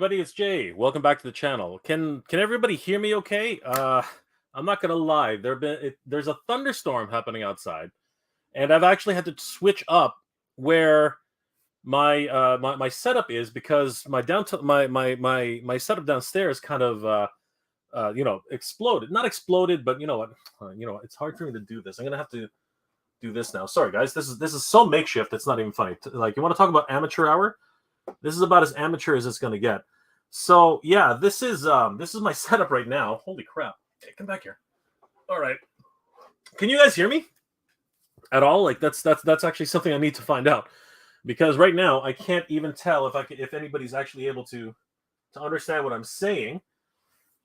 everybody, it's Jay. Welcome back to the channel. Can everybody hear me okay? I'm not gonna lie, there's a thunderstorm happening outside, and I've actually had to switch up where my setup is because my setup downstairs kind of exploded. Not exploded, but you know what? It's hard for me to do this. I'm gonna have to do this now. Sorry guys, this is so makeshift. It's not even funny. Like, you want to talk about amateur hour? This is about as amateur as it's going to get. So yeah, this is my setup right now. Holy crap! Hey, come back here. All right, can you guys hear me at all? Like, that's actually something I need to find out, because right now I can't even tell if anybody's actually able to understand what I'm saying,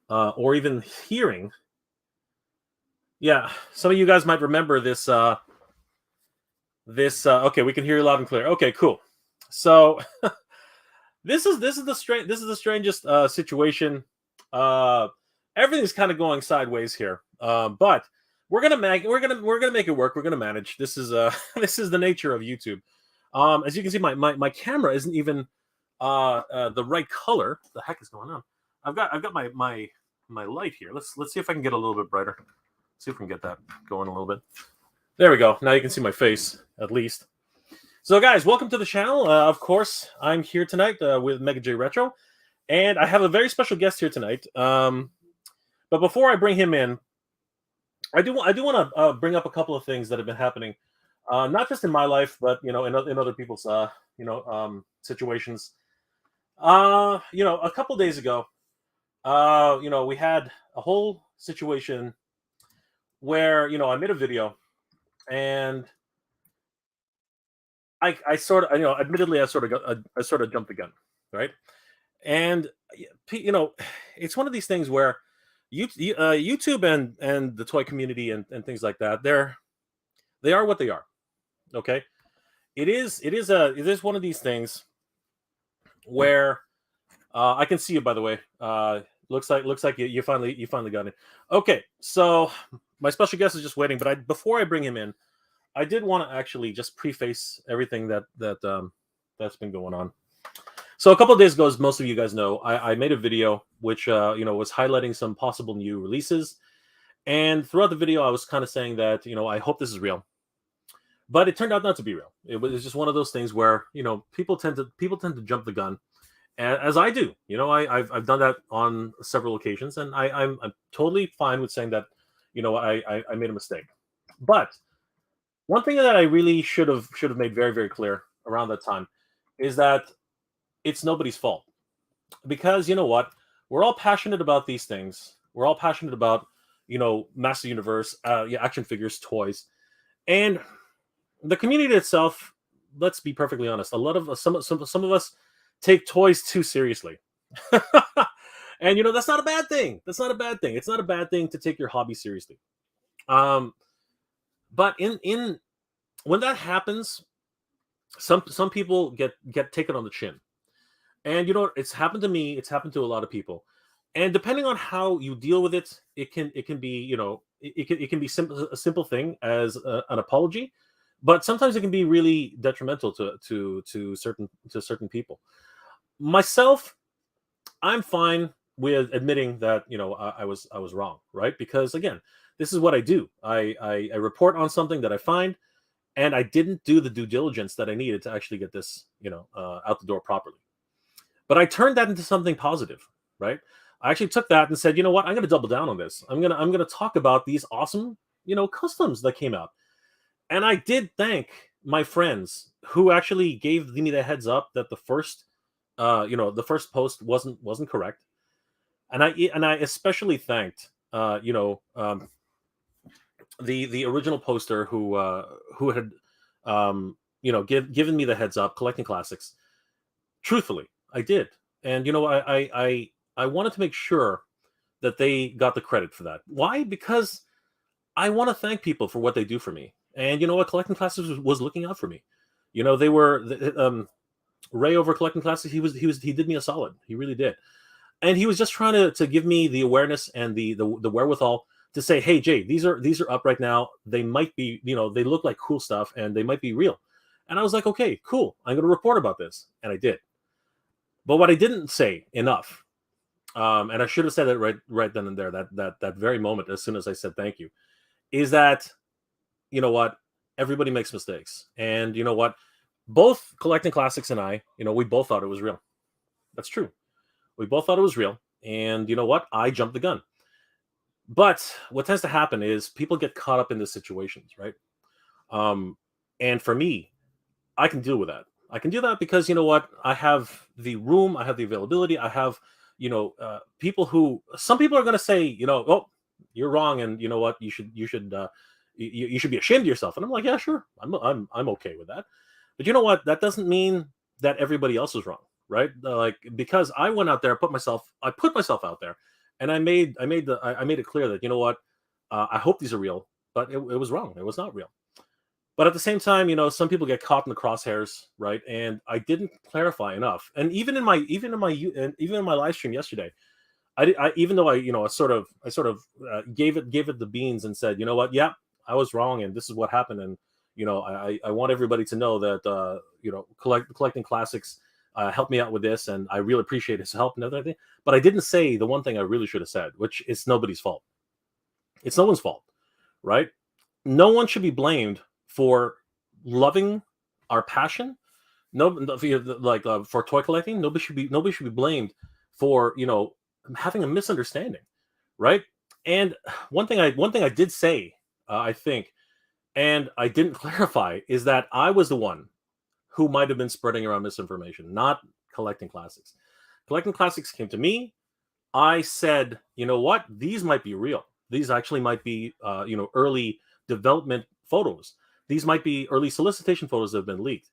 or even hearing. Yeah, some of you guys might remember this. Okay, we can hear you loud and clear. Okay, cool. So. This is the strangest situation. Everything's kind of going sideways here, but we're gonna make it work. We're gonna manage. This is this is the nature of YouTube. As you can see, my camera isn't even the right color. What the heck is going on? I've got my light here. Let's see if I can get a little bit brighter. See if we can get that going a little bit. There we go. Now you can see my face at least. So guys, welcome to the channel. Of course, I'm here tonight with Mega J Retro, and I have a very special guest here tonight. But before I bring him in, I do want to bring up a couple of things that have been happening, not just in my life, but in other people's situations. A couple days ago, we had a whole situation where I made a video, and I sort of, admittedly, I sort of jumped the gun, right? And it's one of these things where YouTube and the toy community and things like that, they are what they are. Okay, it is one of these things where I can see you, by the way. Looks like you finally got it. Okay, so my special guest is just waiting, but before I bring him in, I did want to actually just preface everything that's been going on. So a couple of days ago, as most of you guys know, I made a video which was highlighting some possible new releases, and throughout the video, I was kind of saying that I hope this is real, but it turned out not to be real. It was just one of those things where people tend to jump the gun, as I do. I've done that on several occasions, and I'm totally fine with saying that I made a mistake, but one thing that I really should have made very, very clear around that time is that it's nobody's fault. Because you know what? We're all passionate about these things. We're all passionate about, Master Universe, action figures, toys. And the community itself, let's be perfectly honest, a lot of some of us take toys too seriously. And that's not a bad thing. That's not a bad thing. It's not a bad thing to take your hobby seriously. But in when that happens, some people get taken on the chin, and it's happened to me. It's happened to a lot of people, and depending on how you deal with it, it can be it can be a simple thing as an apology, but sometimes it can be really detrimental to certain people. Myself, I'm fine with admitting that I was wrong, right? Because again, this is what I do. I report on something that I find, and I didn't do the due diligence that I needed to actually get this, out the door properly. But I turned that into something positive, right? I actually took that and said, you know what? I'm going to double down on this. I'm going to talk about these awesome, customs that came out. And I did thank my friends who actually gave me the heads up that the first post wasn't correct. And I especially thanked, the original poster who had given me the heads up, collecting classics. Truthfully, I did, and I wanted to make sure that they got the credit for that. Why? Because I want to thank people for what they do for me, and collecting classics was looking out for me. They were Ray over collecting classics. He did me a solid. He really did, and he was just trying to give me the awareness and the wherewithal to say, hey, Jay, these are up right now. They might be, they look like cool stuff, and they might be real. And I was like, okay, cool. I'm going to report about this. And I did. But what I didn't say enough, and I should have said it right then and there, that very moment, as soon as I said thank you, is that, you know what, everybody makes mistakes, and you know what, both Collecting Classics and I, we both thought it was real. That's true. We both thought it was real, and you know what, I jumped the gun. But what tends to happen is people get caught up in the situations, right? And for me, I can deal with that. I can do that because, you know what, I have the room, I have the availability, I have, people who, some people are going to say, oh, you're wrong, and you know what, you should be ashamed of yourself. And I'm like, yeah, sure, I'm okay with that. But you know what, that doesn't mean that everybody else is wrong, right? Like, because I went out there, I put myself out there, and I made it clear that, you know what, I hope these are real, but it was wrong. It was not real. But at the same time, some people get caught in the crosshairs, right? And I didn't clarify enough. And even in my live stream yesterday, even though I sort of gave it the beans and said, you know what, yeah, I was wrong, and this is what happened, and I want everybody to know that Collecting Classics helped me out with this, and I really appreciate his help and everything. But I didn't say the one thing I really should have said, which is nobody's fault. It's no one's fault, right? No one should be blamed for loving our passion. For toy collecting, nobody should be blamed for having a misunderstanding, right? And one thing I did say, I think, and I didn't clarify, is that I was the one who might have been spreading around misinformation, not Collecting Classics. Collecting Classics came to me. I said, you know what, these might be real. These actually might be early development photos. These might be early solicitation photos that have been leaked.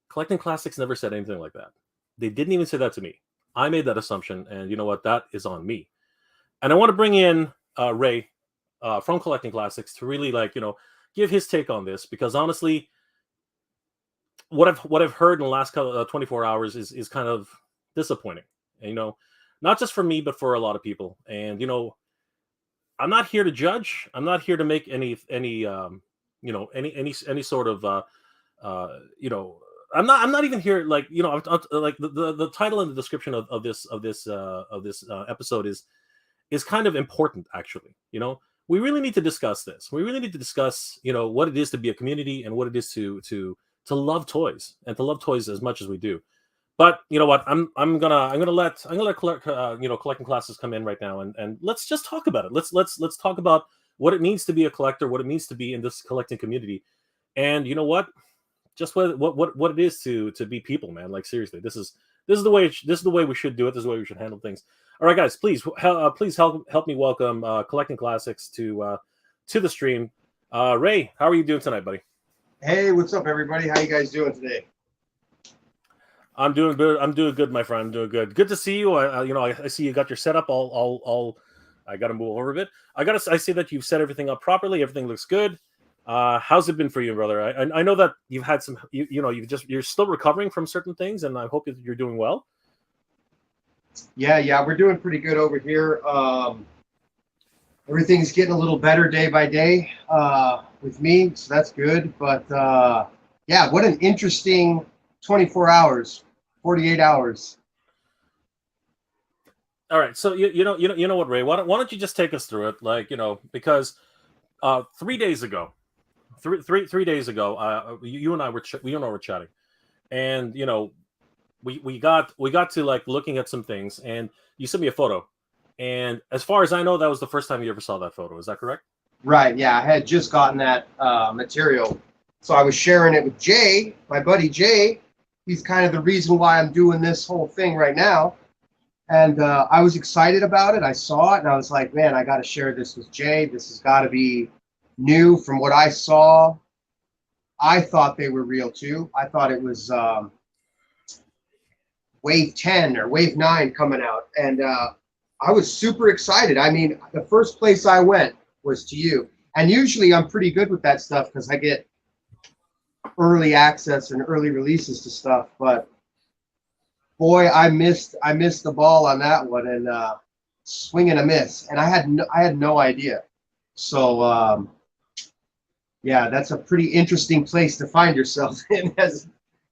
Collecting Classics never said anything like that. They didn't even say that to me. I made that assumption, and you know what? That is on me. And I want to bring in Ray from Collecting Classics to really give his take on this, because honestly, what I've heard in the last 24 hours is kind of disappointing. And, not just for me, but for a lot of people. And I'm not here to judge. I'm not here to make any sort of I'm not even here, like the title and the description of this episode is kind of important, actually. We really need to discuss this. We really need to discuss what it is to be a community, and what it is to love toys, and to love toys as much as we do. But you know what, I'm gonna let Collecting Classes come in right now, and let's just talk about it. Let's talk about what it means to be a collector, what it means to be in this collecting community, and you know what, just what it is to be people, man. Like, seriously, this is the way we should do it. This is the way we should handle things. All right, guys, please help me welcome Collecting Classics to the stream. Ray, how are you doing tonight, buddy? Hey, what's up, everybody? How you guys doing today? I'm doing good. I'm doing good, my friend. I'm doing good. Good to see you. I see you got your setup all. I got to move over a bit. I see that you've set everything up properly. Everything looks good. How's it been for you, brother? I know that you've had some. You're still recovering from certain things, and I hope that you're doing well. Yeah, we're doing pretty good over here. Everything's getting a little better day by day with me, so that's good. But yeah, what an interesting 24 hours, 48 hours. All right, so you know what, Ray? Why don't you just take us through it? Because 3 days ago, three days ago, you and I were chatting, and we got to looking at some things, and you sent me a photo, and as far as I know, that was the first time you ever saw that photo. Is that correct? Right. Yeah, I had just gotten that material, so I was sharing it with Jay, my buddy Jay. He's kind of the reason why I'm doing this whole thing right now. And I was excited about it. I saw it, and I was like, man, I got to share this with Jay. This has got to be new from what I saw. I thought they were real, too. I thought it was Wave 10 or Wave 9 coming out. And I was super excited. I mean, the first place I went was to you. And usually I'm pretty good with that stuff because I get early access and early releases to stuff. But boy, I missed the ball on that one, and swing and a miss, and I had no idea. So yeah, that's a pretty interesting place to find yourself in as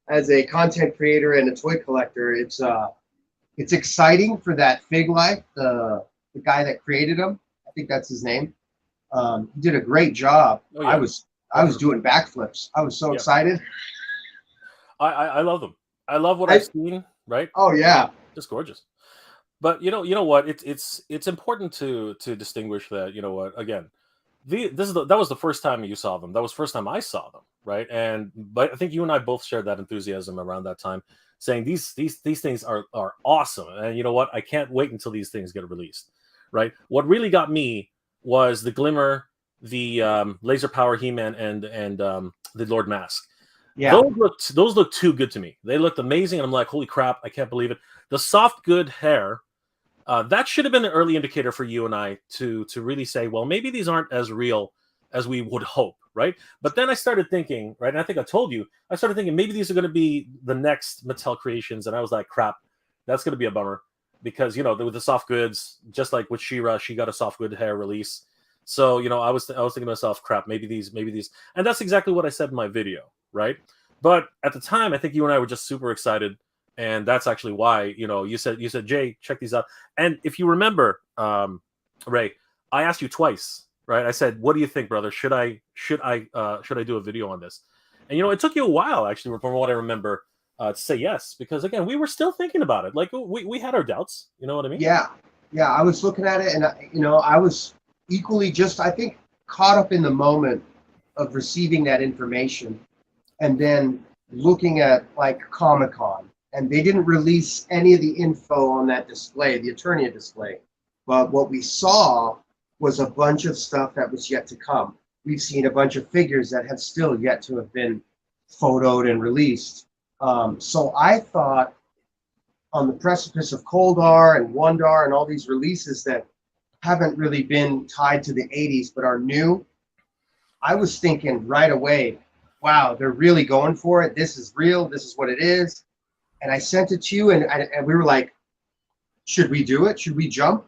as a content creator and a toy collector, it's exciting for that Fig Life, the guy that created him. I think that's his name. He did a great job. Oh yeah, I was doing backflips. I was so yeah. excited. I love them. I love what I've seen. Right? Oh yeah, Just gorgeous. But you know what? It's important to distinguish that. You know what? Again, that was the first time you saw them. That was the first time I saw them, right? But I think you and I both shared that enthusiasm around that time, saying these things are awesome. And you know what? I can't wait until these things get released, right? What really got me was the Glimmer, the Laser Power He-Man, and the Lord Mask. yeah. Those looked too good to me. They looked amazing, and I'm like, holy crap, I can't believe it. The soft good hair. That should have been an early indicator for you and I to really say, well, maybe these aren't as real as we would hope, right? But then I started thinking, right, and I think I told you, I started thinking maybe these are going to be the next Mattel creations, and I was like, crap, that's going to be a bummer because with the soft goods, just like with She-Ra, she got a soft good hair release. So I was thinking to myself, crap, maybe these, and that's exactly what I said in my video, right? But at the time, I think you and I were just super excited. And that's actually why, you said, Jay, check these out. And if you remember, Ray, I asked you twice, right? I said, what do you think, brother? Should I do a video on this? And, it took you a while, actually, from what I remember, to say yes, because again, we were still thinking about it. Like we had our doubts, you know what I mean? Yeah. Yeah. I was looking at it and, I was equally just, I think, caught up in the moment of receiving that information and then looking at like Comic-Con. And they didn't release any of the info on that display, the Eternia display. But what we saw was a bunch of stuff that was yet to come. We've seen a bunch of figures that have still yet to have been photoed and released. So I thought on the precipice of Koldar and Wondar and all these releases that haven't really been tied to the 80s but are new, I was thinking right away, wow, they're really going for it. This is real. This is what it is. And I sent it to you, and we were like, should we do it? Should we jump?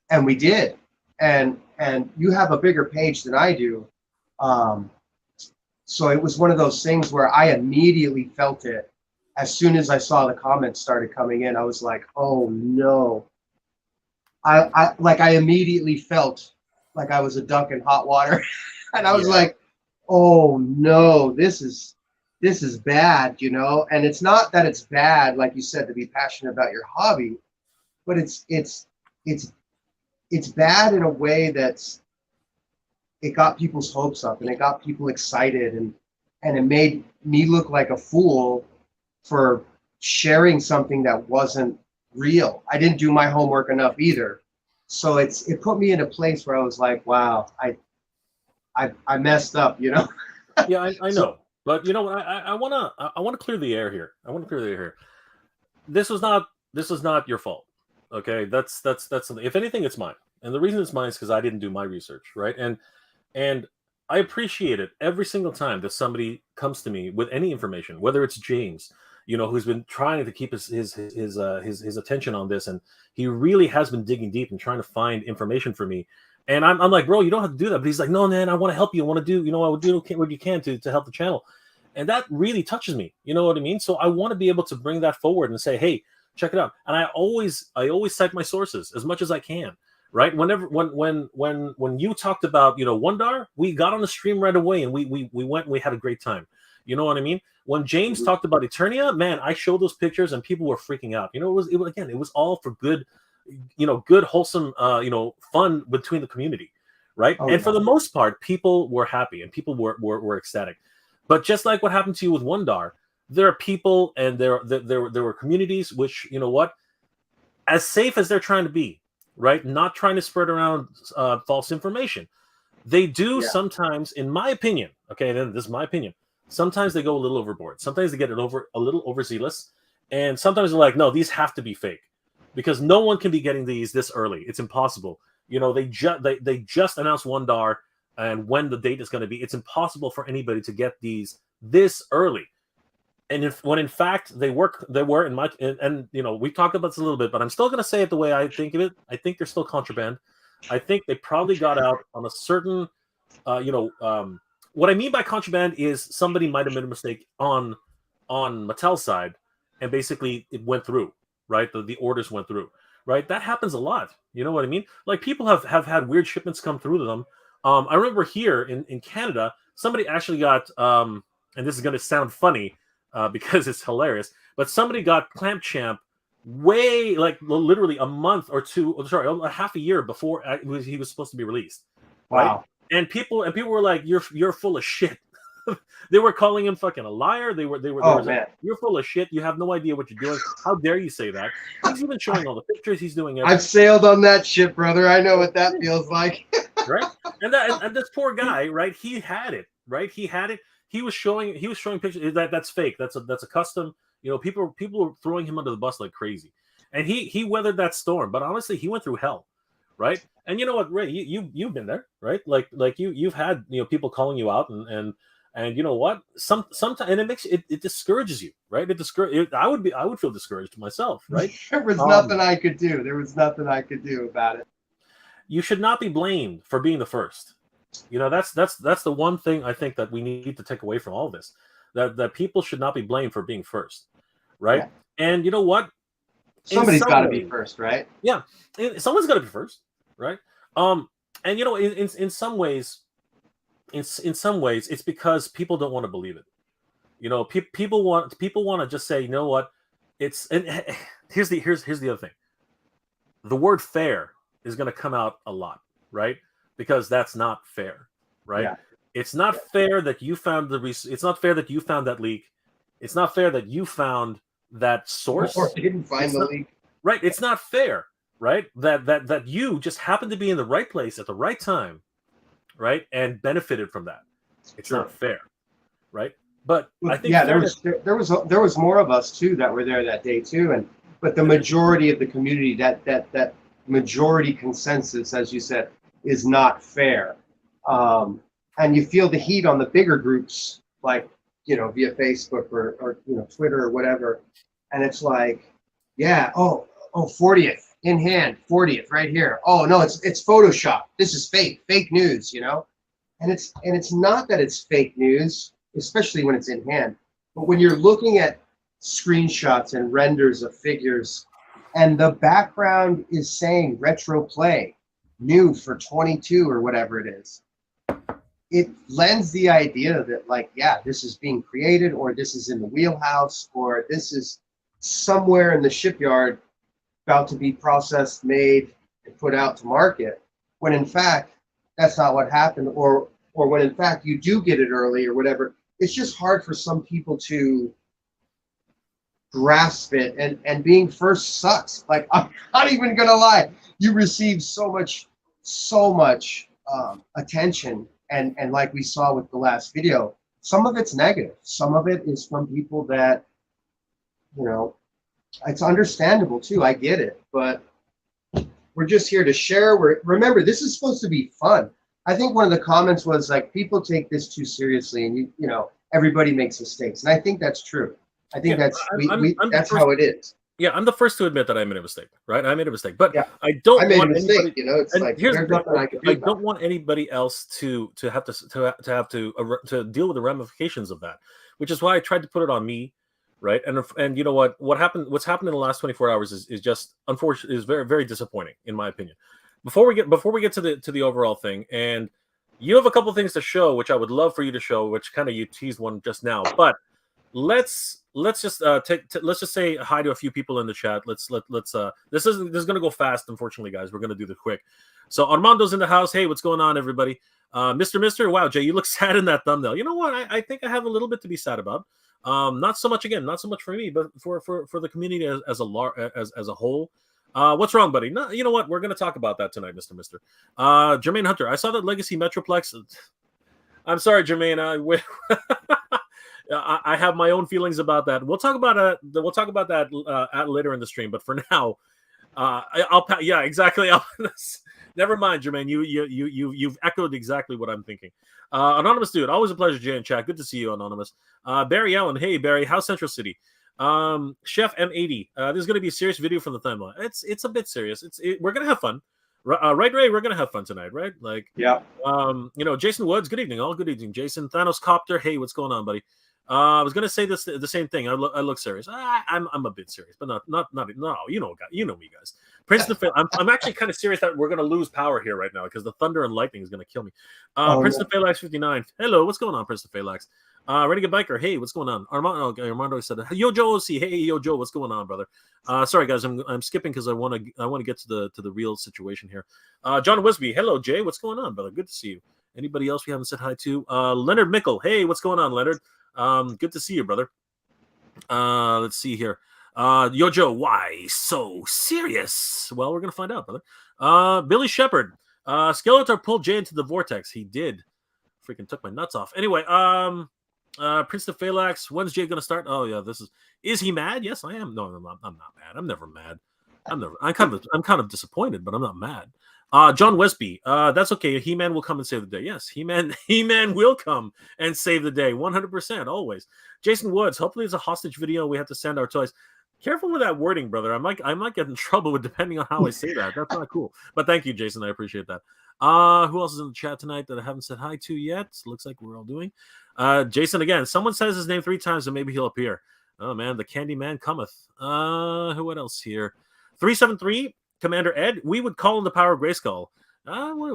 And we did. And you have a bigger page than I do. So it was one of those things where I immediately felt it. As soon as I saw the comments started coming in, I was like, oh no. I immediately felt like I was a duck in hot water. And I was like, oh no, this is bad, and it's not that it's bad, like you said, to be passionate about your hobby, but it's bad in a way that's it got people's hopes up and it got people excited and it made me look like a fool for sharing something that wasn't real. I didn't do my homework enough either. So it put me in a place where I was like, wow, I messed up, Yeah, I know. But you know what? I wanna clear the air here. This is not your fault. Okay, that's something. If anything, it's mine. And the reason it's mine is because I didn't do my research, right? And I appreciate it every single time that somebody comes to me with any information, whether it's James, who's been trying to keep his attention on this, and he really has been digging deep and trying to find information for me. And I'm like, bro, you don't have to do that. But he's like, no, man, I want to help you. I want to do, I would do what you can to help the channel. And that really touches me. You know what I mean? So I want to be able to bring that forward and say, hey, check it out. And I always cite my sources as much as I can. Right? When you talked about, Wondar, we got on the stream right away and we went and we had a great time. You know what I mean? When James talked about Eternia, man, I showed those pictures and people were freaking out. It was all for good, good, wholesome, fun between the community, right? Oh, and yeah. for the most part, people were happy and people were ecstatic. But just like what happened to you with Wondar, there are people and there were communities which, as safe as they're trying to be, right? Not trying to spread around false information. They do sometimes, in my opinion, okay, then this is my opinion, sometimes they go a little overboard. Sometimes they get a little overzealous. And sometimes they're like, no, these have to be fake. Because no one can be getting these this early. It's impossible. They just announced Wondar and when the date is going to be. It's impossible for anybody to get these this early. And when in fact they were in my and we talked about this a little bit, but I'm still going to say it the way I think of it. I think they're still contraband. I think they probably got out on a certain, what I mean by contraband is somebody might have made a mistake on on Mattel's side, and basically it went through, right? The orders went through, right? That happens a lot. You know what I mean? Like people have had weird shipments come through to them. I remember here in Canada, somebody actually got, and this is going to sound funny because it's hilarious, but somebody got Clamp Champ way, like literally a month or two, sorry, a half a year before he was supposed to be released, right? Wow. And people were like, "You're full of shit." They were calling him fucking a liar. They were Oh, like, man. "You're full of shit. You have no idea what you're doing. How dare you say that?" He's even showing all the pictures. He's doing everything. I've sailed on that ship, brother. I know what that feels like. Right? And this poor guy, right? He had it, right? He had it. He was showing pictures that's fake. That's a custom. You know, people were throwing him under the bus like crazy, and he weathered that storm. But honestly, he went through hell, right? And you know what, Ray? You've been there, right? Like you've had people calling you out and you know what? Sometimes and it makes it discourages you, right? I would feel discouraged myself, right? There was nothing I could do. There was nothing I could do about it. You should not be blamed for being the first. You know, that's the one thing I think that we need to take away from all of this. That people should not be blamed for being first, right? Yeah. And you know what? Somebody's got to be first, right? Yeah, someone's got to be first, right? And you know, in some ways, in some ways, it's because people don't want to believe it. You know, people want to just say, you know what? It's and here's the other thing. The word fair is going to come out a lot, right? Because that's not fair, right? Yeah. It's not fair that you found it's not fair that you found that leak. It's not fair that you found that source. Or didn't find the leak. Right. It's not fair, right? That you just happened to be in the right place at the right time, right? And benefited from that. It's not fair, right? But I think there was more of us too that were there that day too, but the majority of the community, that majority consensus, as you said, is not fair. And you feel the heat on the bigger groups, like, via Facebook or Twitter or whatever. And it's like, yeah, oh, 40th in hand, 40th right here. Oh no, it's Photoshop. This is fake news, And it's not that it's fake news, especially when it's in hand. But when you're looking at screenshots and renders of figures, and the background is saying retro play, new for 22 or whatever it is, it lends the idea that, like, yeah, this is being created, or this is in the wheelhouse, or this is somewhere in the shipyard about to be processed, made, and put out to market, when in fact, that's not what happened, or when in fact you do get it early or whatever. It's just hard for some people to grasp it, and being first sucks. Like, I'm not even gonna lie, you receive so much attention, and like we saw with the last video, some of it's negative, some of it is from people that, it's understandable too. I get it, but we're just here to share. Remember, this is supposed to be fun. I think one of the comments was like, people take this too seriously, and everybody makes mistakes, and I think that's true. I think that's how it is. Yeah, I'm the first to admit that I made a mistake, right? I made a mistake, but yeah. I don't I made want a mistake. anybody, It's like, here's there's the nothing I can do. I don't want anybody else to have to deal with the ramifications of that, which is why I tried to put it on me, right? And you know what's happened in the last 24 hours is just unfortunate, is very, very disappointing in my opinion. Before we get to the overall thing, and you have a couple things to show, which I would love for you to show, which kind of you teased one just now, but let's just let's just say hi to a few people in the chat. Let's this is going to go fast, unfortunately, guys. We're going to do this quick. So Armando's in the house. Hey, what's going on, everybody? Mister, wow, Jay, you look sad in that thumbnail. You know what? I think I have a little bit to be sad about. Not so much for me, but for the community as a whole. What's wrong, buddy? No, you know what? We're going to talk about that tonight, Mister. Jermaine Hunter, I saw that Legacy Metroplex. I'm sorry, Jermaine. I have my own feelings about that. We'll talk about that later in the stream. But for now, yeah, exactly. Never mind, Jermaine. You've echoed exactly what I'm thinking. Anonymous dude, always a pleasure, Jay and chat. Good to see you, Anonymous. Barry Allen, hey Barry, how's Central City? Chef M80, this is going to be a serious video from the timeline. It's a bit serious. We're gonna have fun. Right, Ray, we're gonna have fun tonight, right? Like, yeah. Jason Woods, good evening, all. Good evening, Jason. Thanos Copter, hey, what's going on, buddy? I was gonna say the same thing. I look serious. I'm a bit serious, but not. No, you know me, guys. Princeton. I'm actually kind of serious that we're gonna lose power here right now because the thunder and lightning is gonna kill me. Princeton Phalanx 59. Hello, what's going on, Princeton Phalanx? Renegade Biker. Hey, what's going on? Armando said, "Yo, Joe OC. Hey, yo, Joe, what's going on, brother?" Sorry, guys, I'm skipping because I want to get to the real situation here. John Wisby. Hello, Jay. What's going on, brother? Good to see you. Anybody else we haven't said hi to? Leonard Mickle. Hey, what's going on, Leonard? Good to see you, brother. Let's see here. Yo, Joe, why so serious? Well, we're gonna find out, brother. Billy Shepard. Skeletor pulled Jay into the vortex. He did. Freaking took my nuts off. Anyway, Princeton Phalanx. When's Jay gonna start? Oh yeah, is he mad? Yes, I am. No, I'm not mad. I'm never mad. I'm kind of disappointed, but I'm not mad. John Westby, that's okay. He-Man will come and save the day. Yes, He-Man will come and save the day. 100%, always. Jason Woods, hopefully it's a hostage video. We have to send our toys. Careful with that wording, brother. I might get in trouble with depending on how I say that. That's not cool. But thank you, Jason. I appreciate that. Who else is in the chat tonight that I haven't said hi to yet? Looks like we're all doing. Jason again. Someone says his name 3 times and maybe he'll appear. Oh man, the Candy Man cometh. What else here? 373. Commander Ed, we would call him the Power of Grayskull.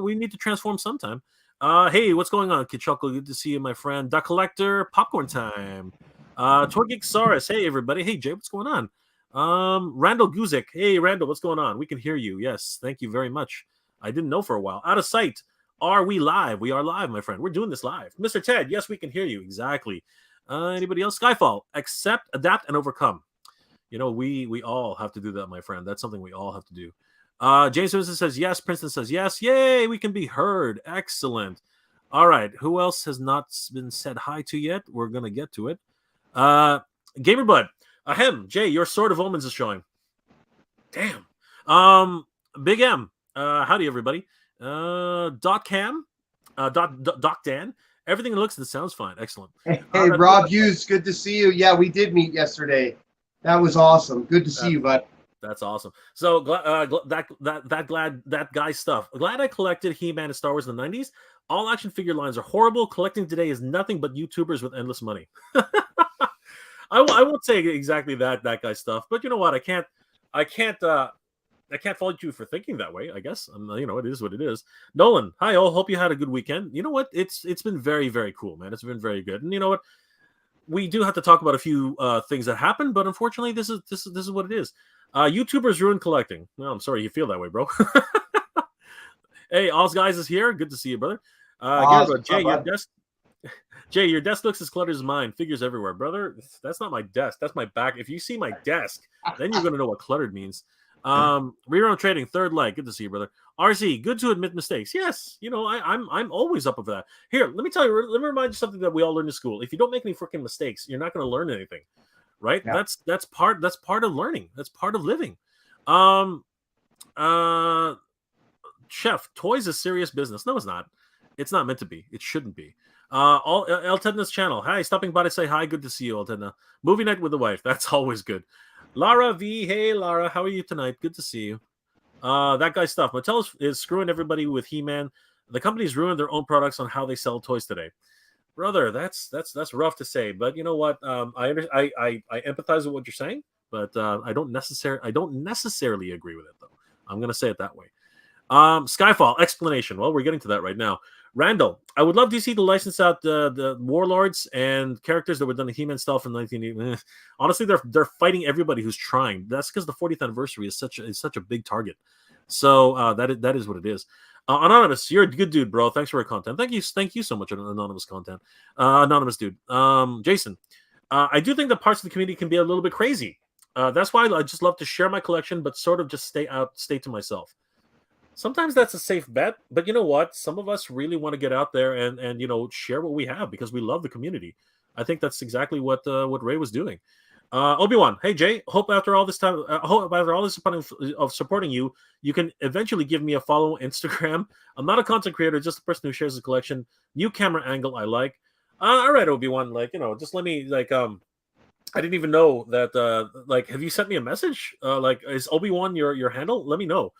We need to transform sometime. Hey, what's going on, Kid Chuckle? Good to see you, my friend. Duck Collector, popcorn time. Toy Geek Saurus, hey, everybody. Hey, Jay, what's going on? Randall Guzik, hey, Randall, what's going on? We can hear you. Yes, thank you very much. I didn't know for a while. Out of sight. Are we live? We are live, my friend. We're doing this live. Mr. Ted, yes, we can hear you. Exactly. Anybody else? Skyfall, accept, adapt, and overcome. You know, we all have to do that, my friend. That's something we all have to do. James Vincent says yes. Princeton says yes. Yay, we can be heard. Excellent. All right. Who else has not been said hi to yet? We're going to get to it. Gamerbud. Ahem. Jay, your Sword of Omens is showing. Damn. Big M. Howdy, everybody. Doc Cam. Doc Dan. Everything looks and sounds fine. Excellent. Hey, Rob Hughes, good to see you. Yeah, we did meet yesterday. That was awesome. Good to see you, bud. That's awesome. So that guy's stuff. Glad I collected He-Man and Star Wars in the 90s. All action figure lines are horrible. Collecting today is nothing but YouTubers with endless money. I won't say exactly that guy's stuff, but you know what? I can't fault you for thinking that way. I guess you know, it is what it is. Nolan, hi all. Hope you had a good weekend. You know what? It's been very, very cool, man. It's been very good. And you know what? We do have to talk about a few things that happened, but unfortunately, this is what it is. YouTubers ruin collecting. Well, I'm sorry you feel that way, bro. Hey, Oz Guys is here. Good to see you, brother. Jay, your desk looks as cluttered as mine. Figures everywhere, brother. That's not my desk. That's my back. If you see my desk, then you're gonna know what cluttered means. Rerun Trading, third leg. Good to see you, brother. RC, good to admit mistakes. Yes, you know, I'm always up for that. Here, let me tell you, let me remind you something that we all learned in school. If you don't make any freaking mistakes, you're not going to learn anything, right? Yeah. That's part of learning. That's part of living. Chef, toys is serious business. No, it's not. It's not meant to be. It shouldn't be. El Tedna's channel. Hi, stopping by to say hi. Good to see you, El Tedna. Movie night with the wife. That's always good. Lara V. Hey, Lara. How are you tonight? Good to see you. That guy's stuff. Mattel is screwing everybody with He-Man. The companies ruined their own products on how they sell toys today. Brother, that's rough to say, but you know what? I empathize with what you're saying, but I don't necessarily agree with it though. I'm gonna say it that way. Skyfall explanation. Well, we're getting to that right now. Randall, I would love to see the license out the Warlords and characters that were done in He-Man style from 1980. Honestly, they're fighting everybody who's trying. That's because the 40th anniversary is such a big target. So that is what it is. Anonymous, you're a good dude, bro. Thanks for your content. Thank you so much, Anonymous content. Anonymous dude. Jason, I do think that parts of the community can be a little bit crazy. That's why I just love to share my collection, but sort of just stay to myself. Sometimes that's a safe bet, but you know what? Some of us really want to get out there and you know, share what we have because we love the community. I think that's exactly what Ray was doing. Obi-Wan, hey Jay, hope after all this time, of supporting you, you can eventually give me a follow on Instagram. I'm not a content creator, just a person who shares a collection. New camera angle I like. All right, Obi-Wan, like, you know, just let me I didn't even know that. Like, have you sent me a message? Like, is Obi-Wan your handle? Let me know.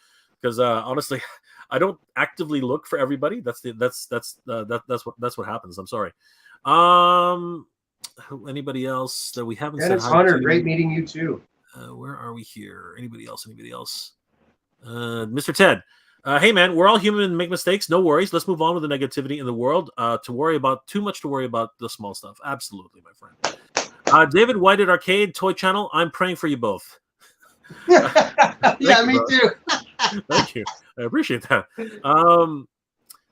Because honestly, I don't actively look for everybody. That's what happens. I'm sorry. Anybody else that we haven't Dennis said hi Hunter, to? great meeting you too. Where are we here? Anybody else? Mr. Ted. Hey man, we're all human and make mistakes. No worries. Let's move on with the negativity in the world. Too much to worry about the small stuff. Absolutely, my friend. David White at Arcade Toy Channel. I'm praying for you both. Yeah, me too. Thank you. I appreciate that.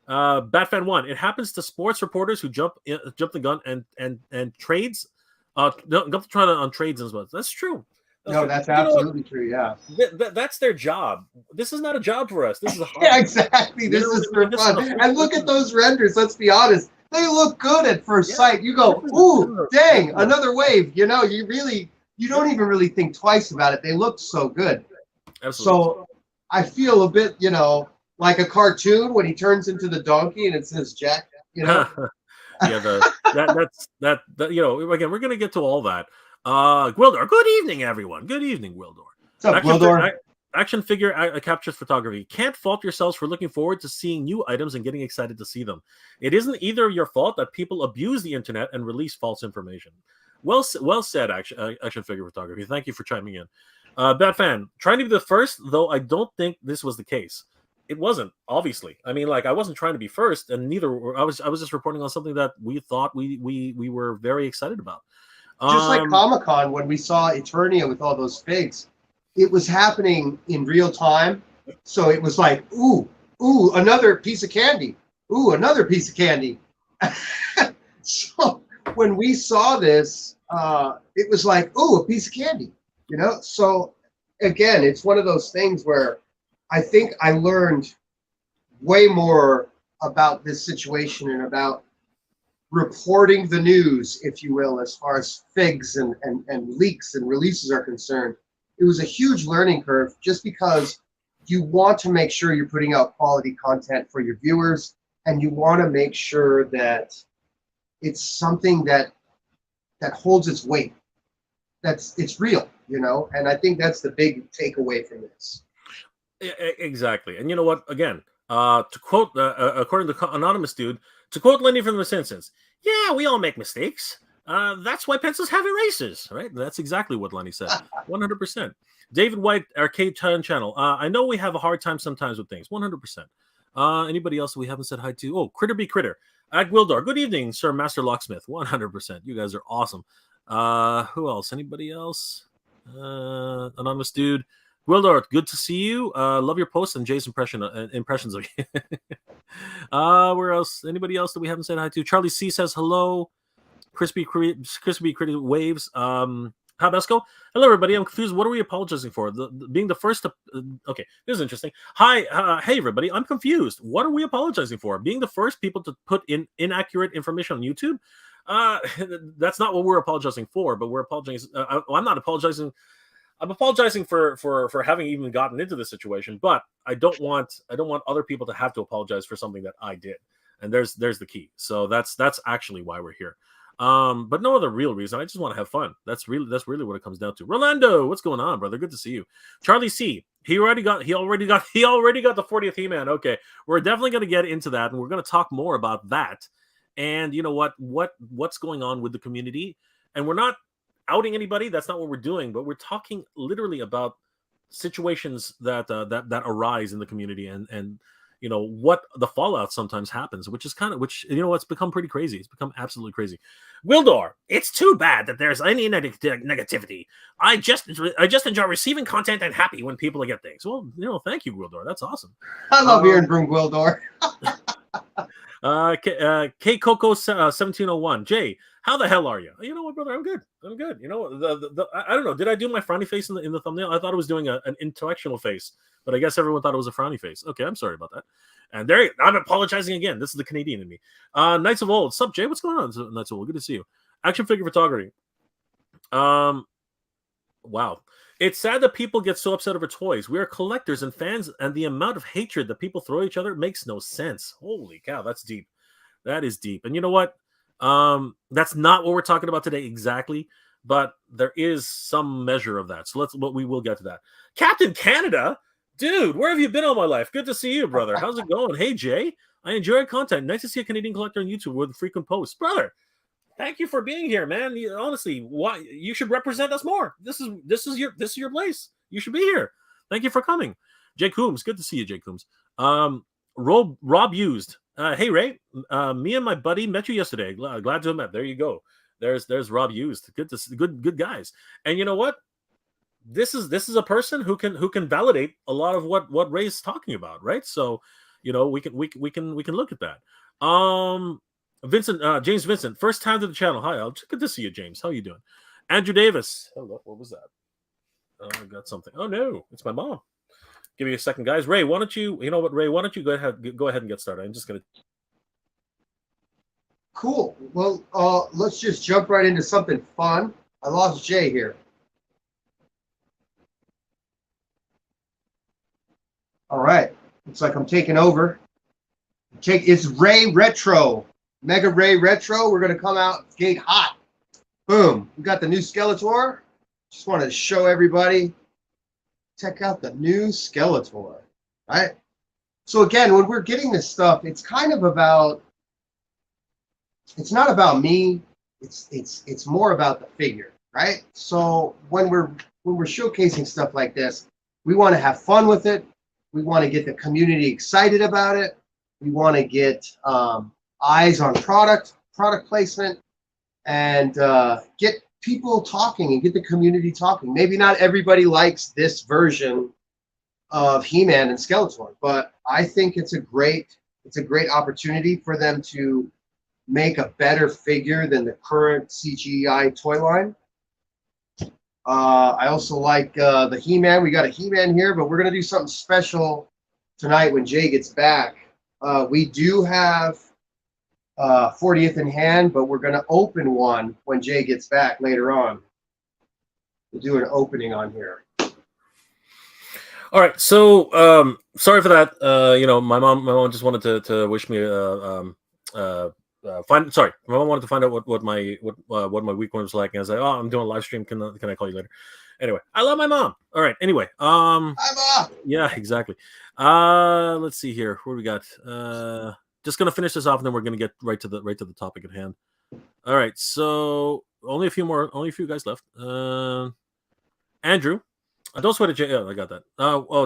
Batfan 1. It happens to sports reporters who jump the gun and trades. Jump the try on trades as well. That's true. That's absolutely true. Yeah, that's their job. This is not a job for us. This is a hobby. yeah, exactly. This is for fun. And look at those renders. Let's be honest. They look good at first sight. You go, ooh, dang, another wave. You don't even really think twice about it. They look so good. Absolutely. So I feel a bit, like a cartoon when he turns into the donkey and it says Jack. Yeah, that again, we're gonna get to all that. Gwildor, good evening, everyone. Good evening, Gwildor. What's up, Gwildor? Action figure captures photography. Can't fault yourselves for looking forward to seeing new items and getting excited to see them. It isn't either your fault that people abuse the internet and release false information. Well said, action figure photography. Thank you for chiming in. Bad fan, trying to be the first, though I don't think this was the case. It wasn't, obviously. I mean, I wasn't trying to be first, and neither I was just reporting on something that we thought we were very excited about. Just like Comic-Con, when we saw Eternia with all those figs, it was happening in real time. So it was like, ooh, another piece of candy. Ooh, another piece of candy. So when we saw this, it was like, ooh, a piece of candy. So again, it's one of those things where I think I learned way more about this situation and about reporting the news, if you will, as far as figs and leaks and releases are concerned. It was a huge learning curve just because you want to make sure you're putting out quality content for your viewers, and you want to make sure that it's something that holds its weight. It's real, and I think that's the big takeaway from this. Exactly. And you know what? Again, to quote, according to Anonymous Dude, to quote Lenny from The Simpsons, yeah, we all make mistakes. That's why pencils have erasers, right? That's exactly what Lenny said. 100%. David White, Arcade Channel. I know we have a hard time sometimes with things. 100%. Anybody else we haven't said hi to? Oh, Critter be Critter. At Gwildor. Good evening, Sir Master Locksmith. 100%. You guys are awesome. Who else? Anybody else? Anonymous Dude. Gwildor, good to see you. Love your posts and Jay's impressions of you. Where else? Anybody else that we haven't said hi to? Charlie C says hello. Crispy waves. Habesco. Hello, everybody. I'm confused. What are we apologizing for? Being the first to. Okay, this is interesting. Hi, hey, everybody. I'm confused. What are we apologizing for? Being the first people to put in inaccurate information on YouTube? That's not what we're apologizing for. But we're apologizing. I'm not apologizing. I'm apologizing for having even gotten into this situation, but I don't want other people to have to apologize for something that I did. And there's the key. So that's actually why we're here. But no other real reason. I just want to have fun. That's really what it comes down to. Rolando, what's going on, brother? Good to see you. Charlie C. He already got the 40th He-Man. Okay, we're definitely going to get into that, and we're going to talk more about that. And you know what's going on with the community, and we're not outing anybody. That's not what we're doing, but we're talking literally about situations that arise in the community, and what the fallout sometimes happens, which it's become pretty crazy. It's become absolutely crazy. Wildor, it's too bad that there's any negativity. I just enjoy receiving content and happy when people get things. Well, thank you, Wildor. That's awesome. I love hearing from Wildor. K Coco 1701. Jay, how the hell are you? You know what, brother? I'm good. I don't know. Did I do my frowny face in the thumbnail? I thought I was doing an intellectual face, but I guess everyone thought it was a frowny face. Okay, I'm sorry about that. And I'm apologizing again. This is the Canadian in me. Knights of Old. Sup, Jay? What's going on, Knights of Old? Good to see you. Action figure photography. Wow. It's sad that people get so upset over toys. We are collectors and fans, and the amount of hatred that people throw at each other makes no sense. Holy cow, that's deep. That is deep. And you know what? That's not what we're talking about today exactly, but there is some measure of that. So we will get to that. Captain Canada, dude, where have you been all my life? Good to see you, brother. How's it going? Hey, Jay, I enjoy content. Nice to see a Canadian collector on YouTube with frequent posts, brother. Thank you for being here, man. Honestly, why you should represent us more. This is your place. You should be here. Thank you for coming, Jake Coombs. Good to see you, Jake Coombs. Rob used. Hey Ray, me and my buddy met you yesterday. Glad to have met. There you go. There's Rob used. Good to see, good guys. And you know what? This is a person who can validate a lot of what Ray's talking about, right? So, we can look at that. Vincent, James Vincent, first time to the channel. Hi, good to see you, James. How you doing? Andrew Davis. Hello. What was that? Oh, I got something. Oh no, it's my mom. Give me a second, guys. Ray, why don't you? You know what, Ray? Why don't you go ahead and get started? I'm just gonna. Cool. Well, let's just jump right into something fun. I lost Jay here. All right. Looks like I'm taking over. It's Ray Retro. Mega Ray Retro. We're going to come out gate hot. Boom. We got the new Skeletor. Just wanted to show everybody. Check out the new Skeletor. Right? So again, when we're getting this stuff, it's kind of about, it's not about me. It's more about the figure, right? So when we're showcasing stuff like this, we want to have fun with it. We want to get the community excited about it. We want to get eyes on product placement, and get people talking and get the community talking. Maybe not everybody likes this version of He-Man and Skeletor, but I think it's a great opportunity for them to make a better figure than the current CGI toy line. I also like the He-Man. We got a He-Man here, but we're going to do something special tonight when Jay gets back. We do have 40th in hand, but we're going to open one when Jay gets back later on. We'll do an opening on here. All right. So sorry for that. My mom just wanted to wish me my mom wanted to find out what my week was like, and I was like, oh, I'm doing a live stream. Can I call you later? Anyway, I love my mom. All right. Anyway, Hi, Mom. Yeah, exactly. Let's see here. What do we got? Just gonna finish this off, and then we're gonna get right to the topic at hand. All right. So only a few guys left. Andrew. Don't sweat it, Jay. Oh, I got that.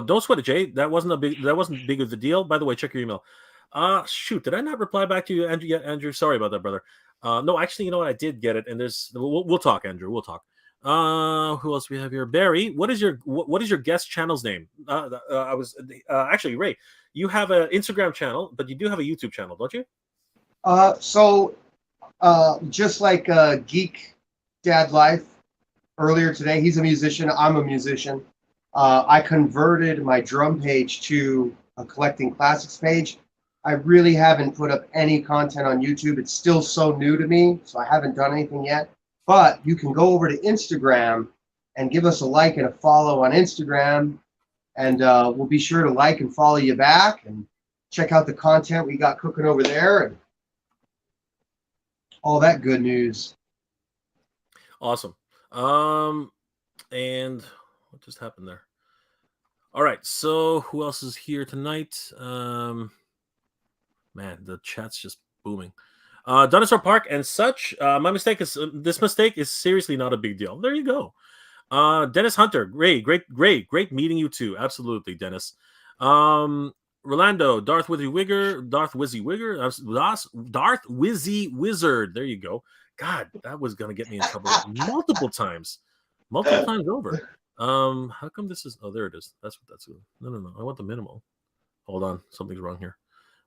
Don't sweat it, Jay. That wasn't big of a deal. By the way, check your email. Shoot, did I not reply back to you, Andrew? Yet, Andrew, sorry about that, brother. No, actually, you know what? I did get it, and we'll talk, Andrew. We'll talk. Who else we have here? Barry, what is your guest channel's name? Actually, Ray, you have an Instagram channel, but you do have a YouTube channel, don't you? Just like Geek Dad Life earlier today, he's a musician. I'm a musician. I converted my drum page to a collecting classics page. I really haven't put up any content on YouTube. It's still so new to me, so I haven't done anything yet. But you can go over to Instagram and give us a like and a follow on Instagram, and we'll be sure to like and follow you back and check out the content we got cooking over there and all that good news. Awesome. And what just happened there? All right, so who else is here tonight? Man, the chat's just booming. Dinosaur Park and such. This mistake is seriously not a big deal. There you go. Dennis Hunter, great meeting you too. Absolutely, Dennis. Rolando, Darth Wizzy Wizard. There you go. God, that was gonna get me in trouble multiple times over. How come this is? Oh, there it is. That's. No. I want the minimal. Hold on, something's wrong here.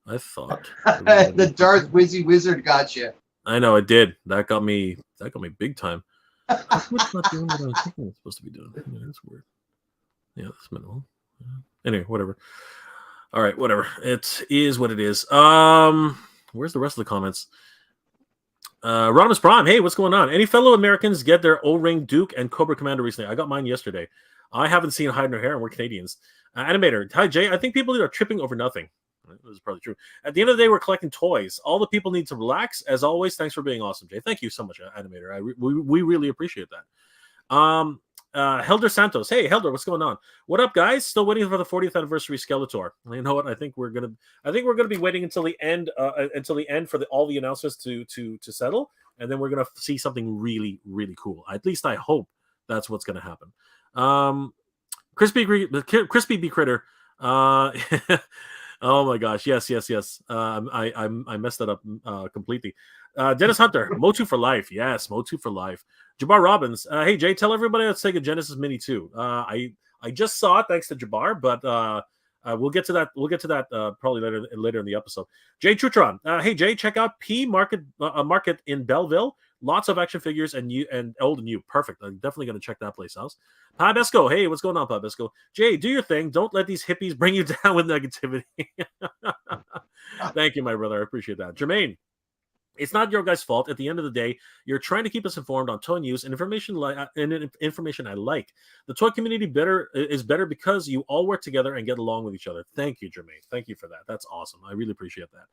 I thought the Darth Wizzy Wizard got you. I know it did. That got me big time. It's not doing what I was thinking it's supposed to be doing. Yeah, that's weird. Yeah, that's minimal. Anyway, whatever. All right, whatever. It is what it is. Where's the rest of the comments? Rodimus Prime, hey, what's going on? Any fellow Americans get their O-Ring Duke and Cobra Commander recently? I got mine yesterday. I haven't seen Hide Nor Hair, and we're Canadians. Animator, hi Jay. I think people are tripping over nothing. This is probably true. At the end of the day, we're collecting toys. All the people need to relax. As always, thanks for being awesome, Jay. Thank you so much, Animator. We really appreciate that. Helder Santos. Hey, Helder, what's going on? What up, guys? Still waiting for the 40th anniversary Skeletor. You know what? I think we're gonna be waiting until the end for all the announcements to settle. and then we're gonna see something really, really cool. At least I hope that's what's gonna happen. Crispy B Critter. Uh, oh my gosh, yes, yes, yes. I messed that up completely. Dennis Hunter, Motu for life. Yes, Motu for life. Jabbar Robbins. Hey Jay, tell everybody about Sega Genesis Mini 2. I just saw it thanks to Jabbar, but we'll get to that. We'll get to that probably later in the episode. Jay Chutron. Hey Jay, check out P Market Market in Belleville. Lots of action figures and old and new. Perfect. I'm definitely going to check that place out. Pabesco. Hey, what's going on, Pabesco? Jay, do your thing. Don't let these hippies bring you down with negativity. Thank you, my brother. I appreciate that. Jermaine. It's not your guys' fault. At the end of the day, you're trying to keep us informed on toy news and information information I like. The toy community is better because you all work together and get along with each other. Thank you, Jermaine. Thank you for that. That's awesome. I really appreciate that.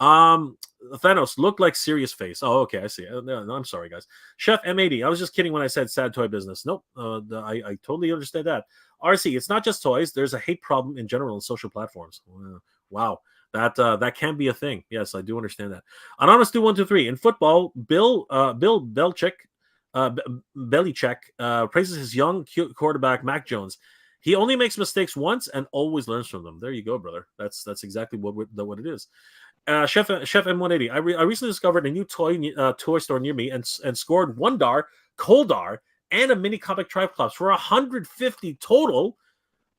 Thanos looked like serious face. Oh, okay, I see. No, I'm sorry, guys. Chef M80. I was just kidding when I said sad toy business. Nope. I totally understand that. RC. It's not just toys. There's a hate problem in general on social platforms. Wow. That can be a thing. Yes, I do understand that. Anonymous do 123 in football. Bill Belichick praises his young cute quarterback Mac Jones. He only makes mistakes once and always learns from them. There you go, brother. That's exactly what it is. Chef M180. I recently discovered a new toy store near me and scored $1 Coldar and a mini comic Triclops for 150 total.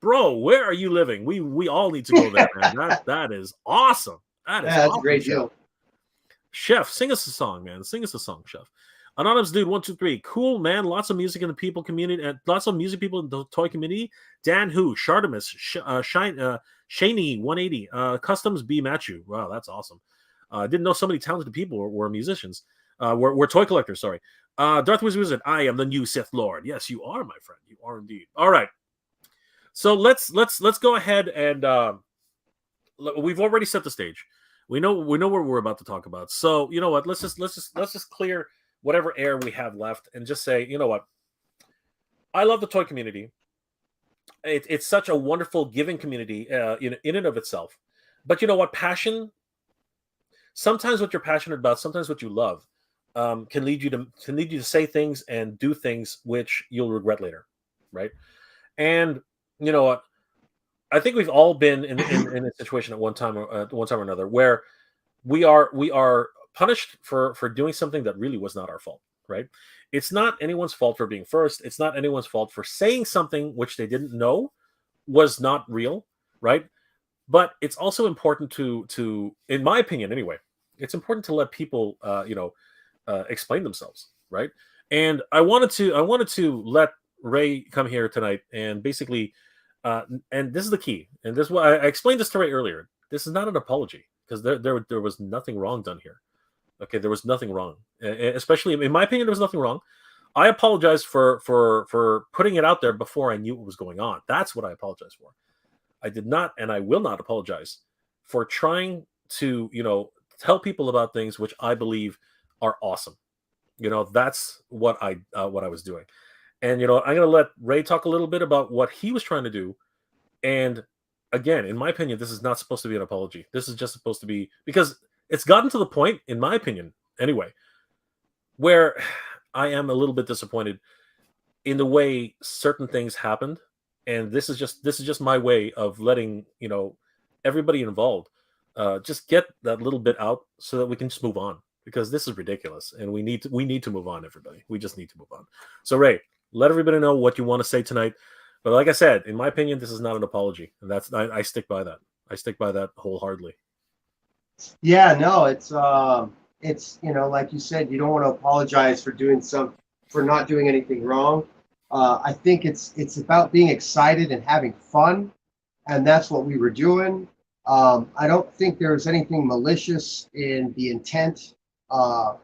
Bro, where are you living? We all need to go there, man. That is awesome. That's a great deal. Chef, sing us a song, man. Sing us a song, Chef. Anonymous dude 123. Cool, man. Lots of music in the people community, and lots of music people in the toy community. Dan Who, Shartimus, Shaney 180, Customs B Machu. Wow, that's awesome. Didn't know so many talented people were musicians. We're toy collectors. Sorry. Darth Wizard. I am the new Sith Lord. Yes, you are, my friend. You are indeed. All right. So let's go ahead and we've already set the stage. We know what we're about to talk about. So you know what? Let's just clear whatever air we have left and just say, you know what? I love the toy community. It's such a wonderful giving community in and of itself. But you know what? Passion. Sometimes what you're passionate about, sometimes what you love, can lead you to say things and do things which you'll regret later, right? And you know what? I think we've all been in a situation at one time or another where we are punished for doing something that really was not our fault, right? It's not anyone's fault for being first. It's not anyone's fault for saying something which they didn't know was not real, right? But it's also important to, in my opinion, anyway, it's important to let people, explain themselves, right? And I wanted to let Ray come here tonight and basically, and this is the key, and this is why I explained this to Ray earlier. This is not an apology because there was nothing wrong done here. Okay, there was nothing wrong, especially in my opinion, there was nothing wrong. I apologize for putting it out there before I knew what was going on. That's what I apologize for. I did not, and I will not apologize for trying to, tell people about things which I believe are awesome. That's what I was doing. And, I'm going to let Ray talk a little bit about what he was trying to do. And again, in my opinion, this is not supposed to be an apology. This is just supposed to be, because it's gotten to the point, in my opinion, anyway, where I am a little bit disappointed in the way certain things happened. And this is just my way of letting, everybody involved just get that little bit out so that we can just move on, because this is ridiculous. And we need to move on, everybody. We just need to move on. So Ray, let everybody know what you want to say tonight. But like I said, in my opinion, this is not an apology. And I stick by that. I stick by that wholeheartedly. Yeah, no, it's like you said, you don't want to apologize for not doing anything wrong. I think it's about being excited and having fun, and that's what we were doing. I don't think there was anything malicious in the intent on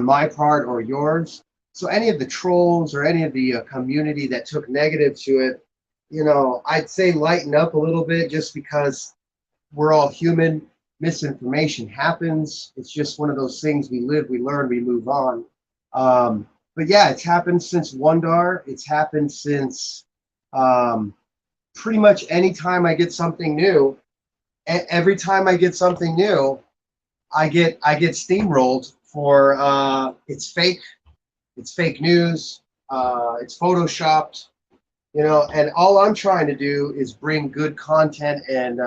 my part or yours. So any of the trolls or any of the community that took negative to it, I'd say lighten up a little bit, just because we're all human. Misinformation happens. It's just one of those things. We live, we learn, we move on. But yeah, it's happened since Wondar. It's happened since pretty much any time I get something new. Every time I get something new, I get steamrolled for it's fake, it's fake news, it's photoshopped, you know, and all I'm trying to do is bring good content and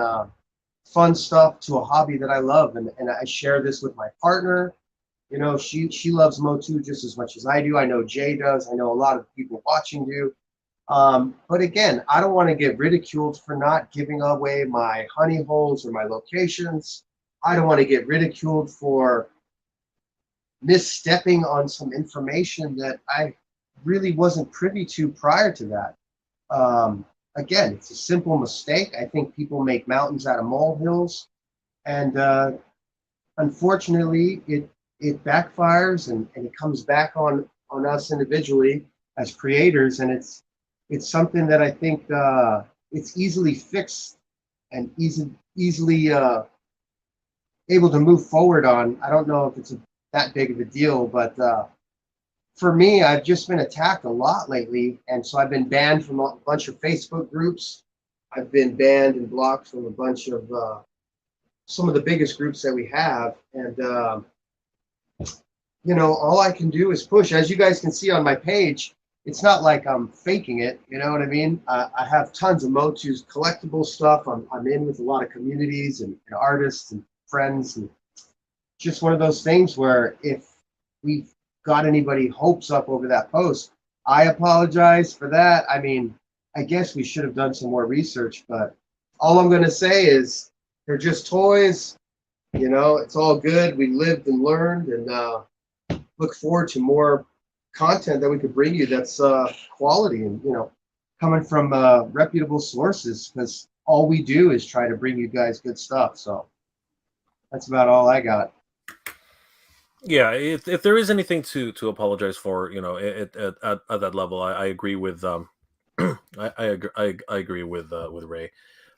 fun stuff to a hobby that I love, and I share this with my partner. You know, she loves Motu just as much as I do. I know Jay does. I know a lot of people watching do. But again, I don't want to get ridiculed for not giving away my honey holes or my locations. I don't want to get ridiculed for misstepping on some information that I really wasn't privy to prior to that. Again, it's a simple mistake. I think people make mountains out of molehills, and unfortunately, it backfires and it comes back on us individually as creators, and it's something that I think it's easily fixed and easily able to move forward on. I don't know if it's that big of a deal, but for me, I've just been attacked a lot lately, and so I've been banned from a bunch of Facebook groups. I've been banned and blocked from a bunch of some of the biggest groups that we have, and you know, all I can do is push. As you guys can see on my page, it's not like I'm faking it. You know what I mean? I have tons of Motu's collectible stuff. I'm in with a lot of communities and artists and friends, and just one of those things where if we've got anybody hopes up over that post, I apologize for that. I mean, I guess we should have done some more research, but all I'm going to say is they're just toys. You know, it's all good. We lived and learned, and look forward to more content that we could bring you that's quality and, you know, coming from reputable sources, because all we do is try to bring you guys good stuff. So that's about all I got. Yeah, if there is anything to apologize for, you know, at that level, I agree with I agree with Ray.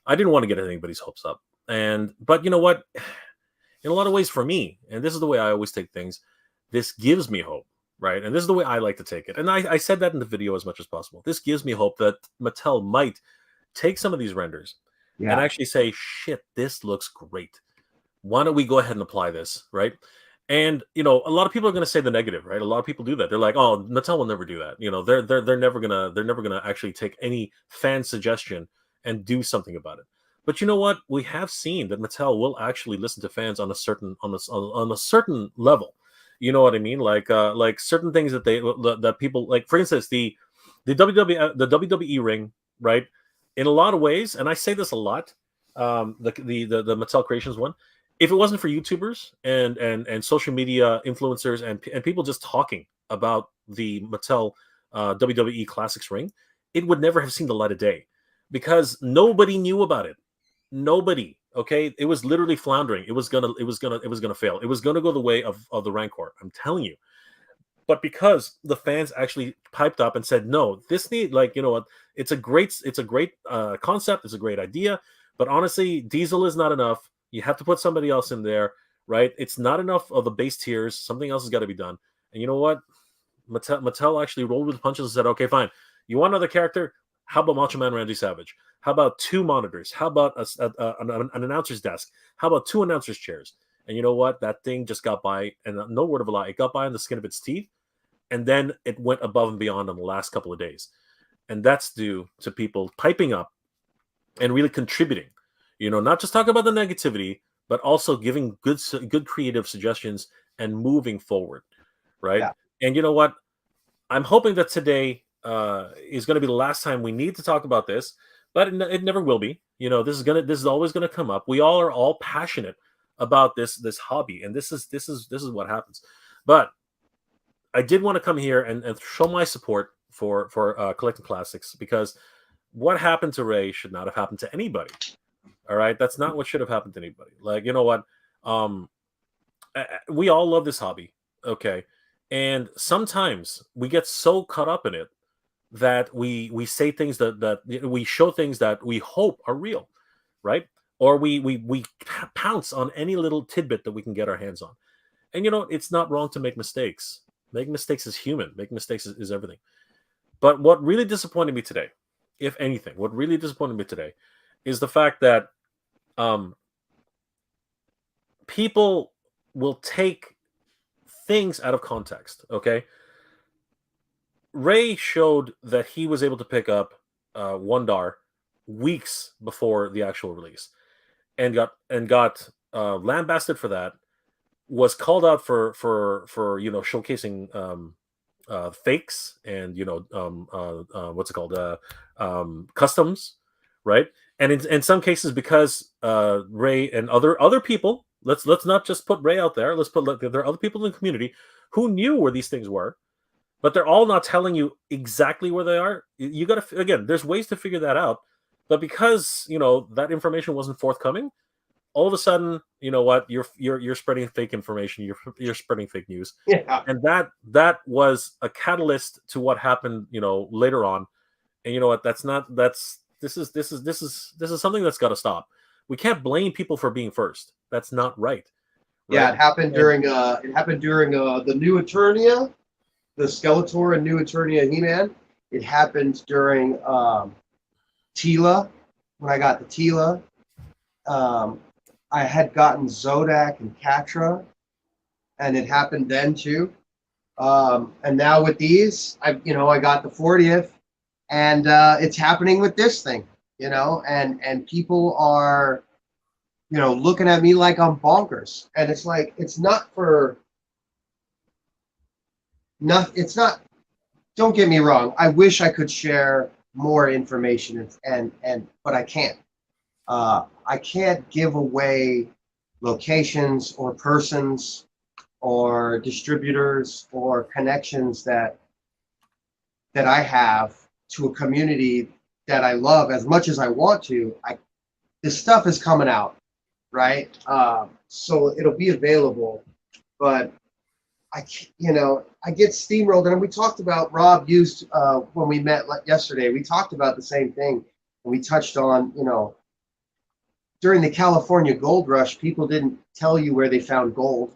I didn't want to get anybody's hopes up, but you know what? In a lot of ways, for me, and this is the way I always take things, this gives me hope, right? And this is the way I like to take it. And I said that in the video as much as possible. This gives me hope that Mattel might take some of these renders and Yeah. actually say, "Shit, this looks great. Why don't we go ahead and apply this?" Right? And you know, a lot of people are going to say the negative, right? A lot of people do that. They're like, "Oh, Mattel will never do that." You know, they're never gonna actually take any fan suggestion and do something about it. But you know what? We have seen that Mattel will actually listen to fans on a certain on a certain level. You know what I mean? Like certain things that that people like. For instance, the WWE ring, right? In a lot of ways, and I say this a lot. The Mattel Creations one, if it wasn't for YouTubers and social media influencers and people just talking about the Mattel WWE Classics ring, it would never have seen the light of day because nobody knew about it. Nobody. Okay, it was literally floundering. It was gonna fail. It was gonna go the way of the Rancor. I'm telling you. But because the fans actually piped up and said, "No, this need like you know what? It's a great concept. It's a great idea, but honestly, Diesel is not enough. You have to put somebody else in there, right? It's not enough of the base tiers. Something else has got to be done." And you know what? Mattel actually rolled with the punches and said, "Okay, fine. You want another character? How about Macho Man Randy Savage? How about two monitors? How about an announcer's desk? How about two announcers' chairs?" And you know what? That thing just got by, and no word of a lie, it got by on the skin of its teeth, and then it went above and beyond in the last couple of days. And that's due to people piping up and really contributing. You know, not just talking about the negativity, but also giving good creative suggestions and moving forward, right? Yeah. And you know what? I'm hoping that today is going to be the last time we need to talk about this, but it never will be. You know, this is always gonna come up. We all are all passionate about this hobby, and this is what happens. But I did want to come here and show my support for collecting classics, because what happened to Ray should not have happened to anybody. All right, that's not what should have happened to anybody. Like, you know what? Um, we all love this hobby, okay? And sometimes we get so caught up in it that we say things that we show things that we hope are real, right? Or we pounce on any little tidbit that we can get our hands on. And you know, it's not wrong to make mistakes. Making mistakes is human. Making mistakes is everything. But what really disappointed me today, if anything, what really disappointed me today is the fact that um, people will take things out of context. Okay, Ray showed that he was able to pick up Wondar weeks before the actual release, and got lambasted for that. Was called out for showcasing fakes and what's it called customs, right? And in some cases, because Ray and other people, let's not just put Ray out there. There are other people in the community who knew where these things were, but they're all not telling you exactly where they are. You got to, again, there's ways to figure that out, but because that information wasn't forthcoming, all of a sudden, you know what, you're spreading fake information, you're spreading fake news, Yeah. and that was a catalyst to what happened later on. And you know what, this is something that's got to stop. We can't blame people for being first. That's not right. Yeah, it happened during the New Eternia, the Skeletor and New Eternia He-Man. It happened during Tila, when I got the Tila. I had gotten Zodak and Katra, and it happened then too. And now with these, I got the 40th, and it's happening with this thing, and people are, looking at me like I'm bonkers. And it's like, it's not, don't get me wrong. I wish I could share more information but I can't. I can't give away locations or persons or distributors or connections that I have to a community that I love as much as I want to. This stuff is coming out, right? So it'll be available, but I get steamrolled. And we talked about, Rob used, when we met yesterday, we talked about the same thing. And we touched on, during the California gold rush, people didn't tell you where they found gold.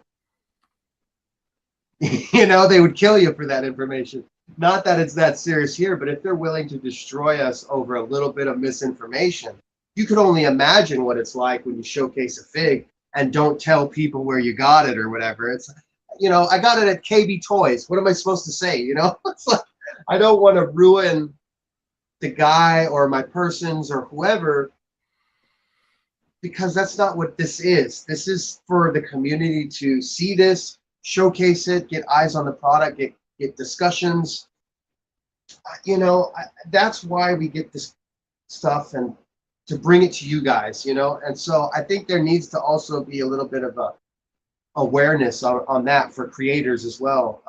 They would kill you for that information. Not that it's that serious here, but if they're willing to destroy us over a little bit of misinformation, you could only imagine what it's like when you showcase a fig and don't tell people where you got it or whatever. It's, I got it at KB Toys. What am I supposed to say? It's like, I don't want to ruin the guy or my persons or whoever, because that's not what this is. This is for the community to see this, showcase it, get eyes on the product, get discussions. That's why we get this stuff, and to bring it to you guys, And so I think there needs to also be a little bit of a awareness on that for creators as well.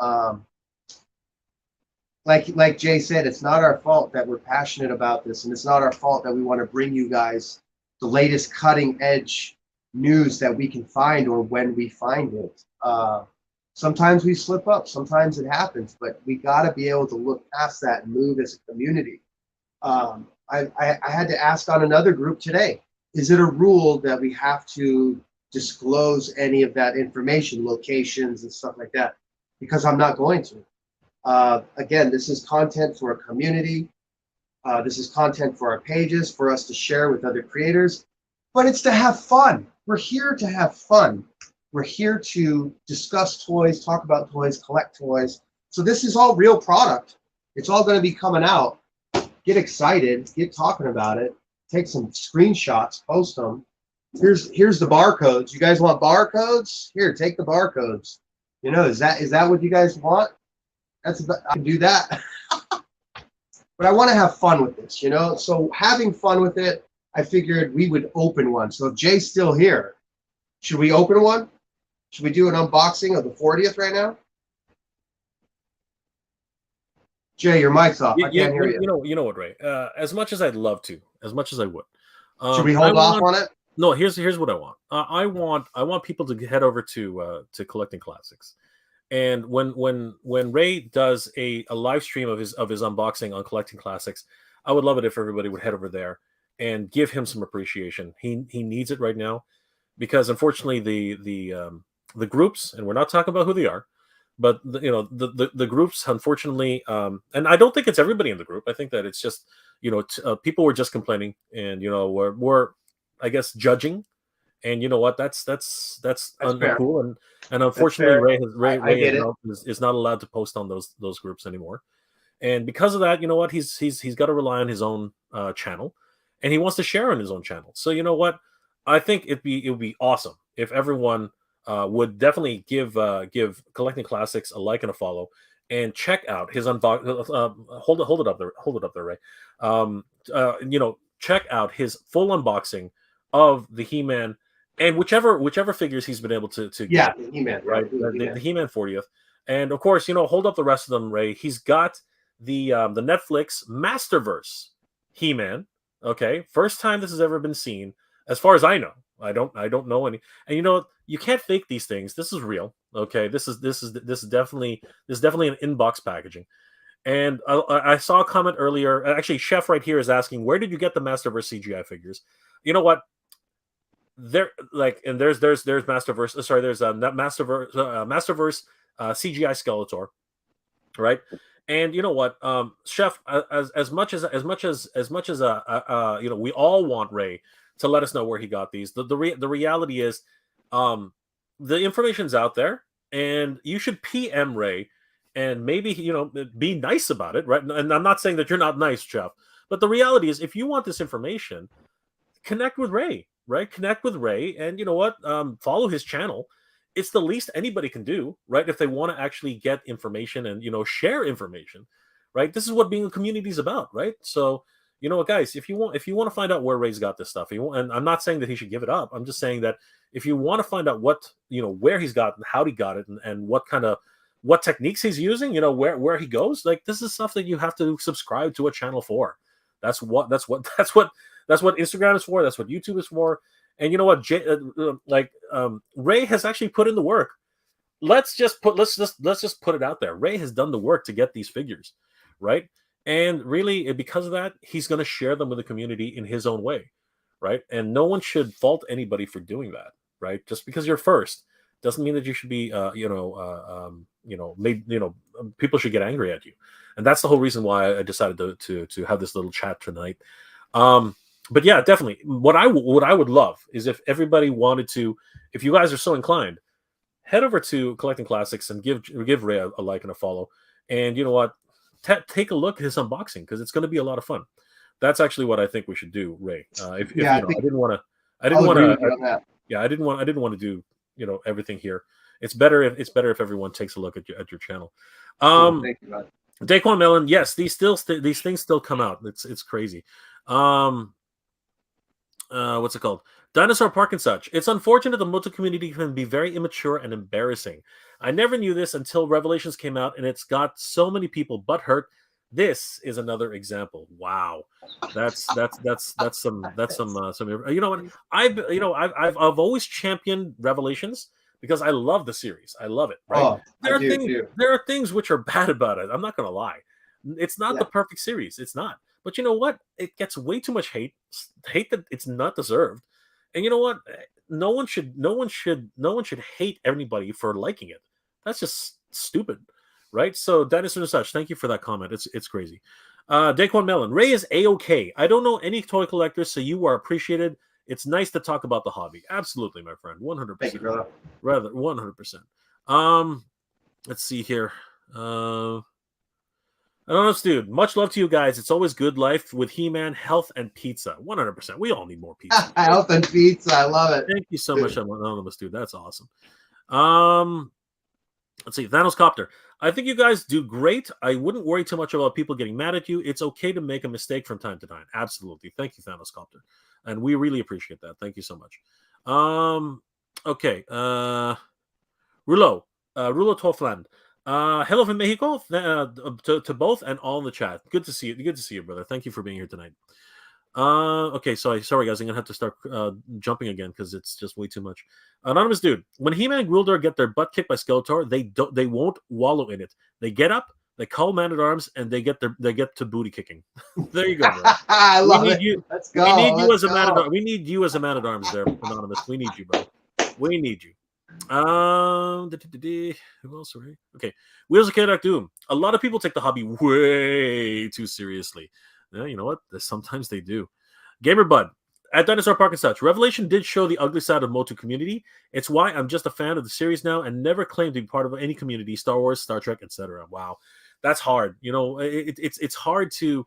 Like Jay said, it's not our fault that we're passionate about this, and it's not our fault that we want to bring you guys the latest cutting edge news that we can find, or when we find it. Sometimes we slip up, sometimes it happens, but we got to be able to look past that and move as a community. I had to ask on another group today, is it a rule that we have to disclose any of that information, locations and stuff like that? Because I'm not going to. Again, this is content for a community. This is content for our pages, for us to share with other creators, but it's to have fun. We're here to have fun. We're here to discuss toys, talk about toys, collect toys. So this is all real product. It's all going to be coming out. Get excited, get talking about it, take some screenshots, post them. Here's the barcodes. You guys want barcodes? Here, take the barcodes. Is that what you guys want? I can do that. But I want to have fun with this, So having fun with it, I figured we would open one. So if Jay's still here, should we open one? Should we do an unboxing of the 40th right now? Jay, your mic's off. I can't hear you. You know what, Ray? As much as I'd love to, as much as I would, should we hold off on it? No. Here's what I want. I want people to head over to Collecting Classics, and when Ray does a live stream of his unboxing on Collecting Classics, I would love it if everybody would head over there and give him some appreciation. He needs it right now, because unfortunately the groups, and we're not talking about who they are, but the groups, unfortunately, and I don't think it's everybody in the group. I think that it's just people were just complaining, and we're I guess judging, And you know what? That's That's fair. uncool. And unfortunately, I Ray get it. is not allowed to post on those groups anymore. And because of that, you know what? He's got to rely on his own channel, and he wants to share on his own channel. So you know what? I think it would be awesome if everyone would definitely give Collecting Classics a like and a follow, and check out his unbox. Hold it up there, Ray. You know, check out his full unboxing of the He-Man and whichever figures he's been able to Yeah, get. the He-Man, Right, the He-Man 40th, and of course, you know, hold up the rest of them, Ray. He's got the Netflix Masterverse He-Man. Okay, first time this has ever been seen, as far as I know. I don't know any, and you know, you can't fake these things. This is real. Okay, this is definitely an inbox packaging. And I saw a comment earlier. Actually, Chef right here is asking, where did you get the Masterverse CGI figures? You know what? There, like, and there's Masterverse. Sorry, there's Masterverse CGI Skeletor, right? And you know what, Chef, as much as you know, we all want Ray to let us know where he got these. The reality is, the information's out there, and you should PM Ray, and maybe, you know, be nice about it, right? And I'm not saying that you're not nice, Chef, but the reality is, if you want this information, connect with Ray, right? Connect with Ray, and you know what? Follow his channel. It's the least anybody can do, right? If they want to actually get information and, you know, share information, right? This is what being a community is about, right? So, you know what, guys, if you want to find out where Ray's got this stuff, and I'm not saying that he should give it up. I'm just saying that if you want to find out what, you know, where he's got and how he got it, and what techniques he's using, you know, where he goes, like, this is stuff that you have to subscribe to a channel for. That's what Instagram is for. That's what YouTube is for. And you know what, Ray has actually put in the work. Let's just put it out there. Ray has done the work to get these figures, right? And really, because of that, he's going to share them with the community in his own way, right? And no one should fault anybody for doing that, right? Just because you're first doesn't mean that you should be, people should get angry at you. And that's the whole reason why I decided to have this little chat tonight. But yeah, definitely. What I would love is if everybody wanted to, if you guys are so inclined, head over to Collecting Classics and give Ray a like and a follow. And you know what? Take a look at his unboxing, because it's going to be a lot of fun. That's actually what I think we should do, Ray. I didn't want to do, you know, everything here. It's better if everyone takes a look at your channel. Thank you, bud. Daquan Mellon, yes, these things still come out. It's crazy. What's it called? Dinosaur Park and such. It's unfortunate the moto community can be very immature and embarrassing. I never knew this until Revelations came out, and it's got so many people butthurt. This is another example. Wow, that's some you know what, I've always championed Revelations because I love the series. I love it. Right? Oh, There are things which are bad about it. I'm not gonna lie. It's not the perfect series. It's not. But you know what? It gets way too much hate that it's not deserved. And you know what? No one should hate everybody for liking it. That's just stupid, right? So Dinosaur and such, thank you for that comment. It's crazy. Daquan Mellon, Ray is A-OK. I don't know any toy collectors, so you are appreciated. It's nice to talk about the hobby. Absolutely, my friend. 100%. Thank you, brother. Rather 100%. Let's see here. Anonymous dude, much love to you guys. It's always good life with He-Man, health, and pizza. 100%. We all need more pizza. Health and pizza. I love it. Thank you so much, Anonymous dude. That's awesome. Let's see. Thanos Copter. I think you guys do great. I wouldn't worry too much about people getting mad at you. It's okay to make a mistake from time to time. Absolutely. Thank you, Thanos Copter. And we really appreciate that. Thank you so much. Okay. Rulo Tofland. Hello from Mexico to both and all in the chat. Good to see you. Good to see you, brother. Thank you for being here tonight. Okay, sorry guys. I'm gonna have to start jumping again because it's just way too much. Anonymous dude, when He-Man and Gwildor get their butt kicked by Skeletor, they won't wallow in it. They get up, they call Man-at-Arms, and they get to booty kicking. There you go, bro. I love it. Let's go. We need you as a Man-at-Arms. We need you as a Man-at-Arms there, Anonymous. We need you, bro. We need you. Who else? Right? Okay, Wheels of Chaotic Doom. A lot of people take the hobby way too seriously. Yeah, you know what? Sometimes they do. Gamer Bud. At Dinosaur Park and such, Revelation did show the ugly side of Motu community. It's why I'm just a fan of the series now and never claimed to be part of any community, Star Wars, Star Trek, etc. Wow, that's hard. You know, it's hard to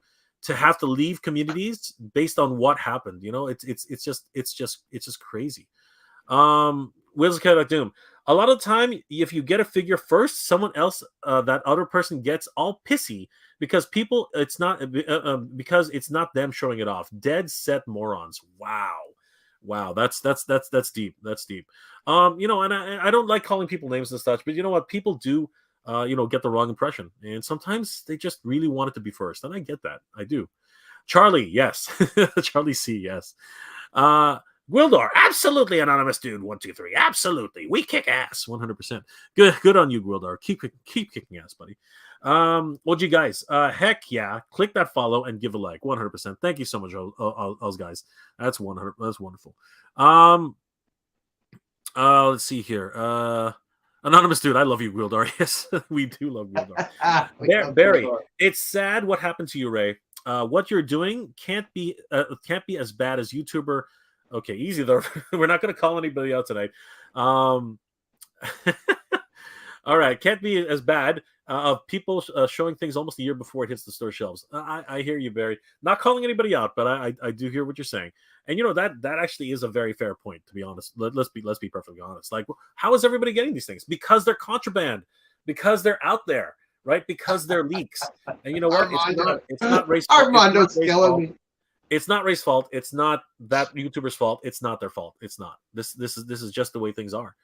have to leave communities based on what happened. You know, it's just crazy. Wheels of Chaotic Doom. A lot of the time, if you get a figure first, someone else, that other person gets all pissy because it's not them showing it off. Dead set morons. Wow, that's deep. That's deep. You know, and I don't like calling people names and such, but you know what? People do, get the wrong impression, and sometimes they just really want it to be first, and I get that. I do. Charlie, yes. Charlie C, yes. Gwildor, absolutely anonymous dude. 1, 2, 3, absolutely. We kick ass. 100%. Good on you, Gwildor. Keep kicking ass, buddy. Well, you guys, heck yeah, click that follow and give a like. 100%. Thank you so much, those guys. That's 100. That's wonderful. Let's see here. Anonymous dude, I love you, Gwildor. Yes, we do love Gwildor. Barry, it's sad what happened to you, Ray. What you're doing can't be as bad as YouTuber. Okay, easy though. We're not going to call anybody out tonight. All right, can't be as bad of people showing things almost a year before it hits the store shelves. I hear you, Barry. Not calling anybody out, but I do hear what you're saying. And you know that actually is a very fair point, to be honest. Let's be perfectly honest. Like, how is everybody getting these things? Because they're contraband. Because they're out there, right? Because they're leaks. And you know what? It's not race. Armando's killing me. It's not Ray's fault. It's not that YouTuber's fault. It's not their fault. It's not. This is just the way things are.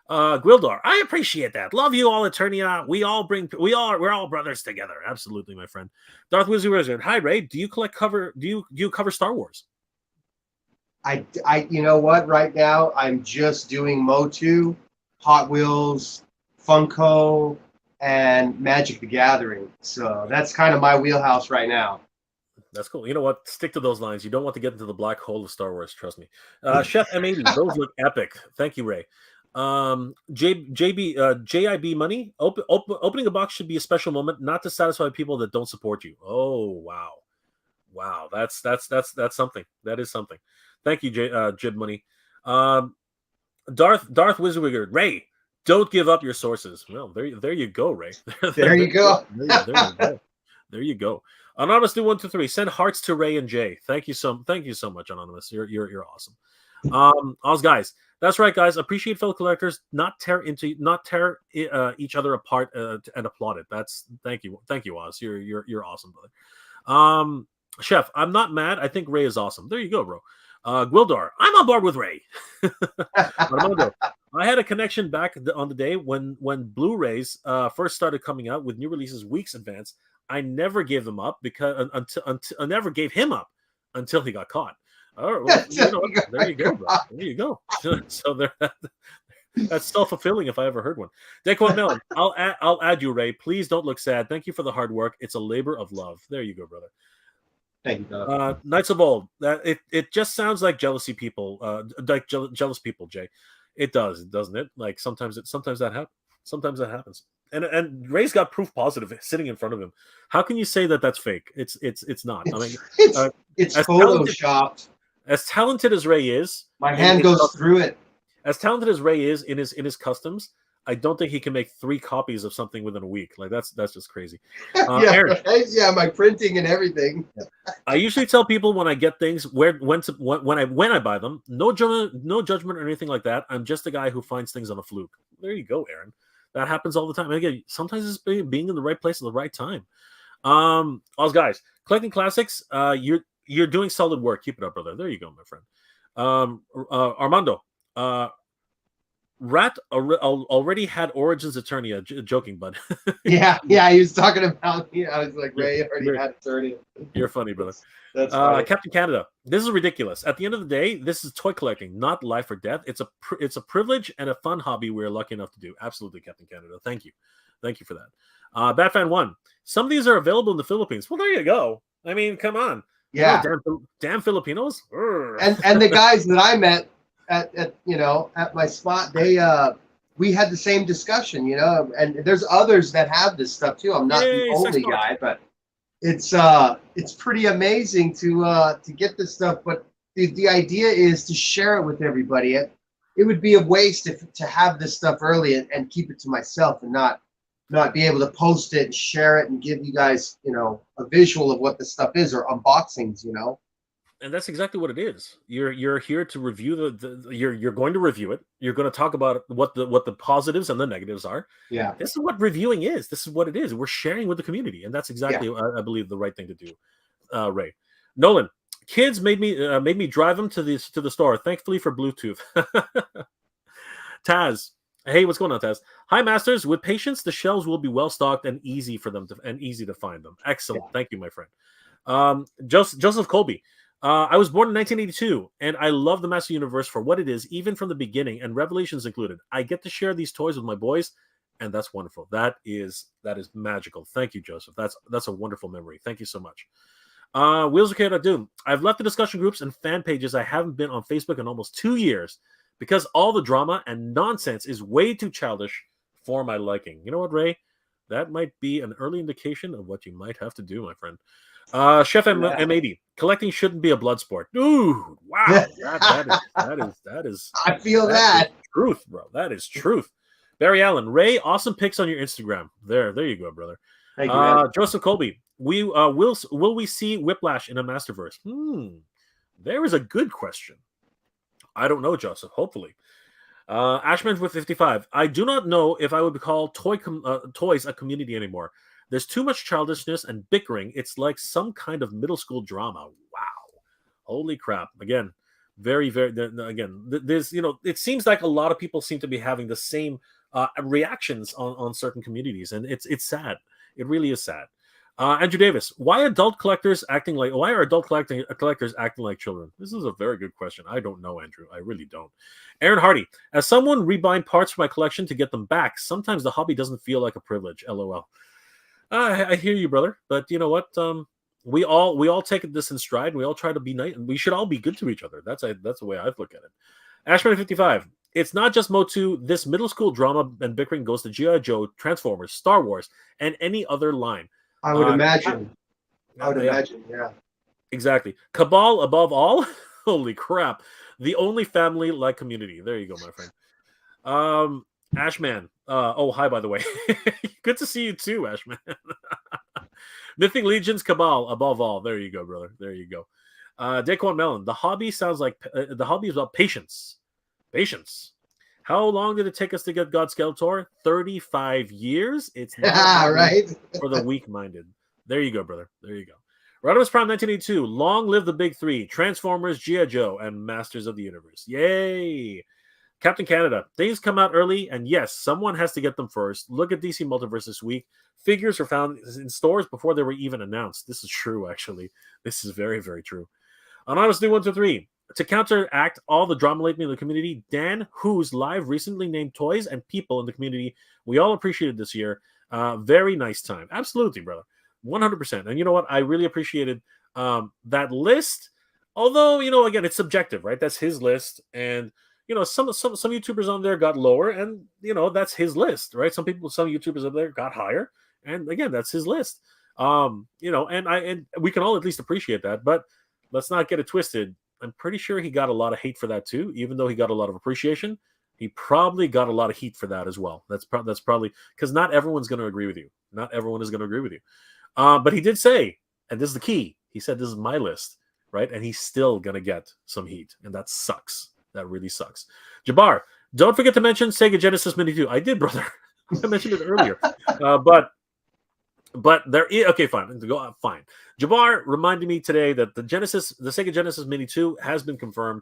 Gwildor, I appreciate that. Love you all, Eternia. We're all brothers together. Absolutely, my friend. Darth Wizard. Hi, Ray. Do you cover Star Wars? I you know what? Right now, I'm just doing Motu, Hot Wheels, Funko, and Magic the Gathering. So that's kind of my wheelhouse right now. That's cool. You know what? Stick to those lines. You don't want to get into the black hole of Star Wars. Trust me. Chef M80, those look epic. Thank you, Ray. JIB money. Opening a box should be a special moment, not to satisfy people that don't support you. Oh wow. That's something. That is something. Thank you, Jib money. Darth Wizwigard. Ray, don't give up your sources. Well, there you go, Ray. There you go. There you go. Anonymous do 1, 2, 3. Send hearts to Ray and Jay. Thank you so much, Anonymous. You're awesome. Oz guys. That's right, guys. Appreciate fellow collectors. Not tear each other apart and applaud it. Thank you, Oz. You're awesome, brother. Chef, I'm not mad. I think Ray is awesome. There you go, bro. Gwildor, I'm on board with Ray. Armando, I had a connection back on the day when Blu-rays first started coming out with new releases weeks advance. I never gave them up because I never gave him up until he got caught. Oh, well, there you go, bro. There you go. So that's self-fulfilling if I ever heard one. Daquan Mellon, I'll add you, Ray. Please don't look sad. Thank you for the hard work. It's a labor of love. There you go, brother. Thank you, brother. Knights of Old. It just sounds like jealousy people, like jealous people, Jay. It does, doesn't it? Like sometimes that happens. Sometimes that happens. And Ray's got proof positive sitting in front of him. How can you say that that's fake? It's not. It's photoshopped. As talented as Ray is, my hand goes through it. As talented as Ray is in his customs, I don't think he can make 3 copies of something within a week. Like that's just crazy. Aaron, my printing and everything. I usually tell people when I get things when I buy them, no judgment or anything like that. I'm just a guy who finds things on a fluke. There you go, Aaron. That happens all the time. And again, sometimes it's being in the right place at the right time. Oz guys, collecting classics. You're doing solid work. Keep it up, brother. There you go, my friend. Armando. Rat already had Origins Eternia. Joking, bud. yeah. He was talking about. I was like, Ray already had Eternia. You're funny, brother. That's funny. Captain Canada. This is ridiculous. At the end of the day, this is toy collecting, not life or death. It's a privilege and a fun hobby we're lucky enough to do. Absolutely, Captain Canada. Thank you for that. Batfan 1. Some of these are available in the Philippines. Well, there you go. I mean, come on. Yeah. Damn Filipinos. And the guys that I met at my spot, we had the same discussion, and there's others that have this stuff too. I'm not the only guy, but it's pretty amazing to get this stuff, but the idea is to share it with everybody. It would be a waste to have this stuff early and keep it to myself and not be able to post it and share it and give you guys, a visual of what the stuff is, or unboxings, And that's exactly what it is. You're here to review you're going to review it. You're going to talk about what the positives and the negatives are. Yeah. This is what reviewing is. This is what it is. We're sharing with the community, and that's exactly I believe the right thing to do. Ray, Nolan, kids made me drive them to the store. Thankfully for Bluetooth. Taz, hey, what's going on, Taz? Hi, Masters. With patience, the shelves will be well stocked and easy for them and easy to find them. Excellent. Yeah. Thank you, my friend. Joseph Colby. I was born in 1982, and I love the Master Universe for what it is, even from the beginning, and Revelations included. I get to share these toys with my boys, and that's wonderful. That is magical. Thank you, Joseph. That's a wonderful memory. Thank you so much. Wheels of Chaos Doom. I've left the discussion groups and fan pages. I haven't been on Facebook in almost 2 years because all the drama and nonsense is way too childish for my liking. You know what, Ray? That might be an early indication of what you might have to do, my friend. Chef M80, collecting shouldn't be a blood sport. Ooh, wow. that is I feel that. Truth, bro. That is truth. Barry Allen, Ray, awesome pics on your Instagram. There you go, brother. Thank you, Joseph Colby, will we see Whiplash in a Masterverse? There is a good question. I don't know, Joseph. Hopefully. Ashman with 55. I do not know if I would call toys a community anymore. There's too much childishness and bickering. It's like some kind of middle school drama. Wow. Holy crap. Again, very, very, again, there's, it seems like a lot of people seem to be having the same reactions on certain communities. And it's sad. It really is sad. Andrew Davis, why are adult collectors acting like children? This is a very good question. I don't know, Andrew. I really don't. Aaron Hardy, as someone rebind parts for my collection to get them back, sometimes the hobby doesn't feel like a privilege. LOL. I hear you, brother. But you know what? We all take this in stride. We all try to be nice, and we should all be good to each other. That's the way I look at it. Ashman 55. It's not just Motu. This middle school drama and bickering goes to G.I. Joe, Transformers, Star Wars, and any other line. I would imagine. Yeah. Exactly. Cabal above all. Holy crap. The only family-like community. There you go, my friend. Ashman. Oh, hi, by the way. Good to see you too, Ashman. Mythic Legions, Cabal above all. There you go, brother. There you go. Daquan Mellon. The hobby sounds like the hobby is about patience. Patience. How long did it take us to get God Skeletor? 35 years. It's not right for the weak-minded. There you go, brother. There you go. Rodimus Prime 1982. Long live the big three: Transformers, G.I. Joe, and Masters of the Universe. Yay! Captain Canada. Things come out early, and yes, someone has to get them first. Look at DC Multiverse this week. Figures were found in stores before they were even announced. This is true, actually. This is very, very true. Anonymous New 123. To counteract all the drama lately in the community, Dan Who's Live recently named toys and people in the community we all appreciated this year. Very nice time. Absolutely, brother. 100%. And you know what? I really appreciated that list. Although, again, it's subjective, right? That's his list. And, some YouTubers on there got lower, and, that's his list, right? Some YouTubers up there got higher. And again, that's his list. And we can all at least appreciate that. But let's not get it twisted. I'm pretty sure he got a lot of hate for that too, even though he got a lot of appreciation. He probably got a lot of heat for that as well. That's probably because not everyone's going to agree with you. Not everyone is going to agree with you. But he did say, and this is the key, he said, this is my list, right? And he's still going to get some heat. And that sucks. That really sucks. Jabbar, don't forget to mention Sega Genesis Mini 2. I did, brother. I mentioned it earlier. But there is, okay, fine. Fine. Jabbar reminded me today that the Sega Genesis Mini 2 has been confirmed.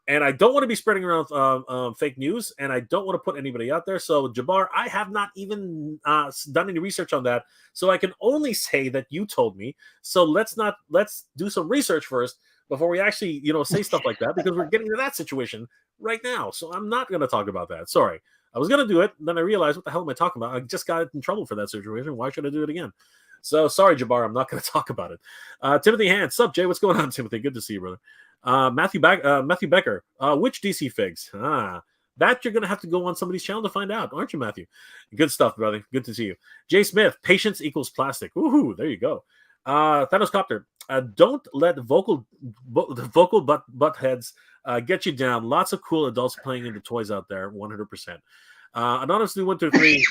And I don't want to be spreading around fake news, and I don't want to put anybody out there. So, Jabbar, I have not even done any research on that. So I can only say that you told me. So let's do some research first before we actually, say stuff like that, because we're getting to that situation right now. So I'm not going to talk about that. Sorry. I was going to do it. Then I realized, what the hell am I talking about? I just got in trouble for that situation. Why should I do it again? So sorry, Jabbar. I'm not going to talk about it. Timothy Hand. Sup, Jay? What's going on, Timothy? Good to see you, brother. Matthew Becker. Which DC figs? That you're going to have to go on somebody's channel to find out, aren't you, Matthew? Good stuff, brother. Good to see you. Jay Smith. Patience equals plastic. Woohoo. There you go. Thanos Copter. Don't let the vocal butt heads get you down. Lots of cool adults playing in the toys out there. 100%. Anonymously 123.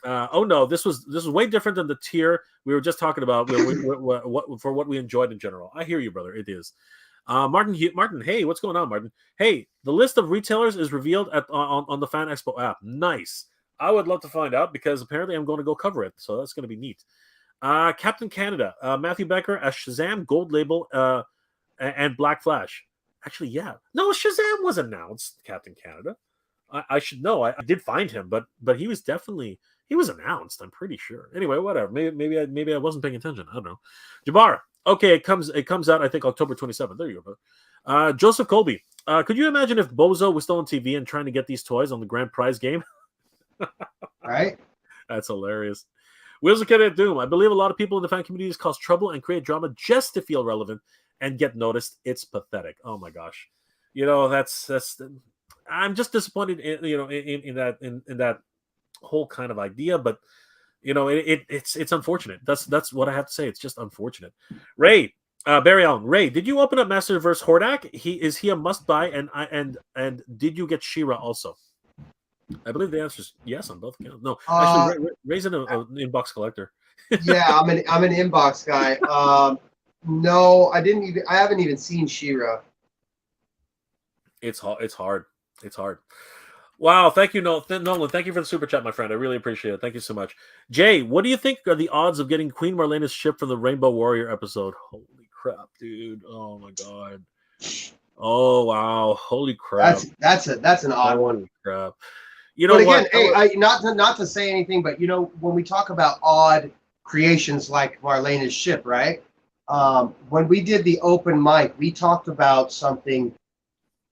Oh no, this was way different than the tier we were just talking about. For what we enjoyed in general. I hear you, brother. It is. Martin, hey, what's going on, Martin? Hey, the list of retailers is revealed on the Fan Expo app. Nice. I would love to find out because apparently I'm going to go cover it, so that's going to be neat. Captain Canada, Matthew Becker as Shazam, Gold Label, and Black Flash. Actually, yeah, no, Shazam was announced. Captain Canada. I should know. I did find him, but he was announced. I'm pretty sure. Anyway, whatever. Maybe I wasn't paying attention. I don't know. Jabbar. Okay, it comes out. I think October 27th. There you go, brother. Joseph Colby. Could you imagine if Bozo was still on TV and trying to get these toys on the grand prize game? Right. That's hilarious. Wheels of Cadet Doom. I believe a lot of people in the fan communities cause trouble and create drama just to feel relevant and get noticed. It's pathetic. Oh my gosh. That's. I'm just disappointed in that whole kind of idea, but it's unfortunate. That's what I have to say. It's just unfortunate. Ray, Barry Allen, Ray, did you open up Masterverse Hordak? Is he a must buy? And did you get She-Ra also? I believe the answer is yes on both accounts. No, actually, Ray's an inbox collector. Yeah, I'm an inbox guy. No, I haven't even seen She-Ra. It's hard. It's hard. Wow, thank you, Nolan. Thank you for the super chat, my friend. I really appreciate it. Thank you so much. Jay, what do you think are the odds of getting Queen Marlena's ship from the Rainbow Warrior episode? Holy crap, dude! Oh my god! Oh wow! Holy crap! That's an odd one. Holy crap! But again, hey, not to say anything, but when we talk about odd creations like Marlena's ship, right? When we did the open mic, we talked about something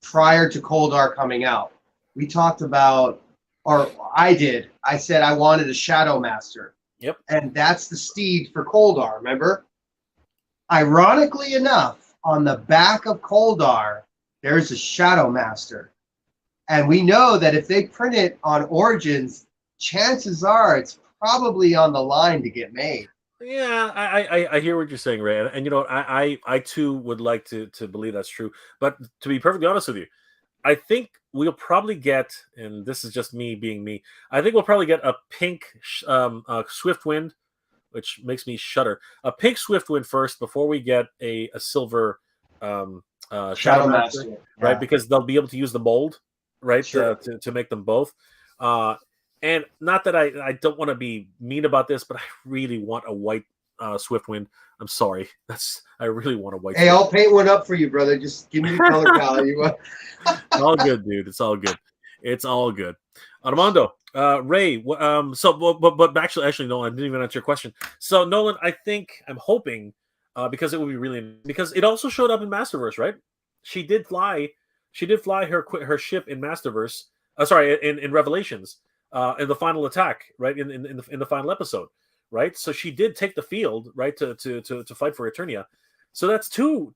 prior to Coldar coming out. We talked about, or I said I wanted a Shadow Master. Yep. And that's the steed for Coldar, remember? Ironically enough, on the back of Coldar, there's a Shadow Master. And we know that if they print it on Origins, chances are it's probably on the line to get made. Yeah, I hear what you're saying, Ray, and I too would like to believe that's true. But to be perfectly honest with you, I think we'll probably get, and this is just me being me, I think we'll probably get a pink Swiftwind, which makes me shudder. A pink Swiftwind first before we get a silver Shadow Master, right? Because they'll be able to use the mold, right, sure. to make them both. And not that I don't want to be mean about this, but I really want a white Swiftwind. I'm sorry. I really want a white. Hey, I'll paint one up for you, brother. Just give me the color palette you want. It's all good, dude. It's all good. It's all good. Armando, Ray. But actually, Nolan, I didn't even answer your question. So, Nolan, I'm hoping, because it would be really, because it also showed up in Masterverse, right? She did fly her ship in Masterverse. In Revelations. In the final attack, right? In the final episode, right? So she did take the field, right, to fight for Eternia. So that's two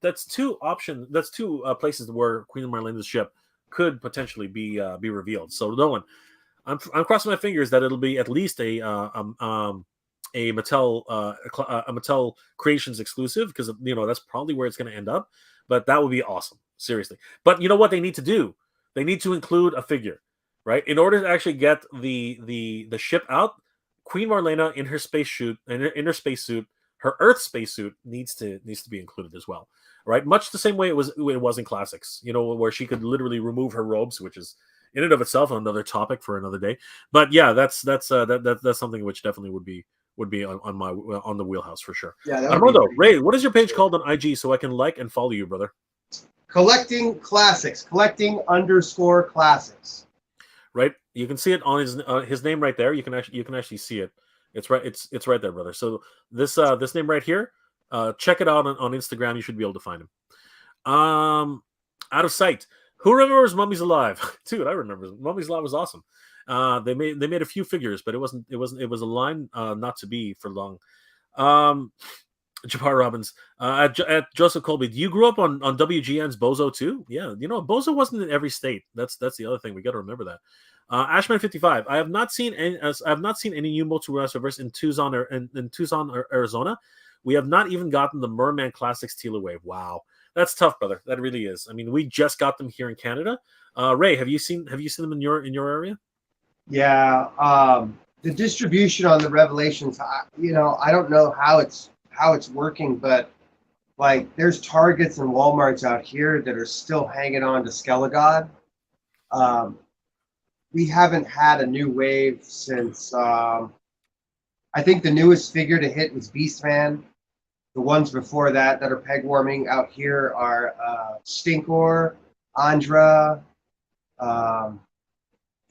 options. That's two places where Queen Marlena's ship could potentially be revealed. So Nolan, I'm crossing my fingers that it'll be at least a Mattel Creations exclusive, because that's probably where it's going to end up. But that would be awesome, seriously. But you know what they need to do? They need to include a figure. Right, in order to actually get the ship out, Queen Marlena in her spacesuit, her Earth spacesuit needs to be included as well. Right, much the same way it was in Classics. Where she could literally remove her robes, which is in and of itself another topic for another day. But yeah, that's something which definitely would be on the wheelhouse for sure. Yeah, Armando, Ray, what is your page called on IG so I can like and follow you, brother? Collecting Classics, _Classics. Right, you can see it on his name right there. You can actually see it. It's right. It's right there, brother. So this name right here. Check it out on Instagram. You should be able to find him. Out of sight. Who remembers Mummies Alive? Dude, I remember. Mummies Alive was awesome. They made a few figures, but it was a line not to be for long. Jabbar Robbins, at Joseph Colby, you grew up on WGN's Bozo too? Yeah, Bozo wasn't in every state. That's the other thing. We got to remember that. Ashman 55, I have not seen any new multiverse in Tucson, Arizona. We have not even gotten the Merman Classics Teal Wave. Wow, that's tough, brother. That really is. I mean, we just got them here in Canada. Ray, have you seen them in your area? Yeah, the distribution on the Revelations, I don't know how it's working, but like there's Targets and Walmarts out here that are still hanging on to Skelegod. We haven't had a new wave since I think the newest figure to hit was Beastman. The ones before that are peg warming out here are Stinkor, Andra, Fisto,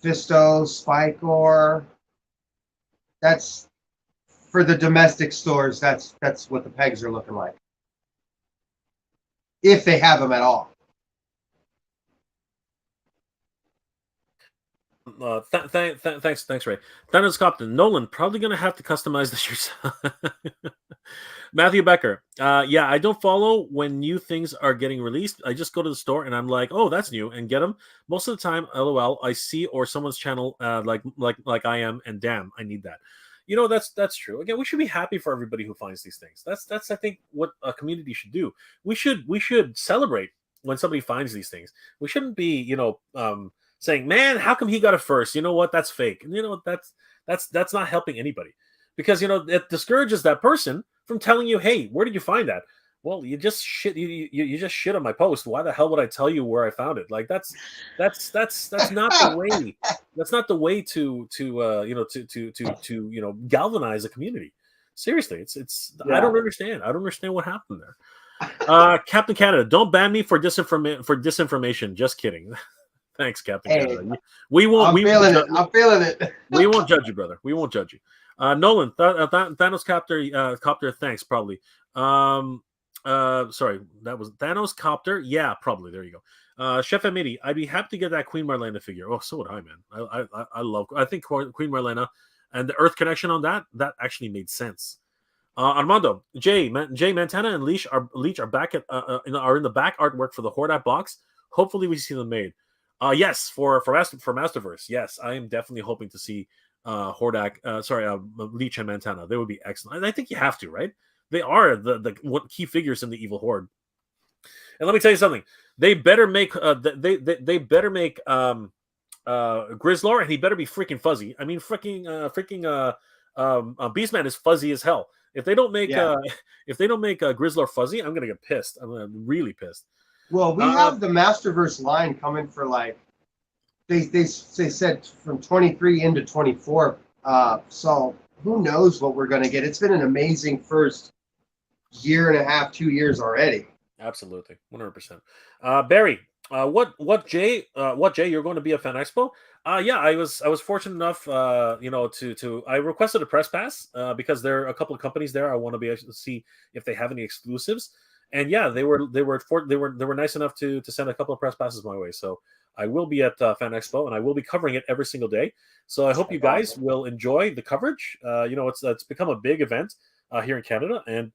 Spikor. That's for the domestic stores. That's what the pegs are looking like, if they have them at all. Thanks, Ray. Thanos Copton, Nolan, probably gonna have to customize this yourself. Matthew Becker, yeah, I don't follow when new things are getting released. I just go to the store and I'm like, oh, that's new, and get them. Most of the time, LOL, I see or someone's channel, like I am, and damn, I need that. You know, that's true. Again, we should be happy for everybody who finds these things. That's I think what a community should do. We should celebrate when somebody finds these things. We shouldn't be, saying, "Man, how come he got it first?" You know what? That's fake. And you know that's not helping anybody, because it discourages that person from telling you, "Hey, where did you find that?" Well, you just shit. You just shit on my post. Why the hell would I tell you where I found it? Like that's not the way. That's not the way to galvanize a community. Seriously, it's Yeah. I don't understand. I don't understand what happened there. Captain Canada, don't ban me for disinformation. Just kidding. Thanks, Captain Canada. We won't. I'm feeling it. We won't judge you, brother. We won't judge you. Nolan, Thanos Copter. Thanks, probably. Sorry, that was Thanos Copter. Yeah, probably. There you go. Chef Amity, I'd be happy to get that Queen Marlena figure. Oh, so would I, man. I love. I think Queen Marlena and the Earth connection on that actually made sense. Armando, Jay, Montana, and Leech are back at are in the back artwork for the Hordak box. Hopefully, we see them made. Yes, for Masterverse. Yes, I am definitely hoping to see Hordak. Leech and Montana. They would be excellent. And I think you have to, right? They are the key figures in the Evil Horde. And let me tell you something. They better make they better make Grizzlor, and he better be freaking fuzzy. I mean, Beastman is fuzzy as hell. If they don't make Grizzlor fuzzy, I'm gonna get pissed. I'm gonna really pissed. Well, we have the Masterverse line coming for like they said from 23 into 24. So who knows what we're gonna get? It's been an amazing first year and a half, 2 years already. Absolutely, 100%. Barry, what Jay? You're going to be at Fan Expo? Yeah, I was fortunate enough, I requested a press pass because there are a couple of companies there. I want to be able to see if they have any exclusives. And yeah, they were nice enough to send a couple of press passes my way. So I will be at Fan Expo, and I will be covering it every single day. So I hope you guys will enjoy the coverage. It's become a big event here in Canada, and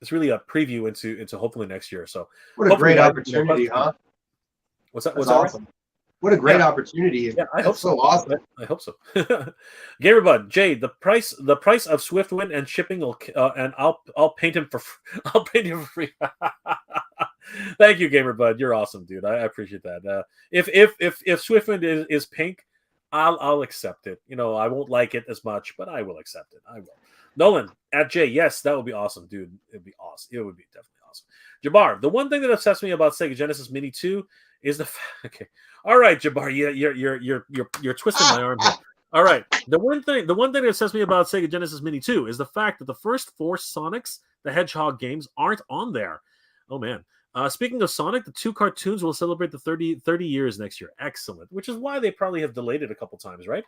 it's really a preview into hopefully next year. So what a great opportunity, huh? What's that? That's awesome. What a great opportunity! Yeah, I hope so. Awesome. I hope so. Gamerbud, Jay, the price of Swiftwind and shipping will, and I'll paint him for free. Thank you, Gamerbud. You're awesome, dude. I appreciate that. If Swiftwind is pink, I'll accept it. I won't like it as much, but I will accept it. I will. Nolan at Jay, yes, that would be awesome, dude. It'd be awesome. It would be definitely awesome. Jabbar, the one thing that upsets me about Sega Genesis Mini 2 is the okay. All right, Jabbar, you're twisting my arm here. All right, the one thing that upsets me about Sega Genesis Mini 2 is the fact that the first 4 Sonics the Hedgehog games aren't on there. Oh man. Speaking of Sonic, the 2 cartoons will celebrate the 30 years next year. Excellent. Which is why they probably have delayed it a couple times, right?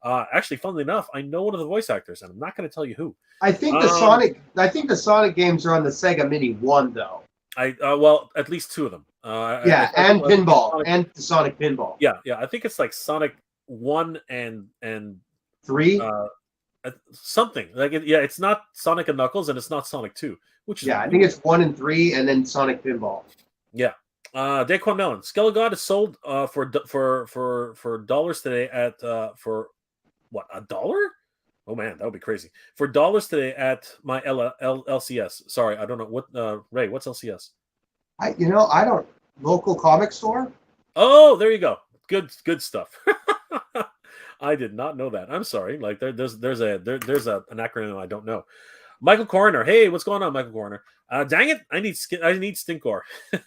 Actually, funnily enough, I know one of the voice actors, and I'm not going to tell you who. I think the Sonic games are on the Sega Mini 1, though. Well, at least 2 of them. And Pinball, and the Sonic Pinball. Yeah. I think it's like Sonic 1 and 3. Something like it. Yeah, it's not Sonic and Knuckles, and it's not Sonic 2. Which is I think it's 1 and 3, and then Sonic Pinball. Yeah. Daquan Mellon, Skelegod is sold for dollars today at for what, $1? Oh man, that would be crazy. For dollars today at my LCS. Sorry, I don't know what Ray, what's LCS? I don't local comic store. Oh, there you go. Good stuff. I did not know that. I'm sorry. Like there's an acronym I don't know. Michael Coroner. Hey, what's going on, Michael Coroner? Dang it, I need Stinkor.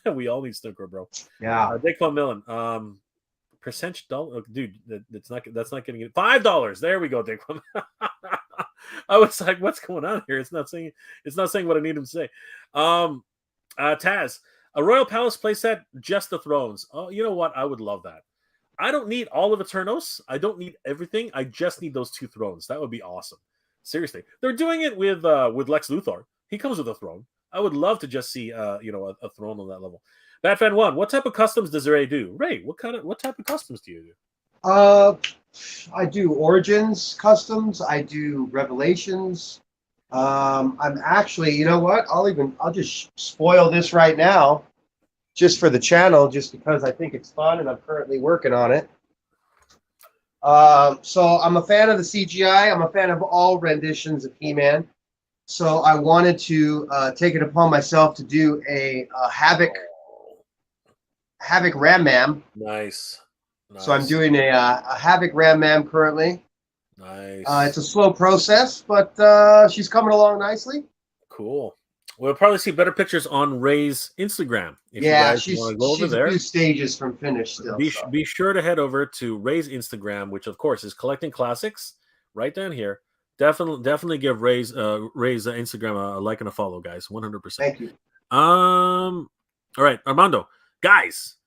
We all need Stinkor, bro. Yeah. Daquan Millen. Percentage dollar, dude. That's not getting it. $5. There we go, Daquan. I was like, what's going on here? It's not saying what I need him to say. Taz, a Royal Palace playset, just the thrones. Oh, you know what? I would love that. I don't need all of Eternos. I don't need everything. I just need those 2 thrones. That would be awesome. Seriously, they're doing it with Lex Luthor. He comes with a throne. I would love to just see a throne on that level. Batfan 1, what type of customs does Ray do? Ray, what type of customs do you do? I do Origins customs. I do Revelations. I'm actually, you know what? I'll just spoil this right now, just for the channel, just because I think it's fun and I'm currently working on it. So I'm a fan of the CGI. I'm a fan of all renditions of He-Man. So I wanted to take it upon myself to do a Havoc Ram Mam. Nice. So I'm doing a Havoc Ram Mam currently. Nice. It's a slow process, but she's coming along nicely. Cool. We'll probably see better pictures on Ray's Instagram. If yeah, you guys she's want to go over there. A few stages from finish still. Be sure to head over to Ray's Instagram, which of course is Collecting Classics, right down here. Definitely give Ray's Instagram a like and a follow, guys. 100%. Thank you. All right, Armando, guys.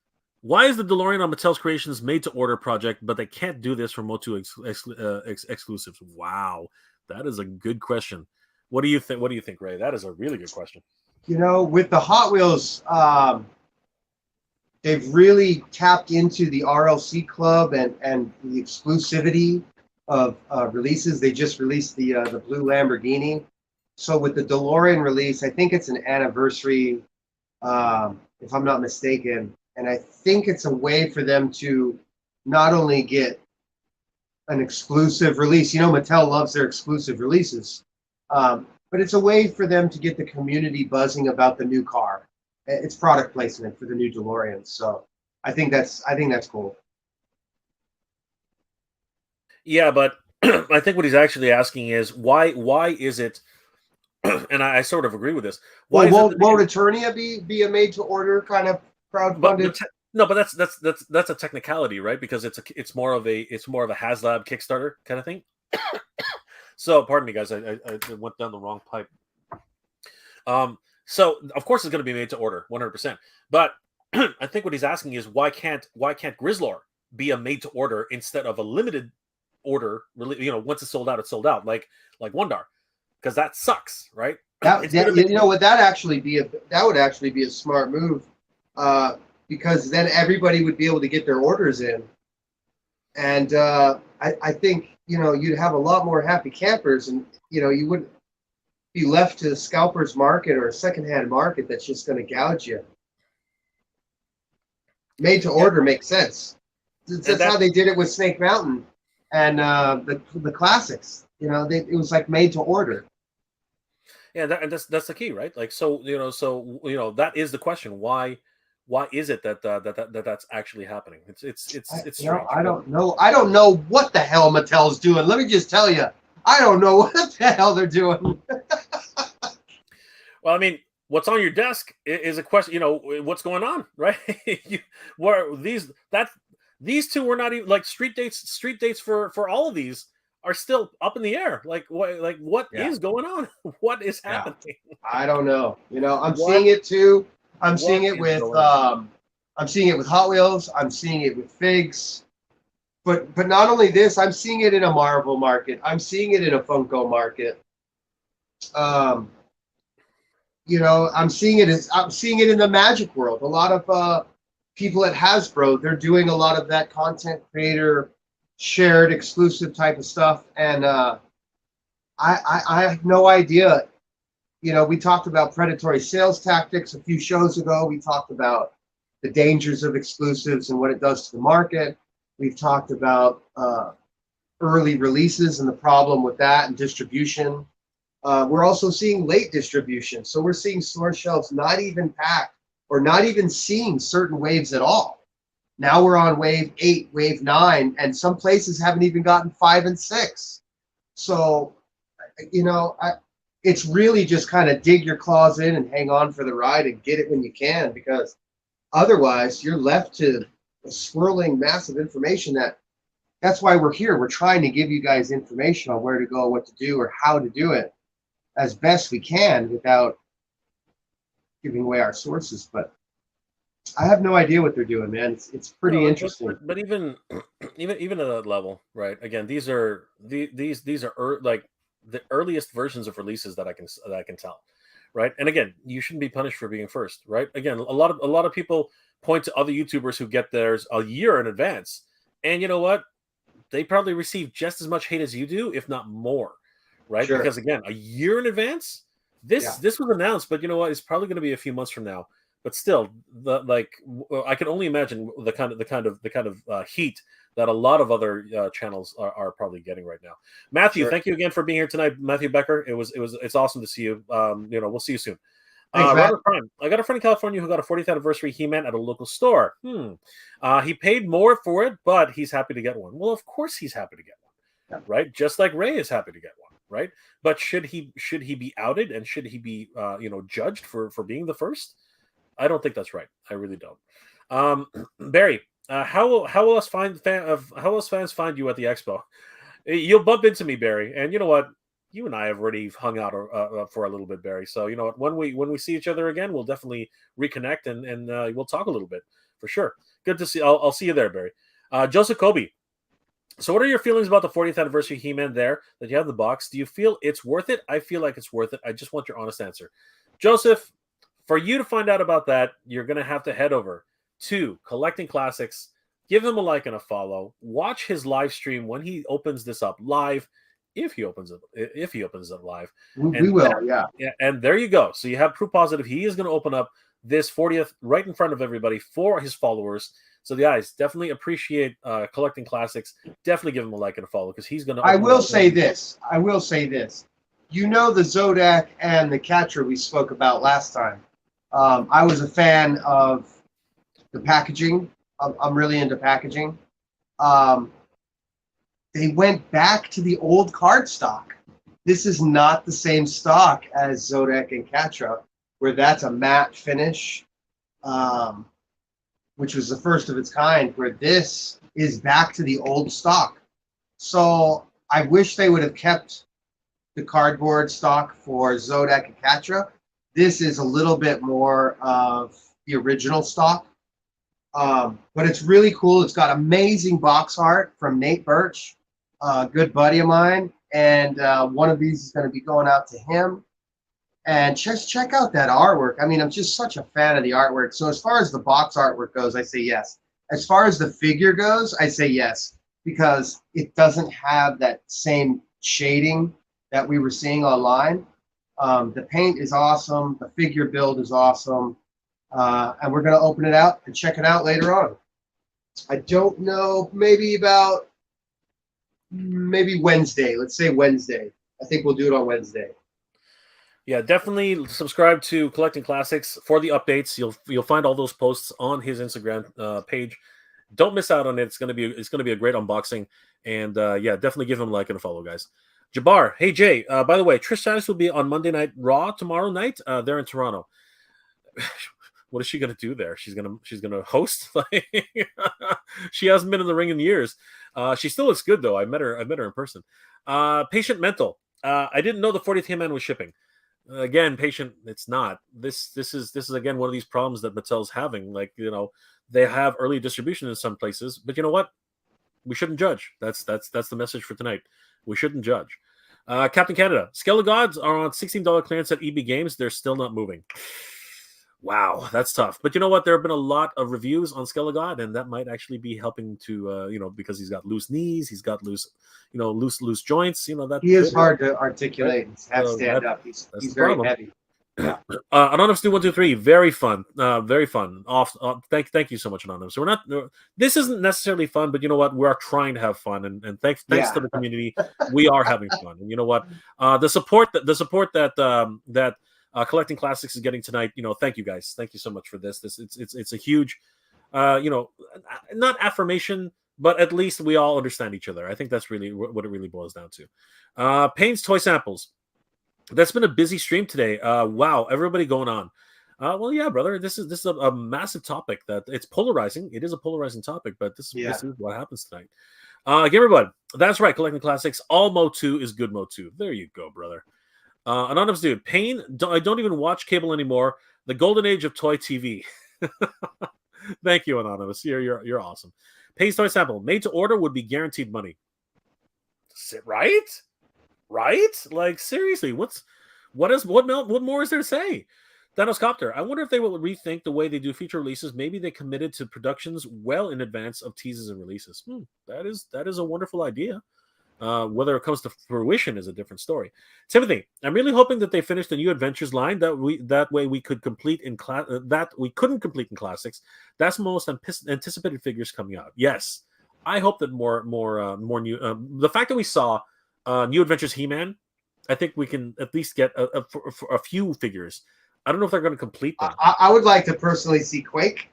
Why is the DeLorean on Mattel's Creations made to order project, but they can't do this for Motu exclusives? Wow, that is a good question. What do you think? What do you think, Ray? That is a really good question. With the Hot Wheels, they've really tapped into the RLC club and the exclusivity of releases. They just released the blue Lamborghini. So with the DeLorean release, I think it's an anniversary, if I'm not mistaken. And I think it's a way for them to not only get an exclusive release. Mattel loves their exclusive releases. But it's a way for them to get the community buzzing about the new car. It's product placement for the new DeLorean. So I think that's cool. Yeah, but I think what he's actually asking is why is it? And I sort of agree with this. Won't Eternia be a made to order kind of crowdfunded? No, but that's a technicality, right? Because it's more of a HasLab Kickstarter kind of thing. So, pardon me, guys. I went down the wrong pipe. So, of course, it's going to be made to order, 100%. But I think what he's asking is why can't Grizzlor be a made to order instead of a limited order? Really, once it's sold out, it's sold out. Like Wondar, because that sucks, right? That would actually be a smart move, because then everybody would be able to get their orders in, and I think. You'd have a lot more happy campers, and you wouldn't be left to the scalper's market or a secondhand market that's just going to gouge you. Made to order makes sense. That's how they did it with Snake Mountain and the classics. It was like made to order. Yeah, that's the key, right? Like that is the question. Why is it that's actually happening? It's strange. I don't know. I don't know what the hell Mattel's doing. Let me just tell you, I don't know what the hell they're doing. Well, I mean, what's on your desk is a question. What's going on, right? These two were not even like street dates for all of these are still up in the air. What is going on? What is happening? I don't know. I'm seeing it too. I'm seeing it with Hot Wheels. I'm seeing it with Figs. But not only this, I'm seeing it in a Marvel market. I'm seeing it in a Funko market. I'm seeing it in the Magic world. A lot of people at Hasbro, they're doing a lot of that content creator shared exclusive type of stuff, and I have no idea. We talked about predatory sales tactics a few shows ago. We talked about the dangers of exclusives and what it does to the market. We've talked about early releases and the problem with that and distribution. We're also seeing late distribution. So we're seeing store shelves not even packed or not even seeing certain waves at all. Now we're on wave 8, wave 9, and some places haven't even gotten 5 and 6. So, it's really just kind of dig your claws in and hang on for the ride and get it when you can, because otherwise you're left to a swirling mass of information. That's why we're here. We're trying to give you guys information on where to go, what to do, or how to do it as best we can without giving away our sources. But I have no idea what they're doing, man. It's pretty interesting. But even at that level, right? Again, these are like the earliest versions of releases that I can tell, right? And again, you shouldn't be punished for being first, right? Again, a lot of people point to other YouTubers who get theirs a year in advance, and you know what? They probably receive just as much hate as you do, if not more, right? Sure. Because again, a year in advance, this was announced, but you know what? It's probably going to be a few months from now. But still, I can only imagine the kind of heat that a lot of other channels are probably getting right now. Matthew, Sure. Thank you again for being here tonight, Matthew Becker. It's awesome to see you. We'll see you soon. Thanks, Robert Prime. I got a friend in California who got a 40th anniversary He-Man at a local store. He paid more for it, but he's happy to get one. Well, of course he's happy to get one, right? Just like Ray is happy to get one, right? But should he be outed, and should he be judged for being the first? I don't think that's right. I really don't. Barry, how will us fans find you at the expo? You'll bump into me, Barry, and you know what? You and I have already hung out for a little bit, Barry. So you know what? When we see each other again, we'll definitely reconnect and we'll talk a little bit for sure. Good to see. I'll see you there, Barry. Joseph Kobe. So what are your feelings about the 40th anniversary He-Man there that you have in the box? Do you feel it's worth it? I feel like it's worth it. I just want your honest answer, Joseph. For you to find out about that, you're going to have to head over to Collecting Classics, give him a like and a follow, watch his live stream when he opens this up live, if he opens it live. We will, yeah. And there you go. So you have proof positive. He is going to open up this 40th right in front of everybody for his followers. So the guys definitely appreciate Collecting Classics. Definitely give him a like and a follow, because he's going to. I will say this. You know, the Zodak and the Catra we spoke about last time. I was a fan of the packaging. I'm really into packaging. They went back to the old card stock. This is not the same stock as Zodak and Catra, where that's a matte finish, which was the first of its kind, where this is back to the old stock. So I wish they would have kept the cardboard stock for Zodak and Catra. This is a little bit more of the original stock, but it's really cool. It's got amazing box art from Nate Birch, a good buddy of mine, and one of these is going to be going out to him. And just check out that artwork. I mean, I'm just such a fan of the artwork. So as far as the box artwork goes, I say yes. As far as the figure goes, I say yes, because it doesn't have that same shading that we were seeing online. The paint is awesome. The figure build is awesome. And we're going to open it out and check it out later on. I don't know, maybe Wednesday. Let's say Wednesday. I think we'll do it on Wednesday. Yeah, definitely subscribe to Collecting Classics for the updates. You'll find all those posts on his Instagram page. Don't miss out on it. It's gonna be a great unboxing. And yeah, definitely give him a like and a follow, guys. Jabbar, hey Jay. By the way, Trish Stratus will be on Monday Night Raw tomorrow night. They're in Toronto. What is she gonna do there? She's gonna host. She hasn't been in the ring in years. She still looks good though. I met her in person. Patient Mental. I didn't know the 40th He-Man was shipping. Again, Patient, it's not. This is again one of these problems that Mattel's having. Like, they have early distribution in some places, but you know what? We shouldn't judge. That's the message for tonight. We shouldn't judge. Captain Canada. Scale of Gods are on $16 clearance at EB Games. They're still not moving. Wow, that's tough. But you know what? There have been a lot of reviews on Scale of God, and that might actually be helping to, because he's got loose knees, he's got loose joints. That he is hard to articulate and have stand up. He's very heavy. Anonymous 2123, very fun, very fun. Thank you so much, Anonymous. So we're not. This isn't necessarily fun, but you know what? We are trying to have fun, and thanks Yeah. to the community, we are having fun. And you know what? The support that Collecting Classics is getting tonight. You know, thank you guys. Thank you so much for this. It's a huge, you know, not affirmation, but at least we all understand each other. I think that's really what it really boils down to. Payne's toy samples. That's been a busy stream today. Wow, everybody going on. Well, yeah, brother. This is a massive topic that it's polarizing. It is a polarizing topic, but this is what happens tonight. Gamerbud, that's right. Collecting Classics. All Mo 2 is good Mo 2. There you go, brother. Anonymous dude, Payne. I don't even watch cable anymore. The golden age of toy TV. Thank you, Anonymous. You're awesome. Payne's toy sample made to order would be guaranteed money. Right? Like seriously, what more is there to say? Thanos Copter. I wonder if they will rethink the way they do feature releases. Maybe they committed to productions well in advance of teases and releases. That is a wonderful idea. Whether it comes to fruition is a different story. Timothy, I'm really hoping that they finish the New Adventures line that way we could complete that we couldn't complete in classics. That's most anticipated figures coming out. Yes, I hope that more new. The fact that we saw New Adventures He-Man, I think we can at least get a few figures. I don't know if they're going to complete them. I would like to personally see Quake.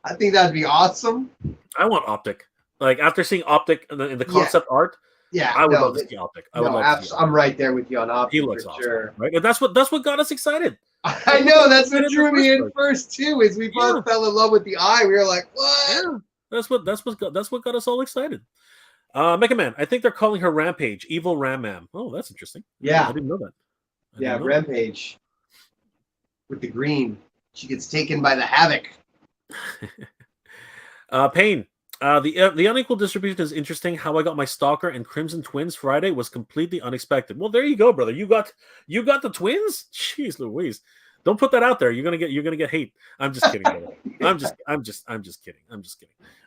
I think that'd be awesome. I want Optic. Like after seeing Optic in the concept art, I would love to see Optic. I'm right there with you on Optic. He looks awesome, sure. Right? And that's what got us excited. I know that's what drew me in first too. Is we both fell in love with the eye. We were like, what? Yeah, that's what got us all excited. Mega Man, I think they're calling her Rampage, Evil Ram Man. Oh, that's interesting. Yeah, I didn't know that. Rampage with the green. She gets taken by the Havoc. Payne. The unequal distribution is interesting. How I got my Stalker and Crimson Twins Friday was completely unexpected. Well, there you go, brother. You got the twins? Jeez Louise. Don't put that out there. You're gonna get hate. I'm just kidding, brother. I'm just kidding.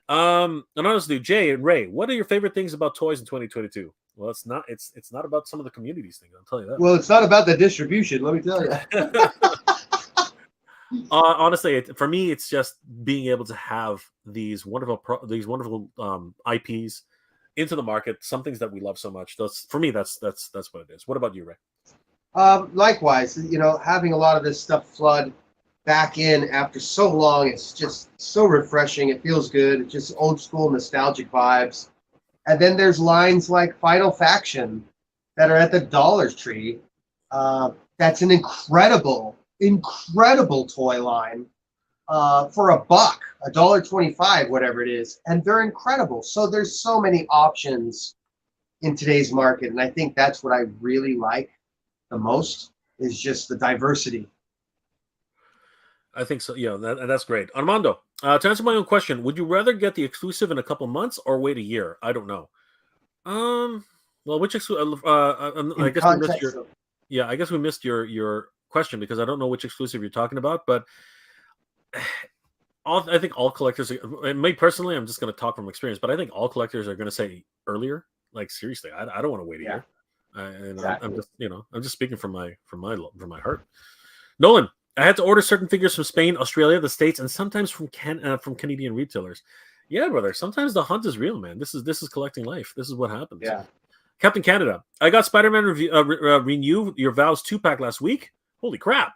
Honestly, Jay and Ray, what are your favorite things about toys in 2022? Well, it's not about some of the communities things. I'll tell you that. Well, it's not about the distribution. Let me tell you. Honestly, for me, it's just being able to have these wonderful IPs into the market. Some things that we love so much. For me, that's what it is. What about you, Ray? Likewise, having a lot of this stuff flood back in after so long, it's just so refreshing. It feels good. It's just old school nostalgic vibes. And then there's lines like Final Faction that are at the Dollar Tree. That's an incredible toy line for $1, $1.25, whatever it is. And they're incredible. So there's so many options in today's market. And I think that's what I really like the most is just the diversity. I think so. Yeah, that's great. Armando, to answer my own question, would you rather get the exclusive in a couple months or wait a year? I don't know. Well, which exclusive? I guess we missed your question because I don't know which exclusive you're talking about. But I think all collectors, and me personally, I'm just going to talk from experience, but I think all collectors are going to say earlier. Like seriously, I don't want to wait a year. Exactly. I'm just speaking from my heart. Nolan, I had to order certain figures from Spain, Australia, the States, and sometimes from Canadian retailers. Yeah, brother. Sometimes the hunt is real, man. This is collecting life. This is what happens. Yeah. Captain Canada, I got Spider-Man Renew Your Vows 2-pack last week. Holy crap.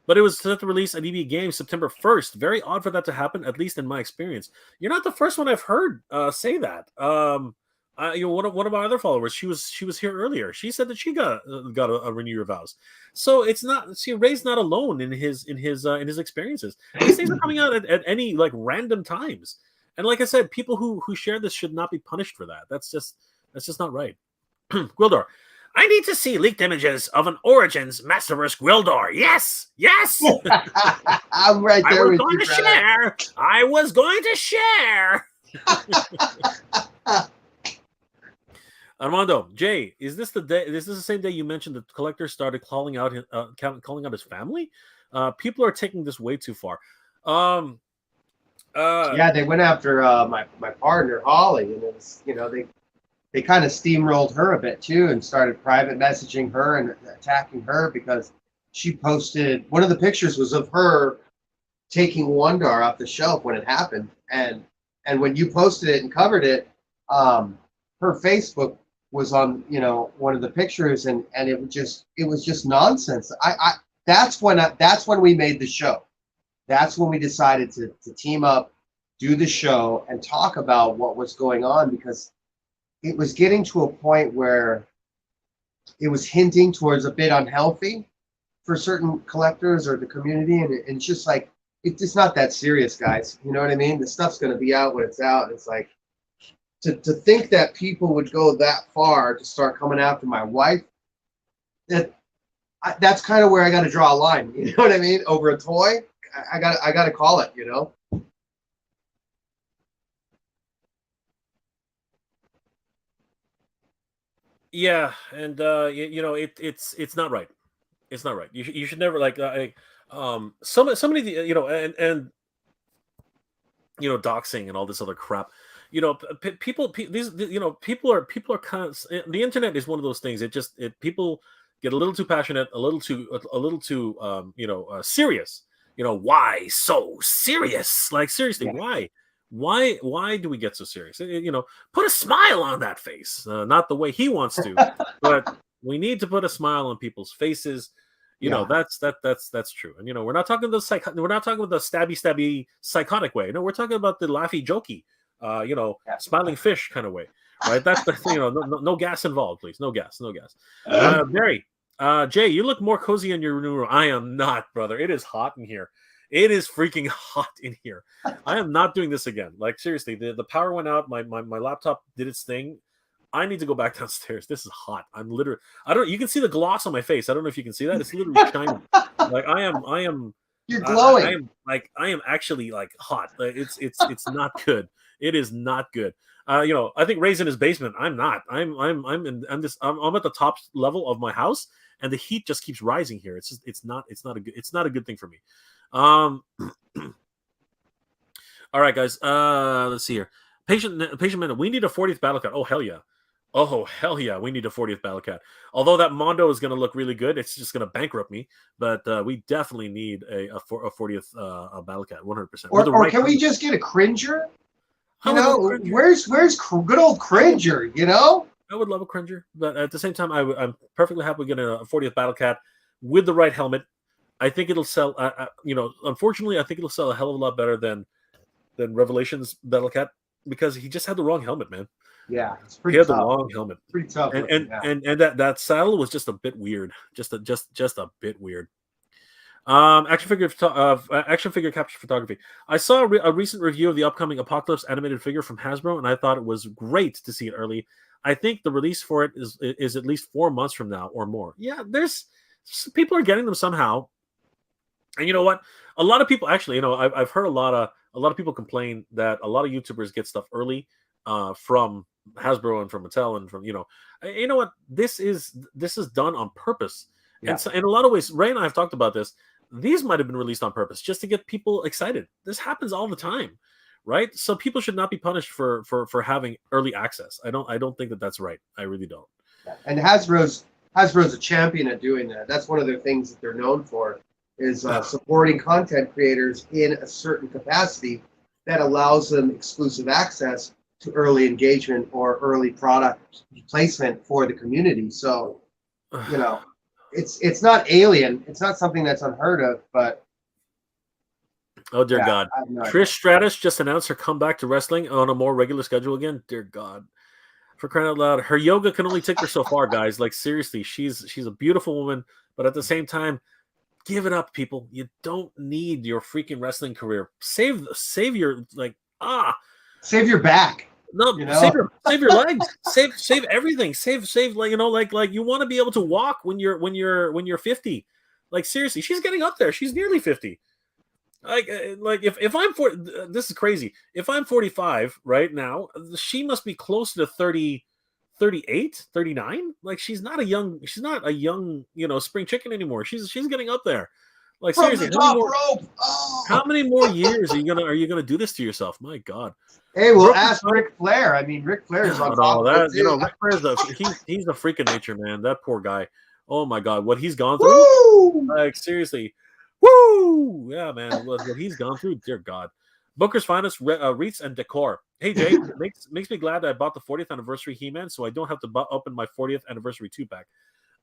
But it was set to release at EB Games September 1st. Very odd for that to happen, at least in my experience. You're not the first one I've heard say that. One of our other followers, she was here earlier. She said that she got a Renew Your Vows. So it's not. See, Ray's not alone in his experiences. These things are coming out at any like random times. And like I said, people who share this should not be punished for that. That's just not right. Gwildor, I need to see leaked images of an Origins Masterverse Gwildor. Yes. I'm right there with you. I was going to share. Armando, Jay, is this the day? Is this the same day you mentioned the collector started calling out his family? People are taking this way too far. Yeah, they went after my partner Holly, and it was they kind of steamrolled her a bit too, and started private messaging her and attacking her because she posted one of the pictures was of her taking Wondar off the shelf when it happened, and when you posted it and covered it, her Facebook was on, you know, one of the pictures, and it was just nonsense. That's when we made the show. That's when we decided to team up, do the show, and talk about what was going on, because it was getting to a point where it was hinting towards a bit unhealthy for certain collectors or the community, and it's just like, it's not that serious, guys. You know what I mean? The stuff's going to be out when it's out. It's like, to think that people would go that far to start coming after my wife, that's kind of where I got to draw a line. You know what I mean? Over a toy, I got to call it, you know? Yeah, and you know, it's not right. It's not right. You should never like so many, you know, and you know, doxing and all this other crap. You know, these, you know, people are kind of, the internet is one of those things. People get a little too passionate, a little too you know, serious. You know, why so serious? Like, seriously, Yeah. why do we get so serious? You know, put a smile on that face. Not the way he wants to, but we need to put a smile on people's faces. You know, Yeah. that's true. And you know, we're not talking we're not talking about the stabby psychotic way. No, we're talking about the laughy jokey, you know, Yeah. smiling fish kind of way, right? That's the thing. You know, no gas involved, please. No gas. Barry, Jay, you look more cozy in your new room. I am not, brother. It is hot in here. It is freaking hot in here. I am not doing this again. Like, seriously, the power went out. My laptop did its thing. I need to go back downstairs. This is hot. I'm literally, you can see the gloss on my face. I don't know if you can see that. It's literally shining. Like, I am You're glowing. I am actually like hot. Like, it's not good. It is not good. You know, I think Ray's in his basement. I'm not. I'm at the top level of my house, and the heat just keeps rising here. It's not a good thing for me. All right, guys. Let's see here. Patient minute. We need a 40th battle cat. Oh hell yeah. Oh hell yeah. We need a 40th battle cat. Although that Mondo is going to look really good, it's just going to bankrupt me. But we definitely need a 40th battle cat. 100%. Or can we just get a Cringer? You know, where's good old Cringer? You know. I would love a Cringer, but at the same time, I'm perfectly happy with getting a 40th battle cat with the right helmet. I think it'll sell. You know, unfortunately, I think it'll sell a hell of a lot better than Revelation's battle cat, because he just had the wrong helmet, man. Yeah, it's pretty. He had the wrong helmet. Pretty tough. And that saddle was just a bit weird. Just a bit weird. Action figure capture photography. I saw a recent review of the upcoming Apocalypse animated figure from Hasbro, and I thought it was great to see it early. I think the release for it is at least 4 months from now or more. Yeah, there's people are getting them somehow. And you know what? A lot of people, actually, you know, I've heard a lot of people complain that a lot of YouTubers get stuff early from Hasbro and from Mattel and from, you know what? This is done on purpose. Yeah. And so, in a lot of ways, Ray and I have talked about this. These might have been released on purpose just to get people excited. This happens all the time, right? So people should not be punished for having early access. I don't think that that's right. I really don't. And Hasbro's a champion at doing that. That's one of the things that they're known for, is supporting content creators in a certain capacity that allows them exclusive access to early engagement or early product placement for the community. So, you know, it's not alien. It's not something that's unheard of, but oh dear God. Trish Stratus just announced her comeback to wrestling on a more regular schedule again. Dear God. For crying out loud. Her yoga can only take her so far, guys. Like, seriously, she's a beautiful woman, but at the same time, give it up, people. You don't need your freaking wrestling career. Save your save your back. No, you know? save your legs. save everything. Save like, you know, like you want to be able to walk when you're 50. Like, seriously, she's getting up there. She's nearly 50. Like if I'm this is crazy. If I'm 45 right now, she must be close to 30, 38, 39. Like, she's not a young, you know, spring chicken anymore. She's getting up there. Like, from seriously, the top rope. Oh. How many more years are you gonna do this to yourself? My God. Hey, well, ask Ric Flair. I mean, Ric Flair is on top of it too. You know, Ric Flair's he's a freak of nature, man. That poor guy. Oh my God, what he's gone through! Woo! Like seriously, woo! Yeah, man, what he's gone through, dear God. Booker's finest wreaths and decor. Hey Jay, makes me glad that I bought the 40th anniversary He-Man, so I don't have to open my 40th anniversary 2-pack.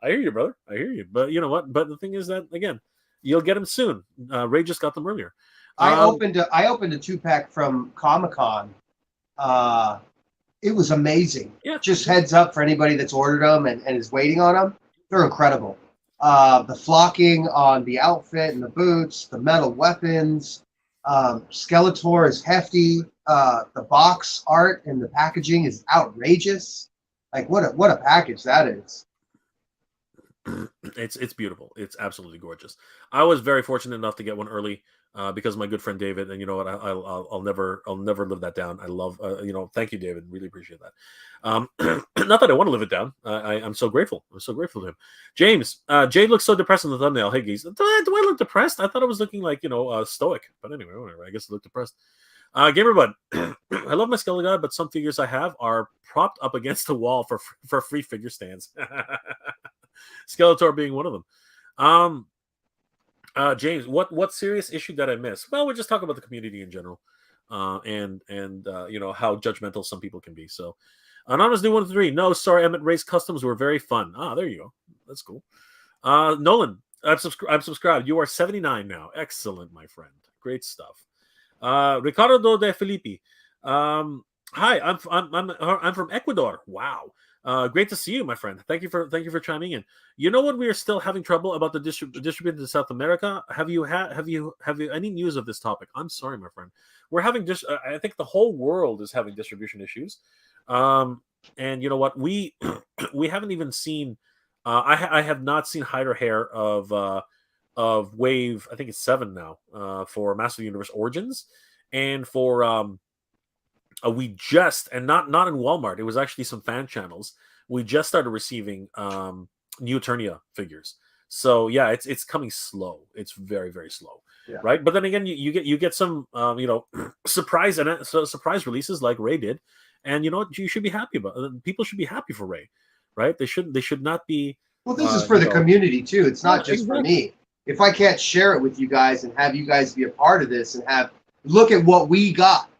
I hear you, brother. I hear you. But you know what? But the thing is that again, you'll get them soon. Ray just got them earlier. I opened a 2-pack from Comic-Con. It was amazing. Yeah. Just heads up for anybody that's ordered them and is waiting on them. They're incredible. The flocking on the outfit and the boots, the metal weapons. Skeletor is hefty. The box art and the packaging is outrageous. Like what a package that is. It's beautiful. It's absolutely gorgeous. I was very fortunate enough to get one early because of my good friend David, and you know what? I'll never live that down. I love Thank you, David. Really appreciate that. Not that I want to live it down. I'm so grateful. I'm so grateful to him. James, Jay looks so depressed in the thumbnail. Hey, geez, do I look depressed? I thought I was looking like stoic, but anyway, whatever. I guess I look depressed. Gamerbud, I love my Skeletor God, but some figures I have are propped up against the wall for free figure stands. Skeletor being one of them. James, what serious issue did I miss? Well, we're just talking about the community in general, and how judgmental some people can be. So, Anonymous New 1-3. No, sorry, Emmett Race customs were very fun. There you go. That's cool. Nolan, I'm subscribed. You are 79 now. Excellent, my friend. Great stuff. Ricardo de Filippi. Hi, I'm from Ecuador. Wow. Great to see you, my friend. Thank you for chiming in. You know what? We are still having trouble about the distribution to South America. Have you any news of this topic? I'm sorry, my friend. We're having I think the whole world is having distribution issues. And you know what? We haven't even seen. I have not seen hide or hair of Wave. I think it's 7 now for Master of the Universe Origins, and for we just, and not in Walmart, it was actually some fan channels. We just started receiving New Eternia figures. So yeah, it's coming slow. It's very, very slow. Yeah. Right. But then again, you get some surprise releases like Ray did, and you know what, you should be happy about. People should be happy for Ray, right? They should not be. Well, this is for the community too. It's not just for me. If I can't share it with you guys and have you guys be a part of this and look at what we got.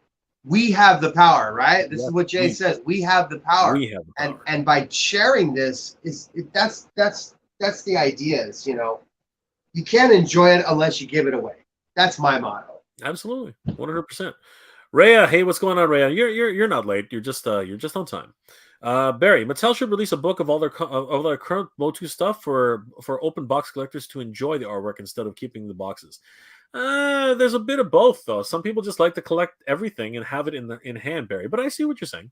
We have the power, right? This is what Jay says. We have the power. We have the power. And by sharing this, that's the idea. Is you can't enjoy it unless you give it away. That's my motto. Absolutely, 100%. Rhea, hey, what's going on, Rhea? You're not late. You're just on time. Barry, Mattel should release a book of all their current Motu stuff for open box collectors to enjoy the artwork instead of keeping the boxes. There's a bit of both, though. Some people just like to collect everything and have it in hand, Barry. But I see what you're saying.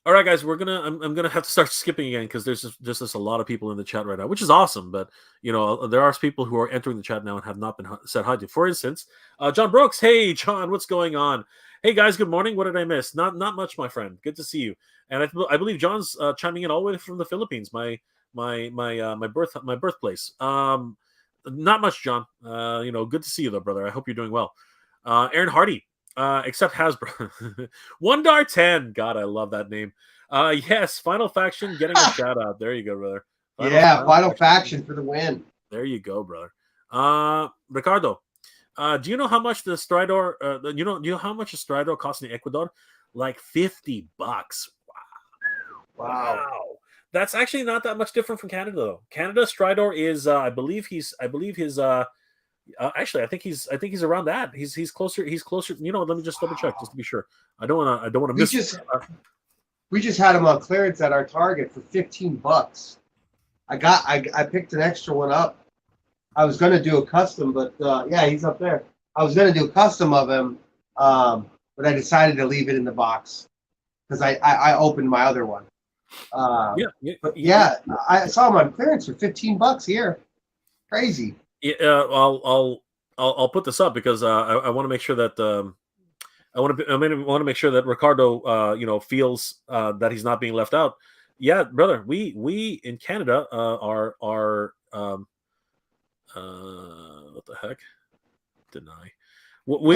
All right, guys, I'm gonna have to start skipping again because there's just a lot of people in the chat right now, which is awesome. But there are people who are entering the chat now and have not been said hi to. For instance, John Brooks. Hey, John, what's going on? Hey, guys, good morning. What did I miss? Not much, my friend. Good to see you. And I believe John's chiming in all the way from the Philippines. My birthplace. Not much, John. Good to see you though, brother. I hope you're doing well. Aaron Hardy, except Hasbro. 1dar10. God, I love that name. Yes, Final Faction getting a shout out. There you go, brother. Final Faction for the win. There you go, brother. Ricardo, do you know how much the Stridor? Do you know how much a Stridor costs in Ecuador? Like $50. Wow. That's actually not that much different from Canada, though. Canada Stridor is, I think he's around that. He's closer. Let me just double check just to be sure. I don't want to miss. We just had him on clearance at our Target for $15. I picked an extra one up. I was gonna do a custom, but he's up there. I was gonna do a custom of him, but I decided to leave it in the box because I opened my other one. I saw him on clearance for $15 here. Crazy. Yeah, I'll put this up because I want to make sure that I want to make sure that Ricardo feels that he's not being left out. Yeah, brother, we in Canada are what the heck? Deny. We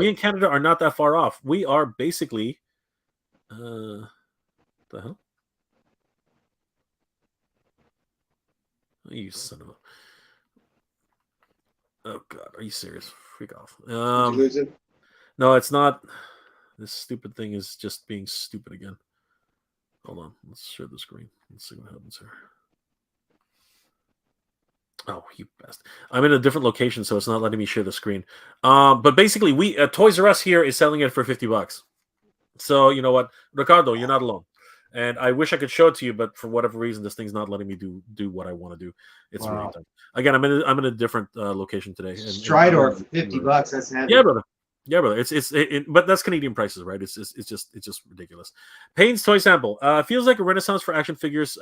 in Canada are not that far off. We are basically The hell? You son of a... Oh God, are you serious? Freak off. Did you lose it? No, it's not. This stupid thing is just being stupid again. Hold on. Let's share the screen. Let's see what happens here. Oh, you best. I'm in a different location, so it's not letting me share the screen. But basically, we Toys R Us here is selling it for $50. So you know what, Ricardo, you're not alone. And I wish I could show it to you, but for whatever reason, this thing's not letting me do what I want to do. It's really tough. Again, I'm in a different location today. Stridor for $50. That's heavy. Yeah, brother. Yeah, brother. But that's Canadian prices, right? It's just ridiculous. Payne's toy sample feels like a renaissance for action figures,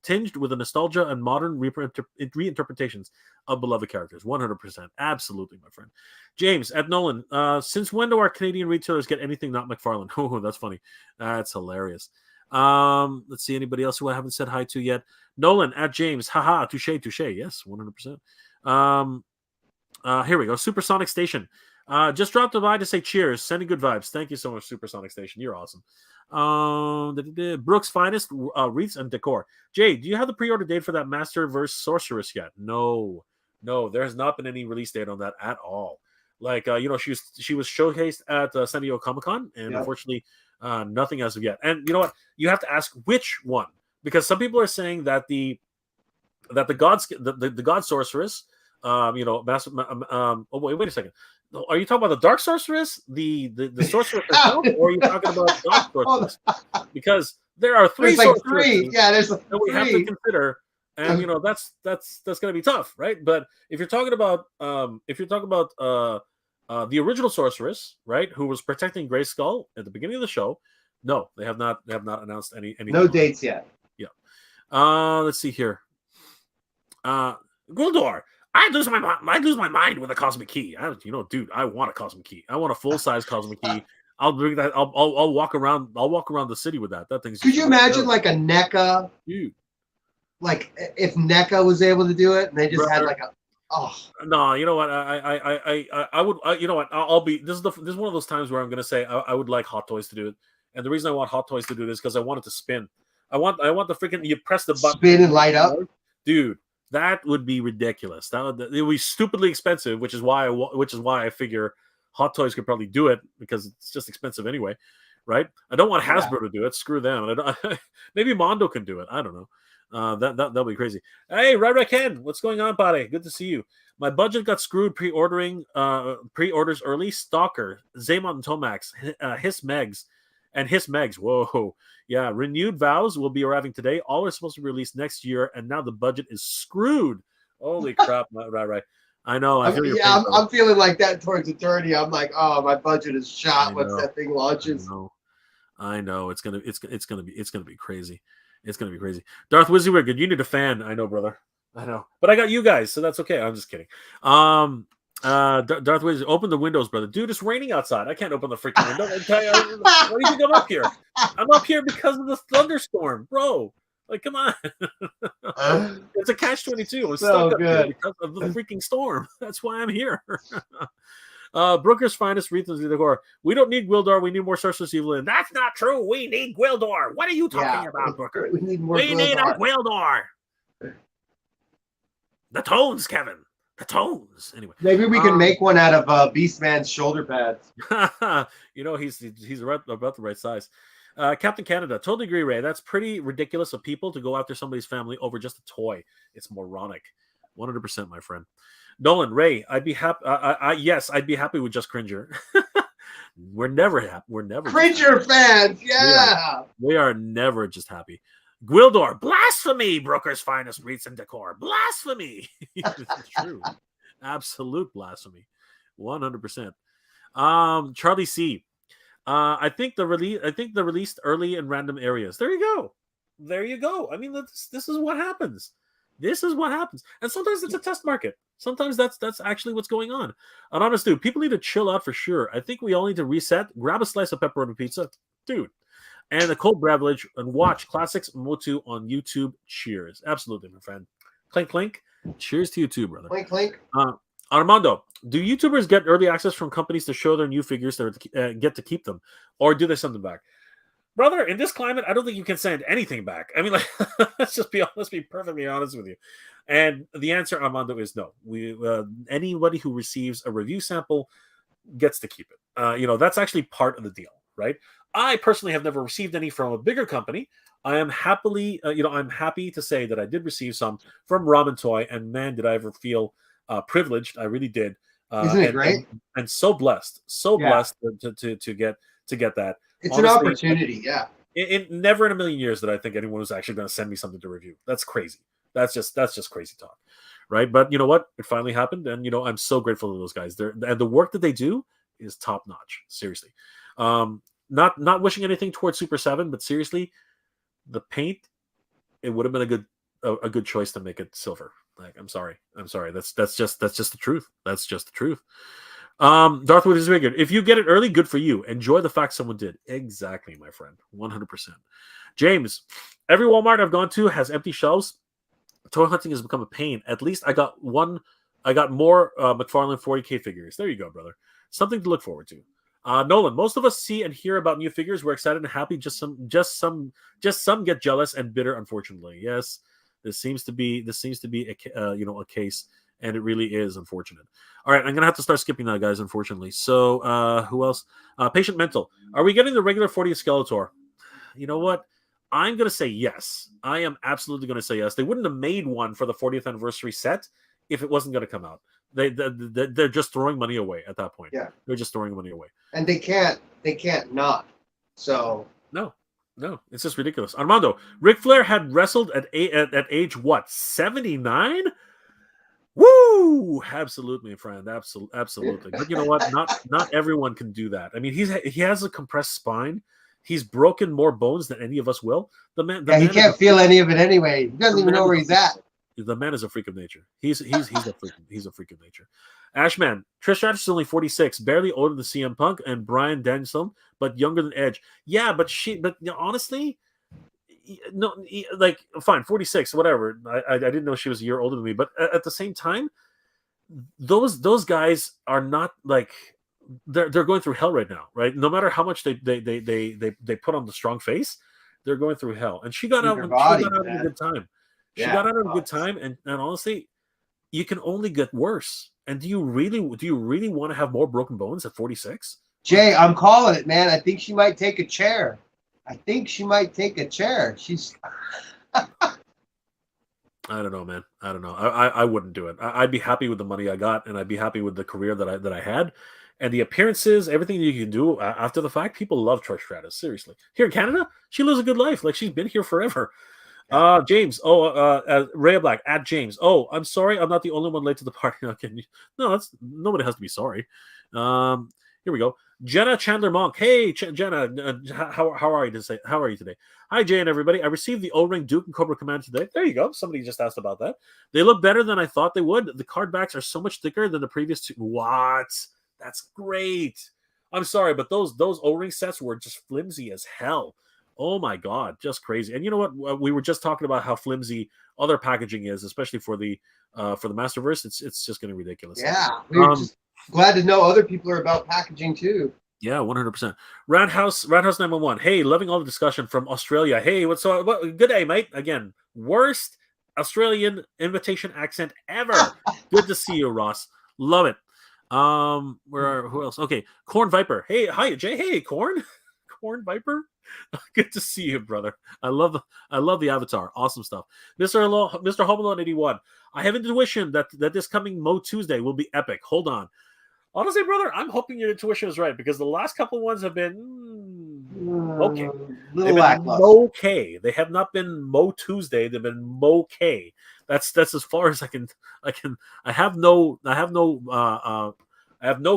tinged with a nostalgia and modern reinterpretations of beloved characters. 100%, absolutely, my friend. James at Nolan. Since when do our Canadian retailers get anything not McFarlane? Oh, that's funny. That's hilarious. Let's see, anybody else who I haven't said hi to yet. Nolan at James. Haha, touche. Yes, 100%. Here we go. Supersonic Station. Just dropped by to say cheers. Sending good vibes. Thank you so much, Supersonic Station. You're awesome. Brooks' Finest wreaths and decor. Jay, do you have the pre-order date for that Master vs. Sorceress yet? No, there has not been any release date on that at all. Like, she was showcased at San Diego Comic-Con, and unfortunately, nothing as of yet. And you know what? You have to ask which one, because some people are saying that the God Sorceress, Master. Oh wait a second. Are you talking about the Dark Sorceress, the Sorceress herself, or are you talking about God Sorceress? Because there are three sorceresses that we have to consider, and that's going to be tough, right? But if you're talking about the original Sorceress, right, who was protecting Grayskull at the beginning of the show, no, they have not announced any no dates yet. Yeah. Let's see here. Guldor. I lose my mind with a cosmic key. Dude, I want a cosmic key. I want a full size cosmic key. I'll bring that. I'll walk around. I'll walk around the city with that. That thing's. Could you imagine like a NECA? Dude. Like if NECA was able to do it, and they just had like a. Oh no! You know what? I would. You know what? I'll be. This is one of those times where I'm going to say I would like Hot Toys to do it, and the reason I want Hot Toys to do this because I want it to spin. I want the freaking. You press the button. Spin and light up, dude. That would be ridiculous. It would be stupidly expensive, which is why I figure Hot Toys could probably do it because it's just expensive anyway, right? I don't want Hasbro to do it. Screw them. Maybe Mondo can do it. I don't know. That'll be crazy. Hey, Red Ken, what's going on, buddy? Good to see you. My budget got screwed pre-orders early. Stalker, Zaymont and Tomax, Hiss Megs. Whoa. Yeah, Renewed Vows will be arriving today. All are supposed to be released next year, and now the budget is screwed. Holy crap. Right. I know. I'm feeling like that towards Eternity. I'm like, oh, my budget is shot once that thing launches. I know. It's gonna be crazy. It's gonna be crazy. Darth Wizzywicked, you need a fan. I know, brother. I know. But I got you guys, so that's okay. I'm just kidding. Darth Wizard, open the windows, brother. Dude, it's raining outside. I can't open the freaking window. Why do you think I'm up here? I'm up here because of the thunderstorm, bro. Like, come on. It's a catch-22. I'm stuck up here because of the freaking storm. That's why I'm here. Brooker's Finest wreath and decor. We don't need Gwildor. We need more Sorceress Evil. And that's not true. We need Gwildor. What are you talking about, Brooker? We need more. We need a Gwildor. The tones, Kevin. The tones. Anyway, maybe we can make one out of Beastman's shoulder pads. He's about the right size. Captain Canada, totally agree, Ray. That's pretty ridiculous of people to go after somebody's family over just a toy. It's moronic. 100%, my friend. Nolan, Ray, I'd be happy. Yes, I'd be happy with just Cringer. We're never happy. We're never Cringer fans. Yeah, we are never just happy. Gwildor, blasphemy! Brooker's Finest wreaths and decor, blasphemy. It's true, absolute blasphemy, 100%. Charlie C. I think the released early in random areas. There you go. I mean, this is what happens. And sometimes it's a test market. Sometimes that's actually what's going on. Anonymous dude, people need to chill out for sure. I think we all need to reset. Grab a slice of pepperoni pizza, dude. And a cold beverage, and watch Classics Motu on YouTube. Cheers. Absolutely, my friend. Clink, clink. Cheers to you too, brother. Clink, clink. Armando, do YouTubers get early access from companies to show their new figures to get to keep them? Or do they send them back? brother, in this climate, I don't think you can send anything back. I mean, like, let's be perfectly honest with you. And the answer, Armando, is no. Anybody who receives a review sample gets to keep it. That's actually part of the deal, right? I personally have never received any from a bigger company. I am I'm happy to say that I did receive some from Ramen Toy, and man, did I ever feel privileged. I really did, Isn't it great? and so blessed, Yeah. to get that. It's an Honestly, opportunity. Yeah. never in a million years that I think anyone was actually going to send me something to review. That's crazy. That's just crazy talk, right? But you know what? It finally happened, and I'm so grateful to those guys. And the work that they do is top notch. Seriously, not wishing anything towards Super 7, but seriously, the paint, it would have been a good choice to make it silver. Like, I'm sorry. That's just the truth. That's just the truth. Darthwood is figured. If you get it early, good for you. Enjoy the fact someone did. Exactly, my friend. 100%. James, every Walmart I've gone to has empty shelves. Toy hunting has become a pain. At least I got more McFarlane 40K figures. There you go, brother. Something to look forward to. Nolan, most of us see and hear about new figures. We're excited and happy. Just some get jealous and bitter. Unfortunately, yes, this seems to be a case, and it really is unfortunate. All right, I'm gonna have to start skipping that, guys. Unfortunately, so who else? Patient Mental, are we getting the regular 40th Skeletor? You know what? I'm gonna say yes. I am absolutely gonna say yes. They wouldn't have made one for the 40th anniversary set if it wasn't gonna come out. They're just throwing money away at that point. Yeah. They're just throwing money away. And they can't not. So no, it's just ridiculous. Armando, Ric Flair had wrestled at age what, 79? Woo! Absolutely, friend. Absolutely. But you know what? Not everyone can do that. I mean, he has a compressed spine. He's broken more bones than any of us will. He can't feel any of it anyway. He doesn't even know where he's at. The man is a freak of nature. He's a freak of nature. Ashman, Trish Stratus is only 46, barely older than CM Punk and Bryan Danielson, but younger than Edge. Yeah, but honestly, no, like, fine, 46, whatever. I didn't know she was a year older than me, but at the same time, those guys are not like, they're going through hell right now, right? No matter how much they put on the strong face, they're going through hell. And she got out in a good time. She got out at a good time, and honestly, you can only get worse. And do you really want to have more broken bones at 46? Jay, I'm calling it, man. I think she might take a chair. She's I don't know, man. I don't know. I wouldn't do it. I'd be happy with the money I got, and I'd be happy with the career that I had, and the appearances, everything you can do after the fact. People love Trish Stratus. Seriously, here in Canada, she lives a good life. Like, she's been here forever. James. Ray Black at James. Oh, I'm sorry, I'm not the only one late to the party. Okay. No, nobody has to be sorry. Here we go. Jenna Chandler Monk. Hey, Jenna, how are you today? How are you today? Hi, Jay and everybody. I received the O-Ring Duke and Cobra Commander today. There you go. Somebody just asked about that. They look better than I thought they would. The card backs are so much thicker than the previous two. What? That's great. I'm sorry, but those O-Ring sets were just flimsy as hell. Oh my God, just crazy. And you know what? We were just talking about how flimsy other packaging is, especially for the Masterverse. It's just getting ridiculous. Yeah, we're just glad to know other people are about packaging too. Yeah, 100%. Roundhouse 911. Hey, loving all the discussion from Australia. Hey, what's up? Good day, mate. Again, worst Australian invitation accent ever. Good to see you, Ross. Love it. Who else? Okay, Corn Viper. Hey, hi, Jay. Hey, Corn. Corn Viper. Good to see you, brother. I love the avatar. Awesome stuff. Mr. Home Alone 81. I have intuition that this coming Mo Tuesday will be epic. Hold on. Honestly, brother, I'm hoping your intuition is right, because the last couple of ones have been okay. They've been okay. They have not been Mo Tuesday. They've been okay. That's as far as I can. I have no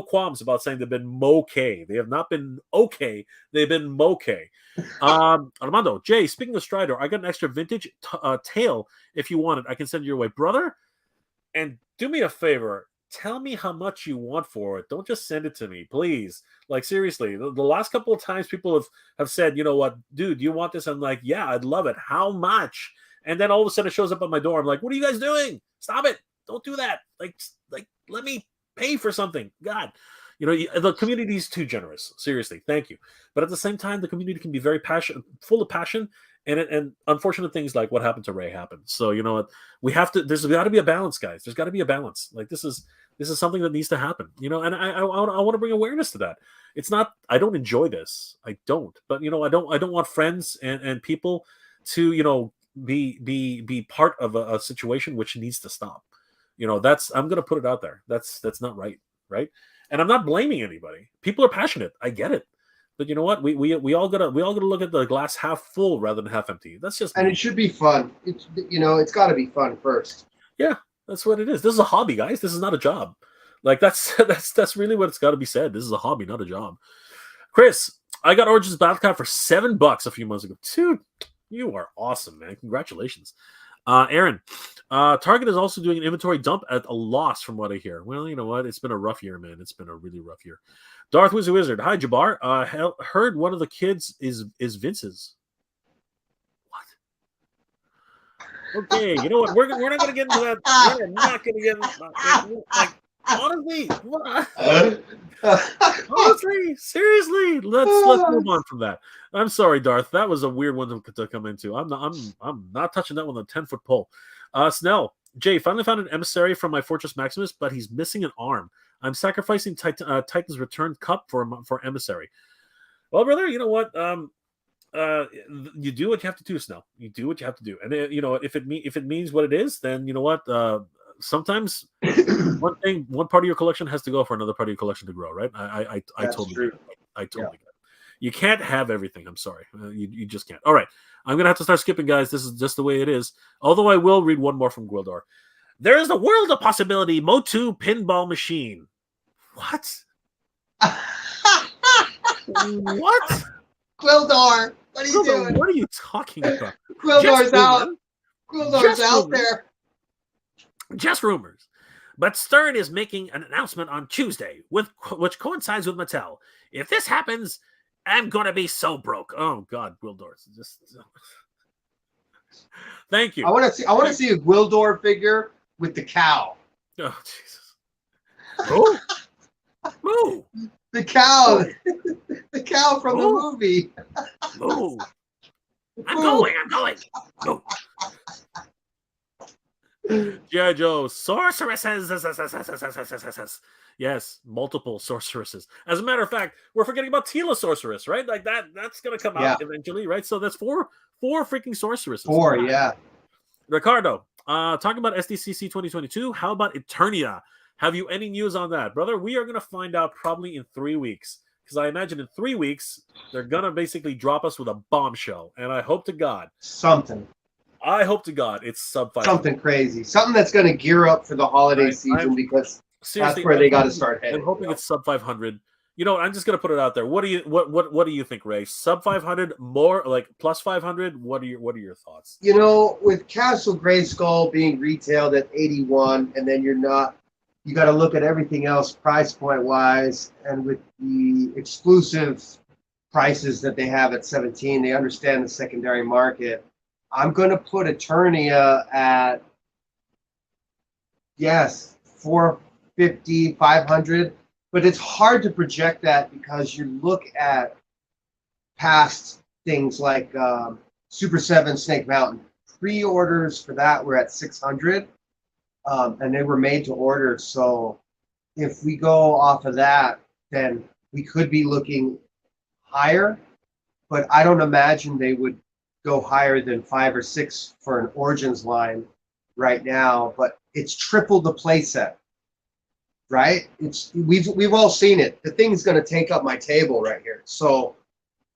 qualms about saying they've been okay. They have not been okay. They've been okay. Armando, Jay, speaking of Strider, I got an extra vintage tail. If you want it, I can send it your way, brother. And do me a favor. Tell me how much you want for it. Don't just send it to me, please. Like, seriously, the last couple of times people have said, you know what, dude, you want this? I'm like, yeah, I'd love it. How much? And then all of a sudden it shows up at my door. I'm like, what are you guys doing? Stop it. Don't do that. Like, let me pay for something. God, You know, the community is too generous. Seriously, thank you. But at the same time, the community can be very passionate, full of passion, and unfortunate things like what happened to Ray happened. So you know what, we have to. There's got to be a balance, guys. There's got to be a balance. Like this is something that needs to happen. You know, and I want to bring awareness to that. It's not. I don't enjoy this. I don't. But you know, I don't want friends and people to be part of a situation which needs to stop. You know, I'm going to put it out there. That's not right, right? And I'm not blaming anybody. People are passionate. I get it. But you know what? We all gotta look at the glass half full rather than half empty. That's just and me. it should be fun. It's got to be fun first. Yeah, that's what it is. This is a hobby, guys. This is not a job. Like that's really what it's got to be said. This is a hobby, not a job. Chris, I got Origins Battlecap for $7 a few months ago. Dude, you are awesome, man. Congratulations. Aaron, Target is also doing an inventory dump at a loss from what I hear. Well, you know what? It's been a rough year, man. It's been a really rough year. Darth Wizard. Hi, Jabbar. Heard one of the kids is Vince's. What? Okay, you know what? We're not going to get into that. We're not going to get into honestly, honestly, seriously, let's move on from that. I'm sorry, Darth. That was a weird one to come into. I'm not touching that one with a 10-foot pole. Snell, Jay, finally found an emissary from my Fortress Maximus, but he's missing an arm. I'm sacrificing Titan's Return Cup for emissary. Well, brother, you know what? You do what you have to do, Snell. You do what you have to do, and you know if it means what it is, then you know what. Sometimes one part of your collection has to go for another part of your collection to grow, right? I totally get it. I totally get it. You can't have everything. I'm sorry. You just can't. All right. I'm going to have to start skipping, guys. This is just the way it is. Although I will read one more from Gwildor. There is the world of possibility Motu pinball machine. What? What? Gwildor, what are you doing? What are you talking about? Gwildor's out. Gwildor's out there. Just rumors. But Stern is making an announcement on Tuesday, which coincides with Mattel. If this happens, I'm going to be so broke. Oh, God, Gwildor. Thank you. I want to see a Gwildor figure with the cow. Oh, Jesus. Oh. Moo. The cow. The cow from the movie. Moo. I'm going. Moo. G.I. Joe, sorceresses. Yes, multiple sorceresses. As a matter of fact, we're forgetting about Tila Sorceress, right? Like that's going to come out eventually, right? So that's four freaking sorceresses. 4, yeah. Ricardo, talking about SDCC 2022, how about Eternia? Have you any news on that? Brother, we are going to find out probably in 3 weeks. Because I imagine in 3 weeks, they're going to basically drop us with a bombshell. And I hope to God. I hope to God it's sub 500. Something crazy. Something that's going to gear up for the holiday season because that's where they got to start heading. I'm hoping it's sub 500. You know, I'm just going to put it out there. What do you think, Ray? Sub 500, more like plus 500? What are your thoughts? You know, with Castle Grayskull being retailed at 81 and then you got to look at everything else price point wise, and with the exclusive prices that they have at 17, they understand the secondary market. I'm going to put Eternia at, yes, 450, 500, but it's hard to project that because you look at past things like Super 7 Snake Mountain. Pre-orders for that were at 600, and they were made to order. So if we go off of that, then we could be looking higher, but I don't imagine they would go higher than 5 or 6 for an Origins line right now, but it's triple the playset, right? We've all seen it. The thing's going to take up my table right here. So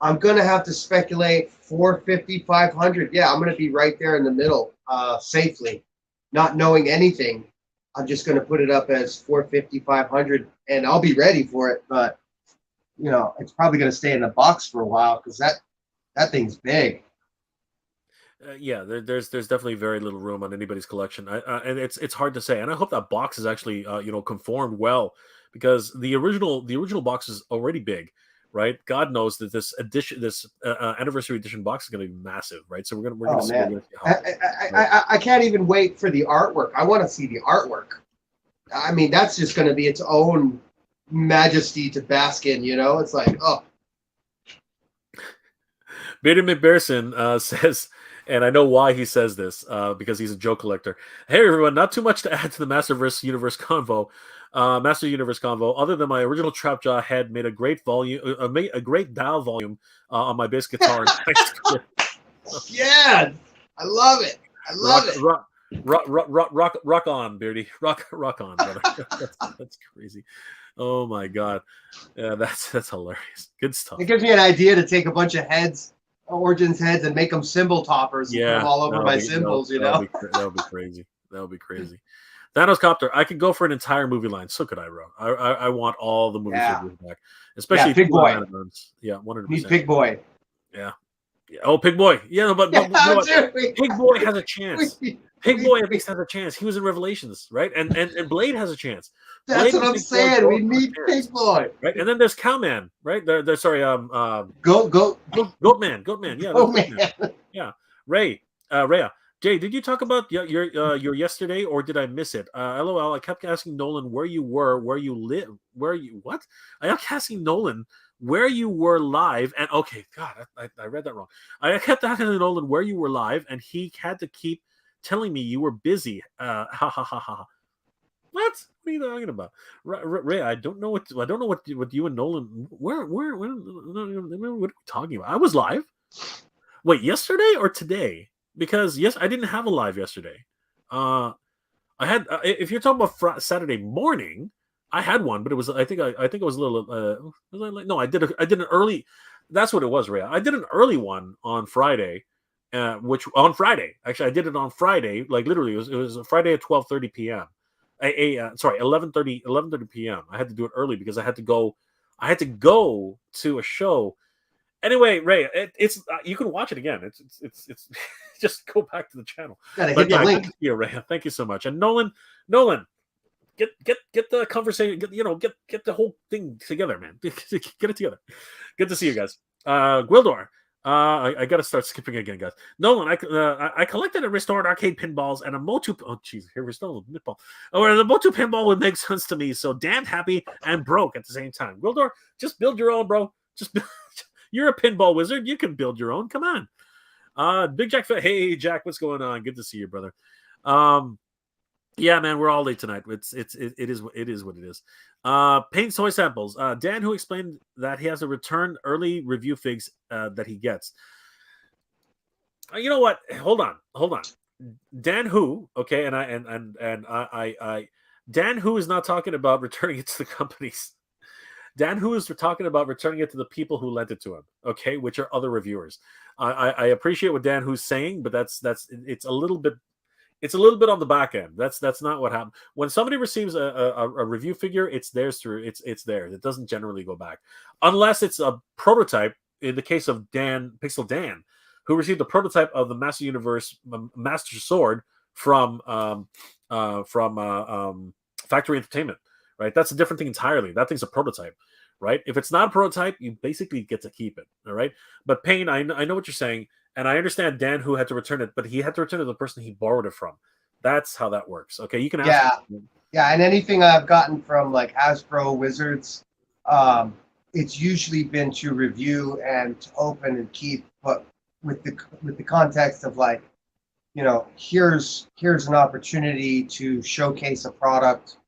I'm going to have to speculate 450, 500. Yeah, I'm going to be right there in the middle safely, not knowing anything. I'm just going to put it up as 450, 500, and I'll be ready for it. But, you know, it's probably going to stay in the box for a while because that thing's big. Yeah, there's definitely very little room on anybody's collection, and it's hard to say. And I hope that box is actually conformed well, because the original box is already big, right? God knows that this anniversary edition box is going to be massive, right? So we're going to see. I can't even wait for the artwork. I want to see the artwork. I mean, that's just going to be its own majesty to bask in. You know, it's like, oh, Bader McBarrison says, and I know why he says this, because he's a joke collector. Hey everyone, not too much to add to the Master Universe convo, other than my original Trapjaw head made a great volume, a great dial volume on my bass guitar. yeah, I love it. I love it. Rock on, Beardy. Rock on, brother. That's crazy. Oh my god, yeah, that's hilarious. Good stuff. It gives me an idea to take a bunch of heads, Origins heads, and make them cymbal toppers and put them all over my cymbals. That would be crazy. That would be crazy. Thanos Copter. I could go for an entire movie line. So could I, bro. I want all the movie figures back, especially Pig Boy. Yeah, 100%. Need Pig Boy. Yeah. Oh, Pig Boy. Yeah, but you know what? Pig Boy has a chance. Pig Boy at least has a chance. He was in Revelations, right? And Blade has a chance. That's what I'm saying. We need Pig Boy, right? And then there's Cowman, right? Sorry, Goatman. Yeah, Goatman. Yeah. Rhea. Jay, did you talk about your yesterday, or did I miss it? LOL. I kept asking Nolan where you were, where you live, where you what? I kept asking Nolan where you were live, and okay, God, I read that wrong. I kept asking Nolan where you were live, and he had to keep telling me you were busy. Ha ha ha ha. What are you talking about, Ray? I don't know what you and Nolan. What are we talking about? I was live. Wait, yesterday or today? Because yes, I didn't have a live yesterday. I had. If you're talking about Saturday morning, I had one, but it was. I think it was a little. No, I did an early. That's what it was, Ray. I did an early one on Friday. On Friday, actually, I did it on Friday. Like literally, it was a Friday at 12:30 p.m. Sorry, 11:30 p.m. I had to do it early because I had to go to a show. Anyway, Ray, it's you can watch it again. It's just go back to the channel. Gotta hit the link. Ray, thank you so much. And Nolan, get the conversation. Get the whole thing together, man. Get it together. Good to see you guys. Gwildor. I got to start skipping again, guys. Nolan, I collected and restored arcade pinballs and a Motu. Oh, jeez, here we're still a pinball. Or the Motu pinball would make sense to me. So damn happy and broke at the same time. Gwildor, just build your own, bro. Just build. You're a pinball wizard. You can build your own. Come on. Big Jack. Hey, Jack, what's going on? Good to see you, brother. Yeah, man, we're all late tonight. It is what it is. Paint toy samples. Dan, who explained that he has to return early review figs that he gets. You know what? Hold on. Dan, who? Okay, and I Dan, who is not talking about returning it to the companies. Dan, who is talking about returning it to the people who lent it to him. Okay, which are other reviewers. I appreciate what Dan who's saying, but it's a little bit. It's a little bit on the back end. That's not what happened. When somebody receives a review figure, it's theirs through. It's theirs. It doesn't generally go back, unless it's a prototype. In the case of Pixel Dan, who received a prototype of the Master Universe Master Sword from Factory Entertainment, right? That's a different thing entirely. That thing's a prototype, right? If it's not a prototype, you basically get to keep it, all right? But Payne, I know what you're saying. And I understand Dan who had to return it, but he had to return it to the person he borrowed it from. That's how that works. Okay, you can ask. Yeah, and anything I've gotten from like Hasbro Wizards, it's usually been to review and to open and keep, but with the context of like, here's an opportunity to showcase a product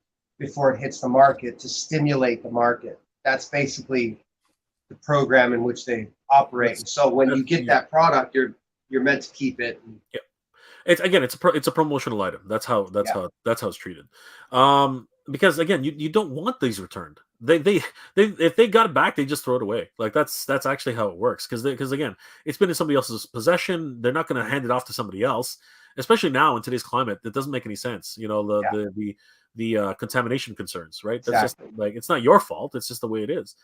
before it hits the market to stimulate the market. That's basically the program in which they operate. So when you get that product, you're meant to keep it. Yeah, it's a promotional item. That's how it's treated. Because again, you don't want these returned. They if they got it back, they just throw it away. Like that's actually how it works. Because again, it's been in somebody else's possession. They're not going to hand it off to somebody else. Especially now in today's climate, it doesn't make any sense. The contamination concerns, right? That's just like it's not your fault. It's just the way it is.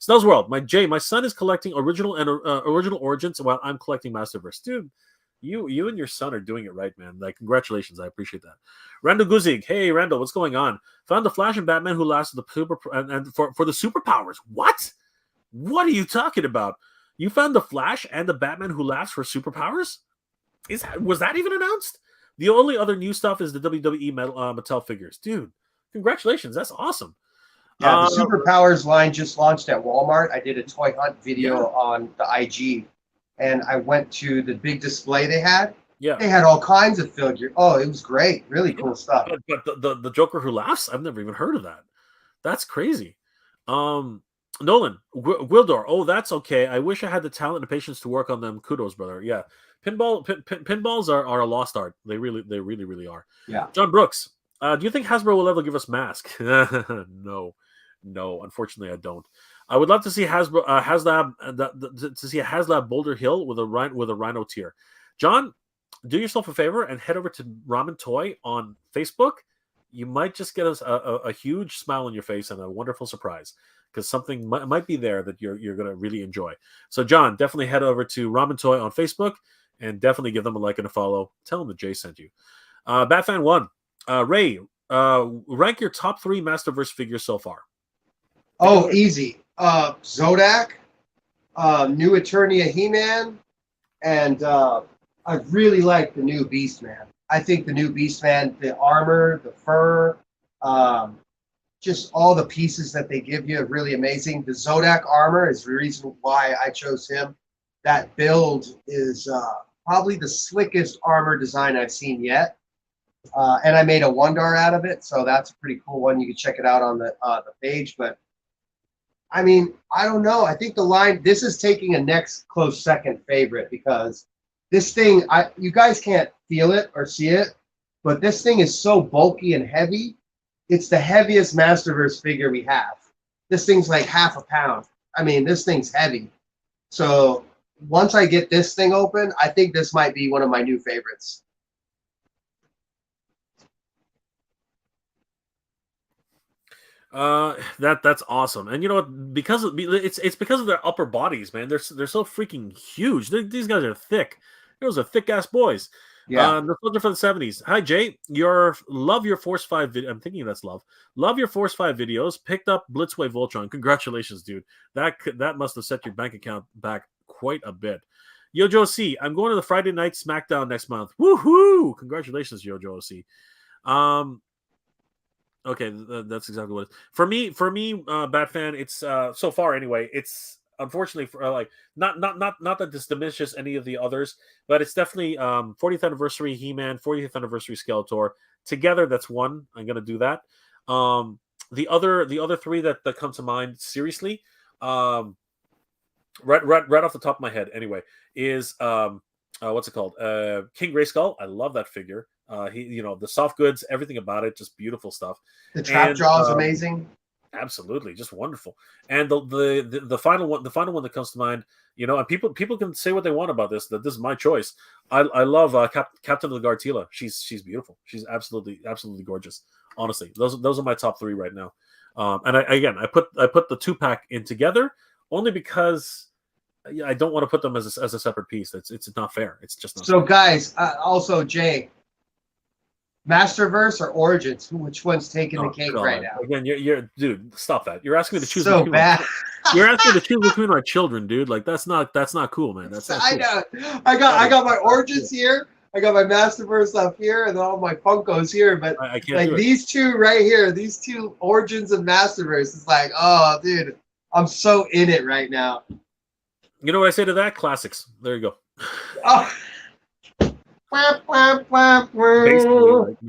Snell's World, my son is collecting original Origins while I'm collecting Masterverse. Dude, you and your son are doing it right, man. Like, congratulations, I appreciate that. Randall Guzig, hey Randall, what's going on? Found the Flash and Batman who lasted the super and for the superpowers. What? What are you talking about? You found the Flash and the Batman who lasts for superpowers? Was that even announced? The only other new stuff is the WWE Mattel figures, dude. Congratulations, that's awesome. Yeah, the Uh, Superpowers line just launched at Walmart. I did a toy hunt video yeah, on the IG, and I went to the big display they had. yeah, They had all kinds of figure. Oh, it was great. Really yeah. cool stuff. But the Joker who laughs, I've never even heard of that. That's crazy. Um, Nolan, Gwildor. Oh, that's okay. I wish I had the talent and patience to work on them. Kudos, brother. Yeah, pinballs are a lost art. They really are. Yeah. John Brooks. Do you think Hasbro will ever give us Mask? No, no. Unfortunately, I don't. I would love to see Hasbro HasLab to see a HasLab Boulder Hill with a Rhino tier. John, do yourself a favor and head over to Ramen Toy on Facebook. You might just get a huge smile on your face and a wonderful surprise because something might be there that you're going to really enjoy. So, John, definitely head over to Ramen Toy on Facebook and definitely give them a like and a follow. Tell them that Jay sent you. Batfan1, Ray, rank your top 3 Masterverse figures so far. Oh, easy. Zodak, New Eternia He-Man, and I really like the new Beastman. I think the new Beastman, the armor, the fur, just all the pieces that they give you are really amazing. The Zodak armor is the reason why I chose him. That build is probably the slickest armor design I've seen yet. And I made a Wondar out of it, so that's a pretty cool one. You can check it out on the page. But I mean, I don't know. I think the line, this is taking a next close second favorite because this thing, you guys can't feel it or see it, but this thing is so bulky and heavy. It's the heaviest Masterverse figure we have. This thing's like half a pound. I mean, this thing's heavy. So once I get this thing open, I think this might be one of my new favorites. That's awesome, and you know what? Because it's because of their upper bodies, man. They're so freaking huge. These guys are thick. Those are thick ass boys. Yeah. Nostalgia for the 70s. Hi Jay, love your Force 5 video. I'm thinking that's love. Love your Force 5 videos. Picked up Blitzway Voltron. Congratulations, dude. That must have set your bank account back quite a bit. Yojo C, I'm going to the Friday night SmackDown next month. Woohoo! Congratulations, Yojo C. Okay, that's exactly what it is. For me, Batfan, it's so far anyway. It's unfortunately for like not that this diminishes any of the others, but it's definitely 40th anniversary He-Man, 40th anniversary Skeletor together. That's one. I'm gonna do that. The other 3 that come to mind seriously, right off the top of my head, anyway, is what's it called? King Grayskull. I love that figure. The soft goods, everything about it, just beautiful stuff. The trap jaw is amazing. Absolutely, just wonderful. And the final one that comes to mind, and people can say what they want about this. That this is my choice. I love Captain of the Guard Tila. She's beautiful. She's absolutely gorgeous. Honestly, those are my top 3 right now. And I put the 2-pack in together only because I don't want to put them as a separate piece. It's not fair. It's just not so fair. Guys. Also, Jay, Masterverse or Origins? Which one's taking the cake right now? Again, you're dude. Stop that. You're asking me to choose. So bad. You're asking me to choose between our children, dude. Like that's not cool, man. That's not cool. I know. I got my Origins here. I got my Masterverse up here, and all my Funkos here. But I can't like these 2 right here, these 2 Origins and Masterverse, it's like, oh, dude, I'm so in it right now. You know what I say to that? Classics. There you go. Oh. Basically,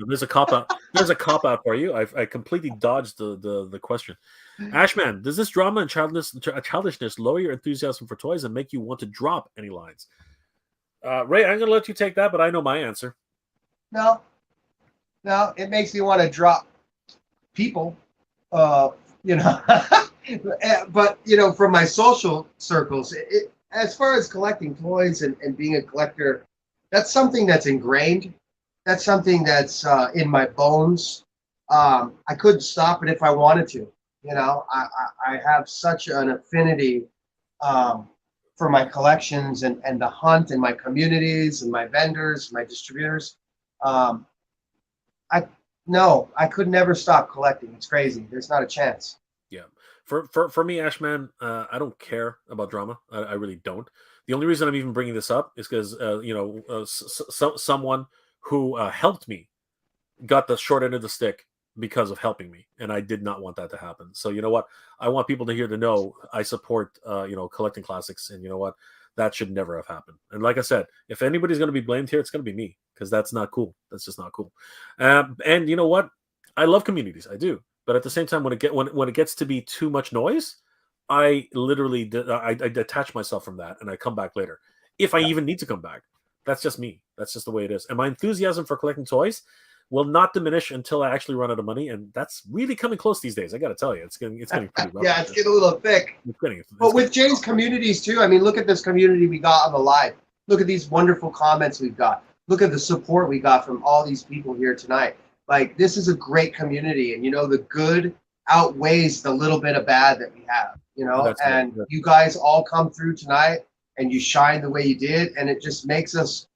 there's a cop out. There's a cop out for you. I completely dodged the question. Ashman, does this drama and childishness lower your enthusiasm for toys and make you want to drop any lines? Ray, I'm gonna let you take that, but I know my answer. No, it makes me want to drop people. But from my social circles, as far as collecting toys and being a collector, that's something that's ingrained. That's something that's in my bones. I couldn't stop it if I wanted to. I have such an affinity for my collections and the hunt and my communities and my vendors, my distributors. I could never stop collecting. It's crazy. There's not a chance. Yeah. For me, Ashman, I don't care about drama. I really don't. The only reason I'm even bringing this up is because someone who helped me got the short end of the stick because of helping me, and I did not want that to happen. So you know what? I want people to know I support collecting classics, and you know what? That should never have happened. And like I said, if anybody's going to be blamed here, it's going to be me, because that's not cool. That's just not cool. And you know what? I love communities, I do, but at the same time, when it gets to be too much noise, I literally I detach myself from that, and I come back later if I even need to come back. That's just me. That's just the way it is. And my enthusiasm for collecting toys will not diminish until I actually run out of money, and that's really coming close these days. I got to tell you, it's getting pretty rough. Yeah, it's getting a little thick. But with Jay's communities too, I mean, look at this community we got on the live. Look at these wonderful comments we've got. Look at the support we got from all these people here tonight. Like, this is a great community, and the good outweighs the little bit of bad that we have. And right. You guys all come through tonight, and you shine the way you did, and it just makes us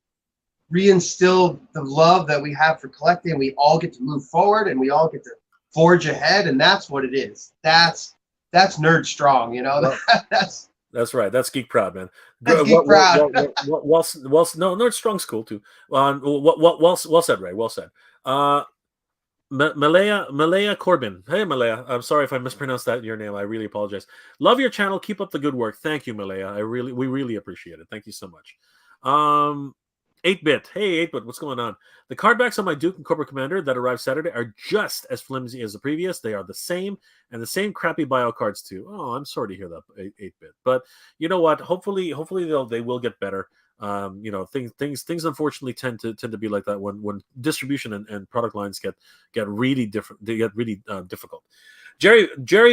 reinstill the love that we have for collecting. We all get to move forward, and we all get to forge ahead, and that's what it is. That's nerd strong, That's right. That's geek proud, man. That's geek proud. Well, no, nerd strong's cool too. Well said, Ray. Well said. Malaya Corbin. Hey, Malaya. I'm sorry if I mispronounced your name. I really apologize. Love your channel. Keep up the good work. Thank you, Malaya. We really appreciate it. Thank you so much. 8-bit. Hey, 8-bit. What's going on? The card backs on my Duke and Cobra Commander that arrived Saturday are just as flimsy as the previous. They are the same, and the same crappy bio cards too. Oh, I'm sorry to hear that, 8-bit. But you know what? Hopefully they will get better. Things unfortunately tend to be like that when distribution and product lines get really different. They get really difficult. Jerry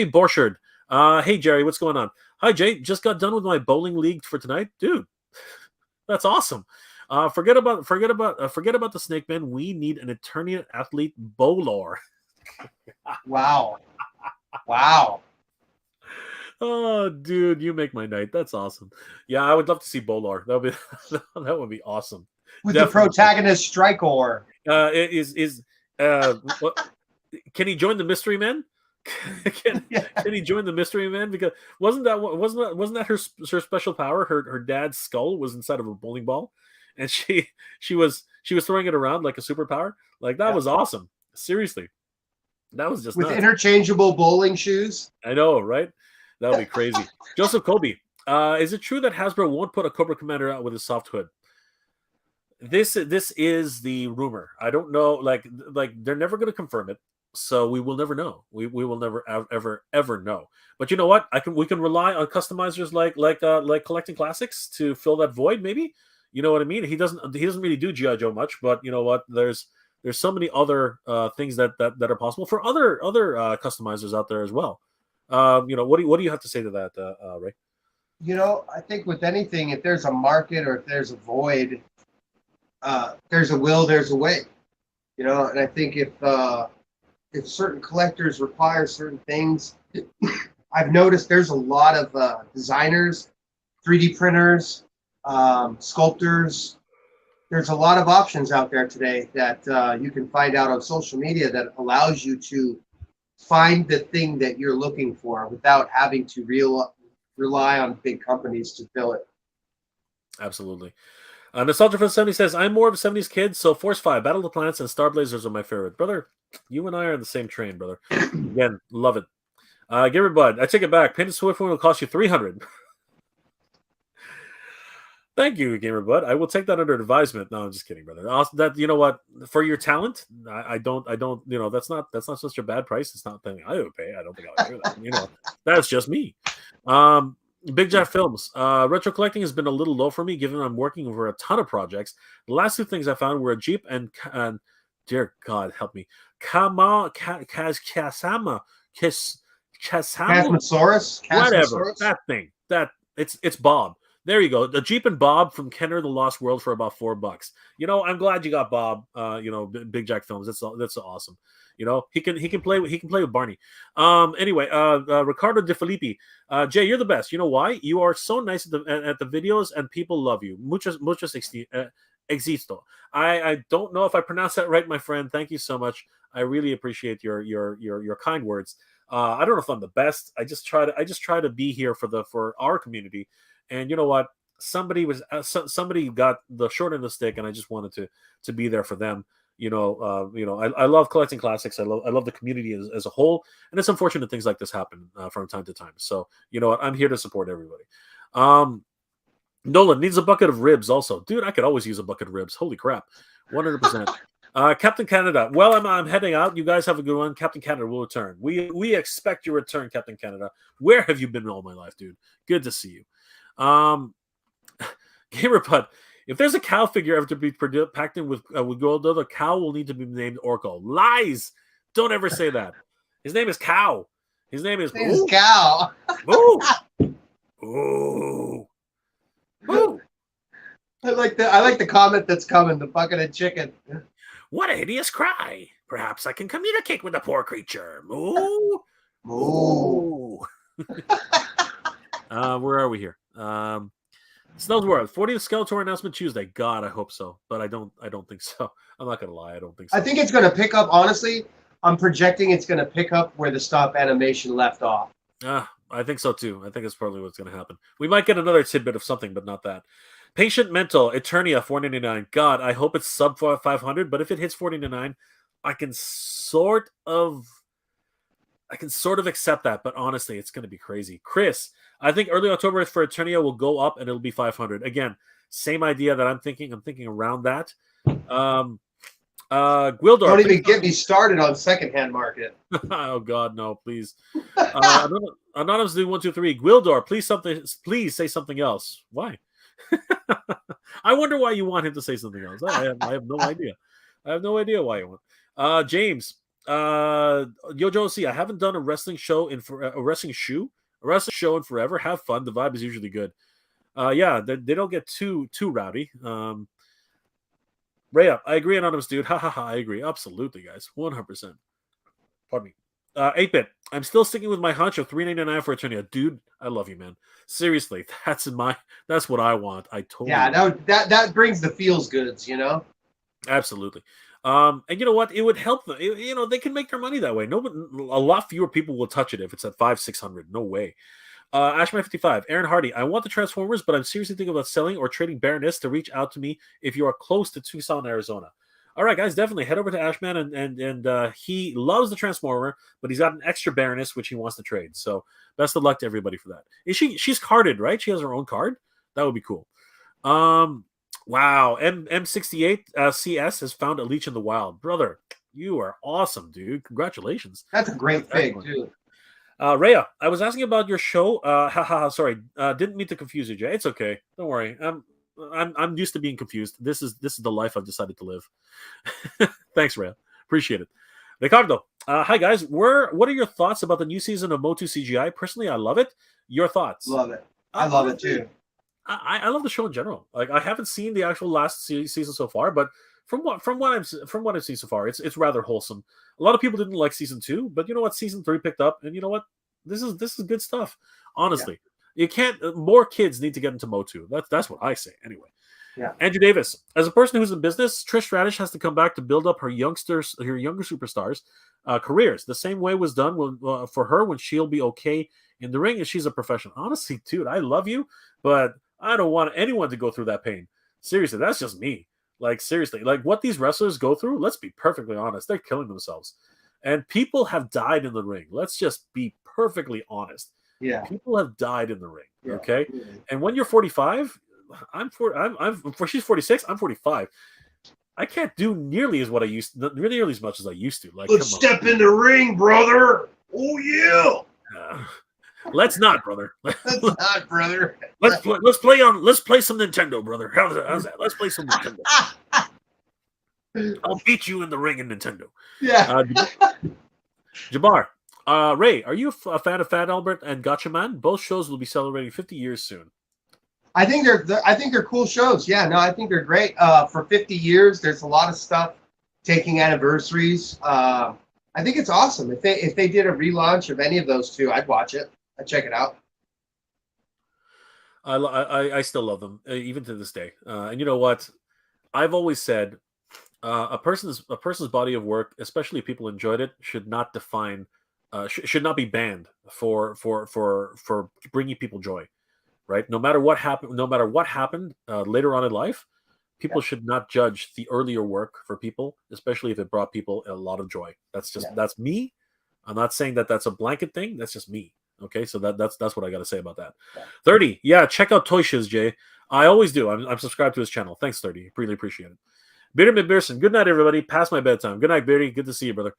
Borchard. Hey Jerry, what's going on? Hi Jay, just got done with my bowling league for tonight, dude. That's awesome. Forget about the Snake Man. We need an Eternian athlete bowler. Wow. Oh, dude, you make my night. That's awesome. Yeah, I would love to see Bolar. That would be awesome. With definitely. The protagonist Strikor. Can he join the Mystery Men? Can he join the Mystery Men? Because wasn't that her special power? Her dad's skull was inside of a bowling ball, and she was throwing it around like a superpower. Like that was awesome. Seriously, that was just with nuts. Interchangeable bowling shoes. I know, right? That would be crazy. Joseph Kobe, is it true that Hasbro won't put a Cobra Commander out with a soft hood? This is the rumor. I don't know. Like they're never going to confirm it, so we will never know. We will never ever know. But you know what? We can rely on customizers like Collecting Classics to fill that void. Maybe, you know what I mean. He doesn't really do G.I. Joe much, but you know what? There's so many other things that are possible for other customizers out there as well. What do you have to say to that, Ray? I think with anything, if there's a market or if there's a void, there's a will, there's a way. And I think if certain collectors require certain things, I've noticed there's a lot of designers, 3D printers, sculptors. There's a lot of options out there today that you can find out on social media that allows you to find the thing that you're looking for without having to rely on big companies to fill it. Absolutely. Nostalgia for the 70s says, I'm more of a 70s kid, so Force 5, Battle of the Planets, and Star Blazers are my favorite. Brother, you and I are on the same train, brother. Again, love it. Give it bud. I take it back. Painted Swift will cost you $300. Thank you, Gamer Bud. I will take that under advisement. No, I'm just kidding, brother. That, you know what? For your talent, I don't. That's not such a bad price. It's not something I would pay. I don't think I would do that. That's just me. Big Jack Films. Retro collecting has been a little low for me, given I'm working over a ton of projects. The last two things I found were a Jeep and dear God, help me, Kasama, whatever that thing. That it's Bob. There you go. The Jeep and Bob from Kenner the Lost World for about $4. I'm glad you got Bob. Big Jack Films. That's awesome. He can play with Barney. Anyway, Ricardo De Filippi. Jay, you're the best. You know why? You are so nice at the videos, and people love you. Muchos existo. I don't know if I pronounced that right, my friend. Thank you so much. I really appreciate your kind words. I don't know if I'm the best. I just try to be here for our community. And you know what? Somebody got the short end of the stick, and I just wanted to be there for them. I love collecting classics. I love the community as a whole, and it's unfortunate things like this happen from time to time. So you know what, I'm here to support everybody. Nolan needs a bucket of ribs also. Dude, I could always use a bucket of ribs. Holy crap. 100%. Captain Canada. Well, I'm heading out. You guys have a good one. Captain Canada will return. We expect your return, Captain Canada. Where have you been all my life, dude? Good to see you. GamerPud. If there's a cow figure ever to be packed in with Goldo, the cow will need to be named Orko. Lies! Don't ever say that. His name is Cow. His name is Cow. Ooh. Ooh. Ooh. I like the comment that's coming. The bucket of chicken. What a hideous cry! Perhaps I can communicate with the poor creature. Moo. Moo. Where are we here? Snell's World 40th Skeletor announcement Tuesday. God, I hope so, but I don't think so. I'm not gonna lie, I don't think so. I think it's gonna pick up. Honestly, I'm projecting it's gonna pick up where the stop animation left off. I think so too. I think it's probably what's gonna happen. We might get another tidbit of something, but not that. Patient Mental Eternia 499. God, I hope it's sub 500, but if it hits 499, I can sort of accept that, but honestly, it's going to be crazy. Chris, I think early October for Eternia will go up and it'll be 500. Again, same idea that I'm thinking. I'm thinking around that. Gwildor. Don't even get me started on secondhand market. Oh God, no, please. Anonymous Dude 123. Gwildor, please say something else. Why? I wonder why you want him to say something else. I have no idea. I have no idea why you want. James, Yojo C. I haven't done a wrestling show in forever. Have fun. The vibe is usually good. Yeah, they don't get too rowdy. Rhea, I agree, Anonymous Dude. Ha ha ha. I agree. Absolutely, guys. 100%. Pardon me. 8-bit. I'm still sticking with my hunch of $3.99 for Eternia. Dude, I love you, man. Seriously, that's what I want. I totally. Yeah, that brings the feels goods, you know. Absolutely. And you know what? It would help them. They can make their money that way. A lot fewer people will touch it if it's at 500-600. No way. Ashman 55. Aaron Hardy. I want the Transformers, but I'm seriously thinking about selling or trading Baroness to reach out to me if you are close to Tucson, Arizona. All right, guys, definitely head over to Ashman, and he loves the Transformer, but he's got an extra Baroness which he wants to trade. So best of luck to everybody for that. She's carded, right? She has her own card. That would be cool. Wow, M68 CS has found a leech in the wild, brother. You are awesome, dude. Congratulations. That's a great thing, too. Rhea, I was asking about your show. Sorry, didn't mean to confuse you, Jay. It's okay. Don't worry. I'm used to being confused. This is the life I've decided to live. Thanks, Rhea. Appreciate it. Ricardo, hi guys. What are your thoughts about the new season of Motu CGI? Personally, I love it. Your thoughts? Love it. I love it too. I love the show in general. Like, I haven't seen the actual last season so far, but from what I've seen so far, it's rather wholesome. A lot of people didn't like season 2, but you know what? Season 3 picked up, and you know what? This is good stuff. Honestly, You can't. More kids need to get into Motu. That's what I say anyway. Yeah. Andrew Davis, as a person who's in business, Trish Radish has to come back to build up her younger superstars' careers. The same way was done for her when she'll be okay in the ring and she's a professional. Honestly, dude, I love you, but I don't want anyone to go through that pain. Seriously, that's just me. Like, seriously, like what these wrestlers go through, let's be perfectly honest, they're killing themselves. And people have died in the ring. Let's just be perfectly honest. Yeah. People have died in the ring. Yeah. Okay. And when you're 45, she's 46, I'm 45. I can't do nearly as much as I used to. Like, let's step in the ring, brother. Oh yeah. Let's not, brother. Let's not, brother. Let's play some Nintendo, brother. How's that? Let's play some Nintendo. I'll beat you in the ring in Nintendo. Yeah. Jabbar, Ray, are you a fan of Fat Albert and Gotcha Man? Both shows will be celebrating 50 years soon. I think they're cool shows. Yeah, no, I think they're great. For 50 years, there's a lot of stuff taking anniversaries. I think it's awesome. If they did a relaunch of any of those two, I'd watch it. I'd check it out. I still love them even to this day. And you know what? I've always said a person's body of work, especially if people enjoyed it, should not should not be banned for bringing people joy. Right? No matter what happened later on in life, people should not judge the earlier work for people, especially if it brought people a lot of joy. That's me. I'm not saying that that's a blanket thing. That's just me. Okay, so that's what I got to say about that. 30, yeah, check out Toy Shiz, Jay. I always do. I'm subscribed to his channel. Thanks, 30. Really appreciate it. Beardy McBearson, good night, everybody. Past my bedtime. Good night, Beardy. Good to see you, brother.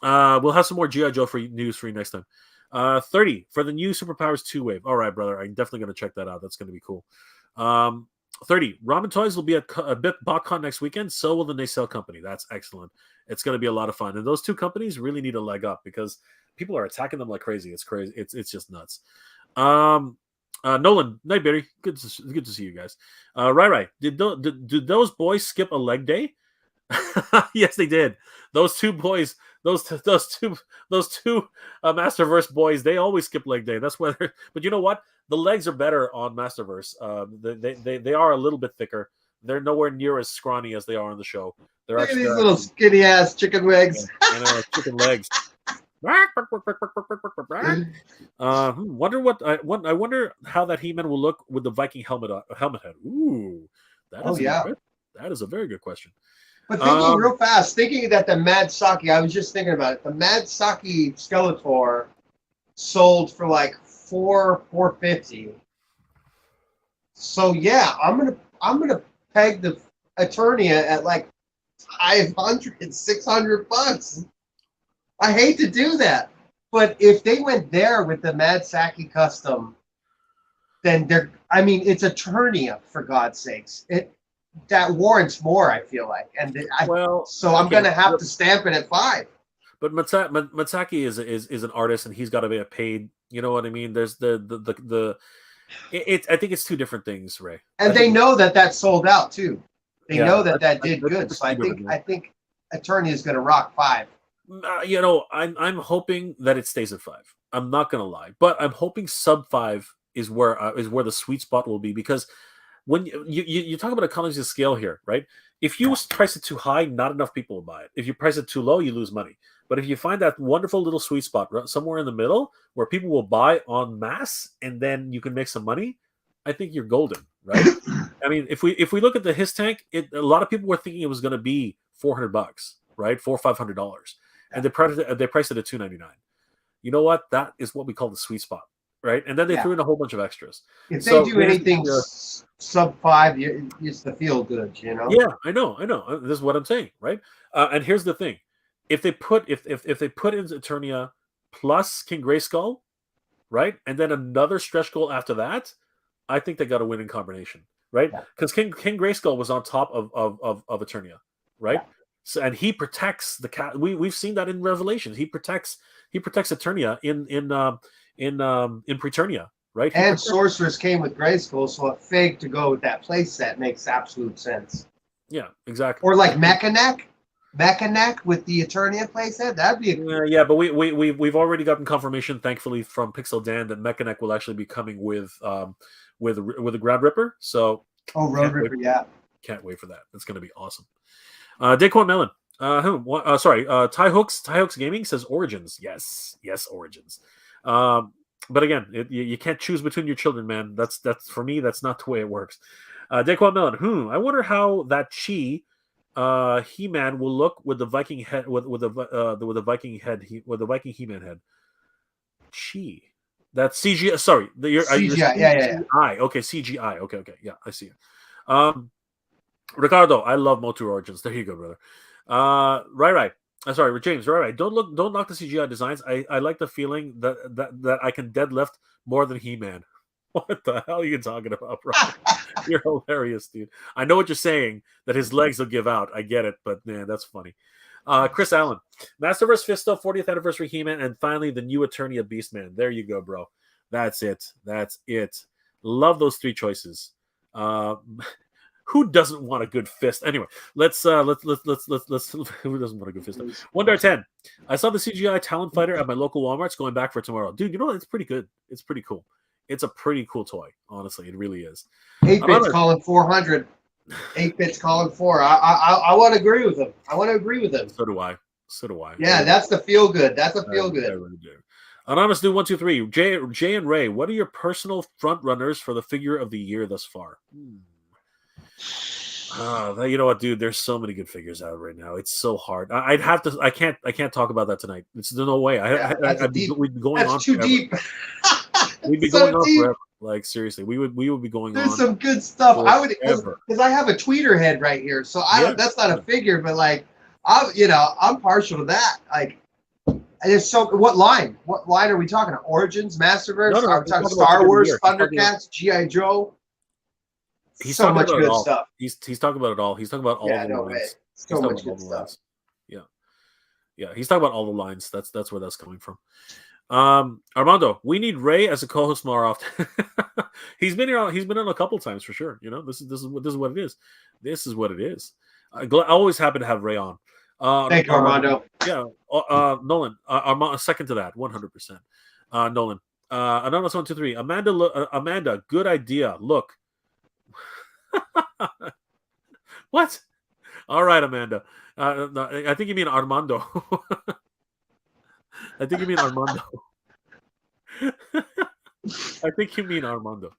We'll have some more G.I. Joe news for you next time. 30 for the new Superpowers 2 wave. All right, brother. I'm definitely going to check that out. That's going to be cool. 30 Ramen Toys will be at a bit BotCon next weekend. So will the Nacelle Company. That's excellent. It's going to be a lot of fun. And those two companies really need a leg up because people are attacking them like crazy. It's crazy. It's just nuts. Nolan, night, Barry. Good to see you guys. Right. Did those boys skip a leg day? Yes, they did. Those two boys, those two Masterverse boys, they always skip leg day. That's why. But you know what? The legs are better on Masterverse. They are a little bit thicker. They're nowhere near as scrawny as they are on the show. They're Look at these little skinny ass chicken legs. Chicken legs. I wonder how that He-Man will look with the Viking helmet head. Ooh, that is a very good question. But thinking real fast, thinking that the Mad Saki, I was just thinking about it. The Mad Saki Skeletor sold for like $450. So yeah, I'm gonna peg the Eternia at like $500, $600. I hate to do that, but if they went there with the Mad Saki custom, then it's Eternia, for God's sakes. That warrants more, I feel like, I'm going to have to stamp it at $5. But Matsaki is an artist, and he's got to be paid. You know what I mean? There's I think it's two different things, Ray. And they know that sold out too. They know that did good. So I think Eternia is going to rock $5. I'm hoping that it stays at $5. I'm not gonna lie, but I'm hoping sub $5 is where the sweet spot will be, because when you talk about economies of scale here, right? If you price it too high, not enough people will buy it. If you price it too low, you lose money. But if you find that wonderful little sweet spot somewhere in the middle where people will buy en masse and then you can make some money, I think you're golden, right? I mean, if we look at the His Tank, a lot of people were thinking it was going to be $400, right? $400-$500. And they priced it at $299. You know what? That is what we call the sweet spot, right? And then they threw in a whole bunch of extras. If they do anything sub $5, it's the feel good, you know? Yeah, I know. This is what I'm saying, right? And here's the thing: if they put in Eternia plus King Grayskull, right, and then another stretch goal after that, I think they got a winning combination, right? Because King Grayskull was on top of Eternia, right? Yeah. So, and he protects the cat. We've seen that in Revelations. He protects Eternia in Preternia, right? And Sorceress came with Grayskull, so a fig to go with that playset makes absolute sense. Yeah, exactly. Or like Mechanic with the Eternia playset. That'd be yeah, but we've already gotten confirmation, thankfully, from Pixel Dan that Mechanic will actually be coming with a Ground Ripper. So Road Ripper, yeah. Can't wait for that. That's going to be awesome. Daquan Mellon. Ty Hooks Gaming says Origins. Yes, Origins. But again, you can't choose between your children, man. That's for me. That's not the way it works. Daquan Mellon. I wonder how that Chi He-Man will look with the Viking head, with the Viking head, with the Viking He-Man head. Chi. That's CGI. Sorry, CGI. Yeah. Okay, CGI. Okay. Yeah, I see it. Ricardo, I love Motu Origins. There you go, brother. Right. Sorry, James. Right. Don't knock the CGI designs. I like the feeling that I can deadlift more than He-Man. What the hell are you talking about, bro? You're hilarious, dude. I know what you're saying, that his legs will give out. I get it, but man, that's funny. Chris Allen, Masterverse Fisto, 40th anniversary He-Man, and finally the new Eternia Beastman. There you go, bro. That's it. Love those three choices. Who doesn't want a good fist? Anyway, let's who doesn't want a good fist? 1-10. I saw the CGI Talon Fighter at my local Walmart's going back for tomorrow. Dude, you know what? It's pretty good. It's pretty cool. It's a pretty cool toy, honestly. It really is. 8-bit's calling 400. 8-bit's calling 4. I want to agree with him. So do I. Yeah, that's the feel good. That's a feel good. I really do. Anonymous Dude 123. Jay and Ray, what are your personal front runners for the figure of the year thus far? You know what, dude? There's so many good figures out right now. It's so hard. I'd have to. I can't talk about that tonight. There's no way. Yeah, that's a deep. We'd be going That's on too forever. deep. We'd be So going on deep. forever. Like seriously, we would be going There's on some good stuff. I would forever. because I have a tweeter head right here, so I Yeah. don't. That's not a figure, but like I'm partial to that. Like, and there's so what line? What line are we talking? Origins, Masterverse? No. Are we He's talking talking about Star figure of the Wars, year. Thundercats, GI Joe? He's So talking much about it good all. stuff. He's talking about it all. He's talking about all Yeah, the no way. lines. He's So talking much about all good the stuff. lines. Yeah. He's talking about all the lines. That's where that's coming from. Armando, we need Ray as a co-host more often. He's been here. He's been on a couple times for sure. You know, this is what it is. This is what it is. Always happy to have Ray on. Thank you, Armando. Yeah, Nolan. Armando, second to that, 100%. Nolan. Anonymous 123. Amanda, good idea. Look. What? All right, Amanda. No, I think you mean Armando. I think you mean Armando. I think you mean Armando.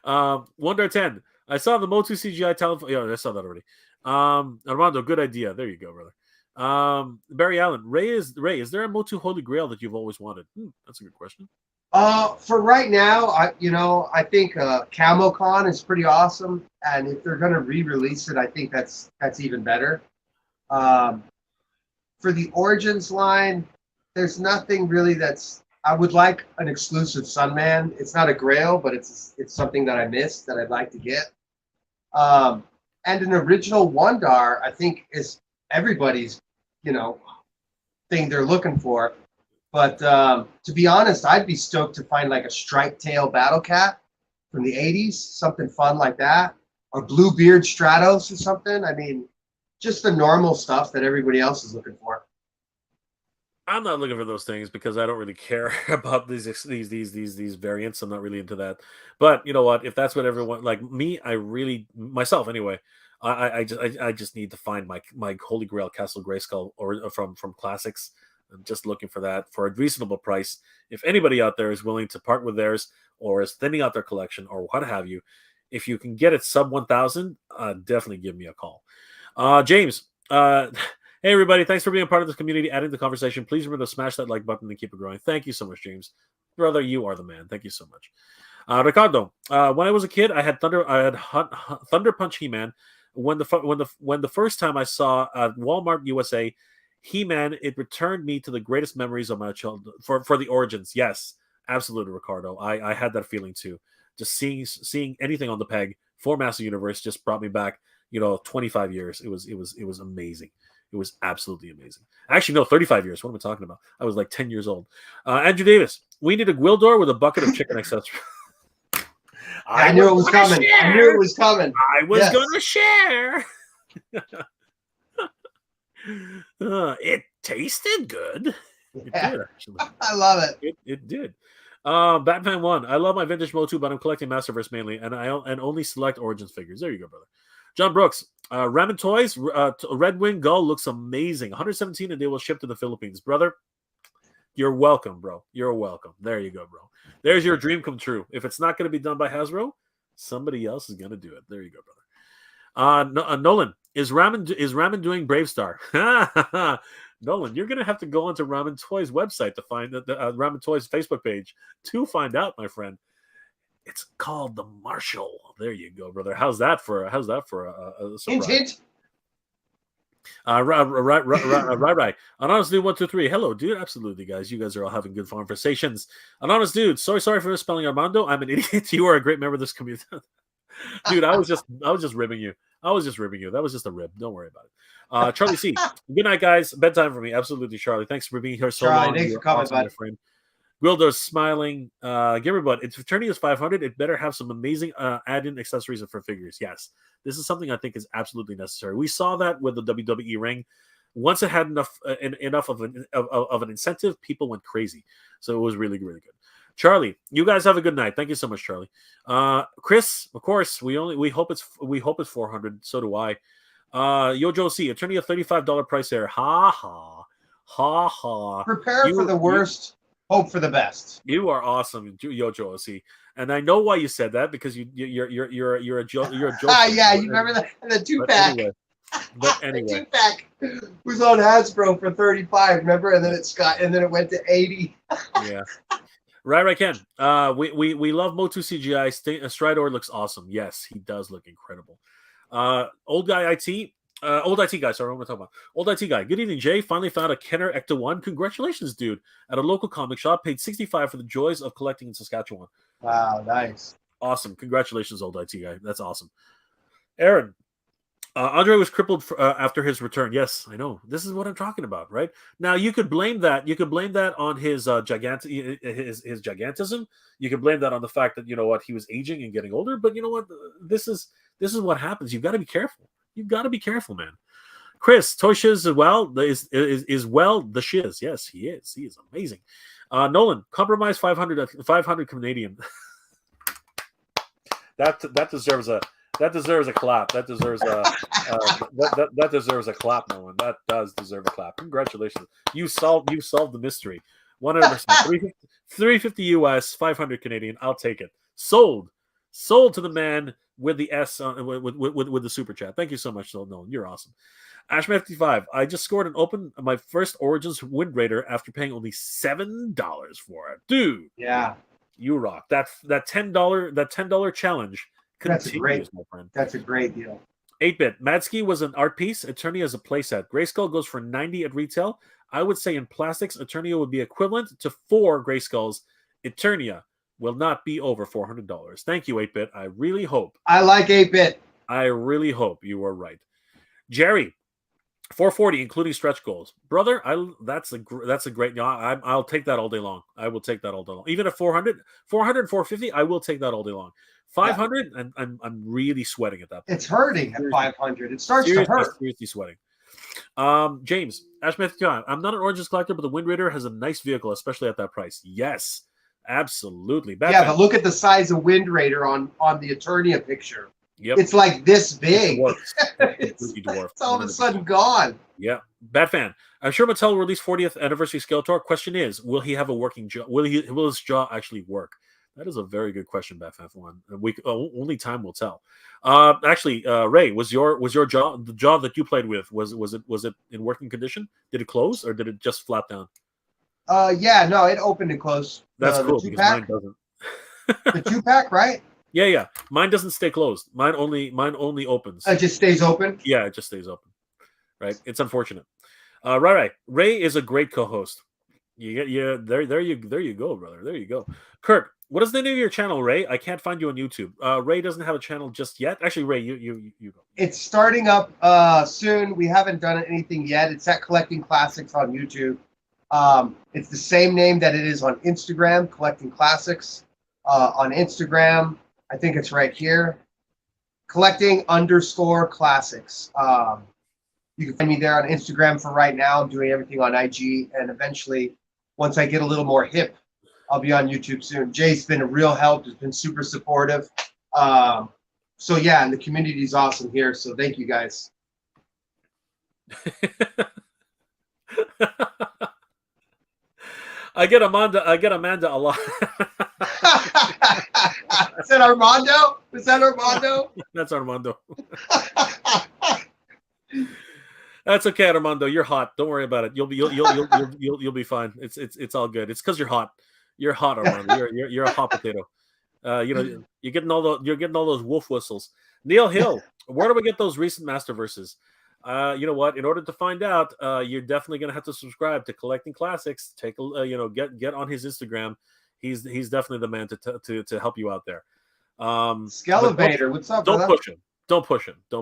1-10. I saw the Motu CGI talent. Yeah, I saw that already. Armando, good idea. There you go, brother. Barry Allen, Ray, is there a Motu Holy Grail that you've always wanted? That's a good question. For right now, I think CamoCon is pretty awesome, and if they're going to re-release it, I think that's even better. For the Origins line, there's nothing really that's. I would like an exclusive Sunman. It's not a Grail, but it's something that I missed that I'd like to get. And an original Wondar, I think, is everybody's, thing they're looking for. But to be honest, I'd be stoked to find like a striped tail Battle Cat from the 80s, something fun like that, or Bluebeard Stratos or something. I mean, just the normal stuff that everybody else is looking for. I'm not looking for those things because I don't really care about these variants. I'm not really into that. But you know what? If that's what everyone like me, I really myself anyway. I just need to find my Holy Grail Castle Grayskull or from Classics. I'm just looking for that for a reasonable price. If anybody out there is willing to part with theirs or is thinning out their collection or what have you, if you can get it sub 1,000, definitely give me a call. James, hey everybody, thanks for being a part of this community, adding to the conversation. Please remember to smash that like button and keep it growing. Thank you so much, James. Brother, you are the man. Thank you so much. Ricardo, when I was a kid, I had Thunder Punch He-Man. When the first time I saw Walmart USA He-Man, it returned me to the greatest memories of my childhood for the Origins. Yes, absolutely, Ricardo. I had that feeling too. Just seeing anything on the peg for Master Universe just brought me back, 25 years. It was amazing. It was absolutely amazing. Actually, no, 35 years. What am I talking about? I was like 10 years old. Andrew Davis, we need a Gwildor with a bucket of chicken accessories. I knew it was coming. Share. I knew it was coming. I was going to share. It tasted good. It did, actually. I love it. It did. Batman 1. I love my vintage Motu, but I'm collecting Masterverse mainly, and only select Origins figures. There you go, brother. John Brooks. Ramen Toys. Red Wing Gull looks amazing. 117, and they will ship to the Philippines. Brother, you're welcome, bro. You're welcome. There you go, bro. There's your dream come true. If it's not going to be done by Hasbro, somebody else is going to do it. There you go, brother. Nolan, is Ramen doing Brave Star? Nolan, you're going to have to go onto Ramen Toys website to find the Ramen Toys Facebook page to find out, my friend. It's called the Marshall. There you go, brother. How's that for a surprise? Hint. Right. Anonymous Dude 123. Hello, dude. Absolutely, guys. You guys are all having good conversations. Anonymous Dude. Sorry for misspelling Armando. I'm an idiot. You are a great member of this community. Dude, I was just ribbing you. That was just a rib. Don't worry about it. Charlie C. Good night, guys. Bedtime for me. Absolutely, Charlie. Thanks for being here so long. Thanks for coming, awesome, my friend. Gwildo's smiling. Everybody, if Fraternity is 500, it better have some amazing add-in accessories for figures. Yes, this is something I think is absolutely necessary. We saw that with the WWE ring. Once it had enough of an incentive, people went crazy. So it was really, really good. Charlie, you guys have a good night. Thank you so much, Charlie. Chris, of course, we hope it's 400. So do I. Yojo C, Eternity a $35 price there. Ha ha ha ha. Prepare for the worst. Hope for the best. You are awesome, Yojo OC. and I know why you said that because you're a joke. You're a joke. Yeah, you remember that? And the two pack. But anyway, the two pack was on Hasbro for 35. Remember, and then it went to 80. Yeah. Right, Ken. We love Motu CGI. Stridor looks awesome. Yes, he does look incredible. Old guy IT. Old IT guy. Sorry, what am I talking about? Old IT guy. Good evening, Jay. Finally found a Kenner Ecto 1. Congratulations, dude. At a local comic shop, paid $65 for the joys of collecting in Saskatchewan. Wow, nice. Awesome. Congratulations, old IT guy. That's awesome. Aaron. Andre was crippled after his return. Yes, I know. This is what I'm talking about, right? Now you could blame that. You could blame that on his gigantism. You could blame that on the fact that he was aging and getting older. But you know what? This is what happens. You've got to be careful. You've got to be careful, man. Chris Toy Shiz is well the shiz. Yes, he is. He is amazing. Nolan compromise 500 Canadian. that deserves a. That deserves a clap. That deserves a that deserves a clap, Nolan. That does deserve a clap. Congratulations. You solved the mystery. 100%. 350 US, 500 Canadian. I'll take it. Sold to the man with the S with the super chat. Thank you so much, Nolan. You're awesome. Ashman55. I just scored and opened my first Origins Wind Raider after paying only $7 for it, dude. Yeah, you rock. That $10 challenge. That's a great deal. 8-bit. Madsky was an art piece. Eternia is a playset. Grayskull goes for $90 at retail. I would say in plastics, Eternia would be equivalent to 4 Grayskulls. Eternia will not be over $400. Thank you, 8-bit. I really hope. I like 8-bit. I really hope you are right. Jerry, 440, including stretch goals. Brother, that's a great. I'll take that all day long. I will take that all day long. Even at 400 and 450, I will take that all day long. 500, yeah. and I'm really sweating at that point. It's hurting at 500. It starts to hurt. Seriously sweating. James, Ashmeth, I'm not an Origins collector, but the Wind Raider has a nice vehicle, especially at that price. Yes, absolutely. Yeah, but look at the size of Wind Raider on the Eternia picture. Yep. It's like this big. It's all of a sudden gone. Yeah. Bad fan. I'm sure Mattel will release 40th anniversary Skeletor. Question is, will he have a working jaw? Will his jaw actually work? That is a very good question, Batman. One. Only time will tell. Actually, Ray, was your jaw, the jaw that you played with, was it in working condition? Did it close or did it just flap down? Yeah, no, it opened and closed. That's cool because mine doesn't. The 2-pack, right? Yeah. Mine doesn't stay closed. Mine only opens. It just stays open? Yeah, it just stays open. Right. It's unfortunate. Right. Ray is a great co-host. There you go, brother. There you go. Kurt, what is the name of your channel, Ray? I can't find you on YouTube. Ray doesn't have a channel just yet. Actually, Ray, you go. It's starting up soon. We haven't done anything yet. It's at Collecting Classics on YouTube. It's the same name that it is on Instagram, Collecting Classics. On Instagram, I think it's right here, collecting_classics. You can find me there on Instagram for right now. I'm doing everything on IG, and eventually, once I get a little more hip, I'll be on YouTube soon. Jay's been a real help. He's been super supportive. So yeah, and the community is awesome here. So thank you guys. I get Amanda a lot. Is that Armando? Is that Armando? That's Armando. That's okay, Armando. You're hot. Don't worry about it. You'll be fine. It's all good. It's because you're hot. You're hot, Armando. You're a hot potato. You're getting all those wolf whistles. Neil Hill, where do we get those recent Masterverses? You know what? In order to find out, you're definitely gonna have to subscribe to Collecting Classics. Take a get on his Instagram. He's definitely the man to help you out there. Skelevator, what's up? Don't push him. Don't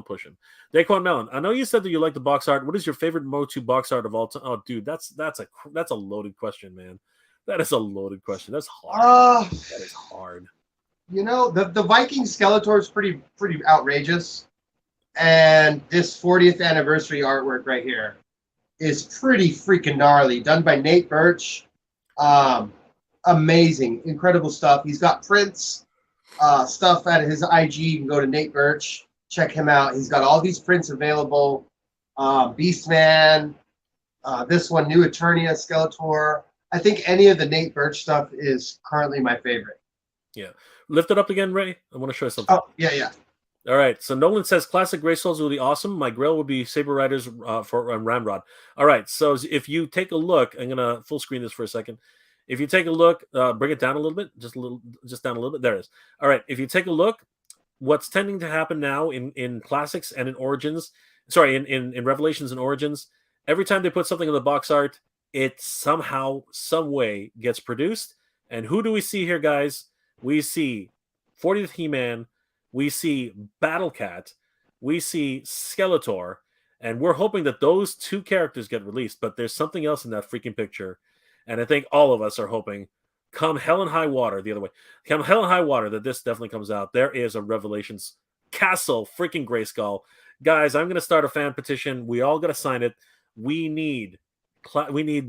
push him. Daquan Mellon, I know you said that you like the box art. What is your favorite Motu box art of all time? Oh, dude, that's a loaded question, man. That is a loaded question. That's hard. That is hard. The Viking Skeletor is pretty outrageous. And this 40th anniversary artwork right here is pretty freaking gnarly. Done by Nate Birch. Amazing. Incredible stuff. He's got prints, stuff at his IG. You can go to Nate Birch. Check him out. He's got all these prints available. Beastman. This one, New Eternia, Skeletor. I think any of the Nate Birch stuff is currently my favorite. Yeah. Lift it up again, Ray. I want to show you something. Oh, yeah. All right. So Nolan says classic Gray Skulls will be awesome. My grail will be Saber Riders for Ramrod. All right. So if you take a look, I'm gonna full screen this for a second. If you take a look, bring it down a little bit, just down a little bit. There it is. All right. If you take a look, what's tending to happen now in classics and in Origins, in Revelations and Origins, every time they put something in the box art, it somehow, some way gets produced. And who do we see here, guys? We see 40th He-Man. We see Battle Cat, we see Skeletor, and we're hoping that those two characters get released. But there's something else in that freaking picture, and I think all of us are hoping, come hell and high water, the other way, come hell and high water, that this definitely comes out. There is a Revelations Castle freaking Grayskull, guys. I'm gonna start a fan petition. We all gotta sign it. We need Masterverse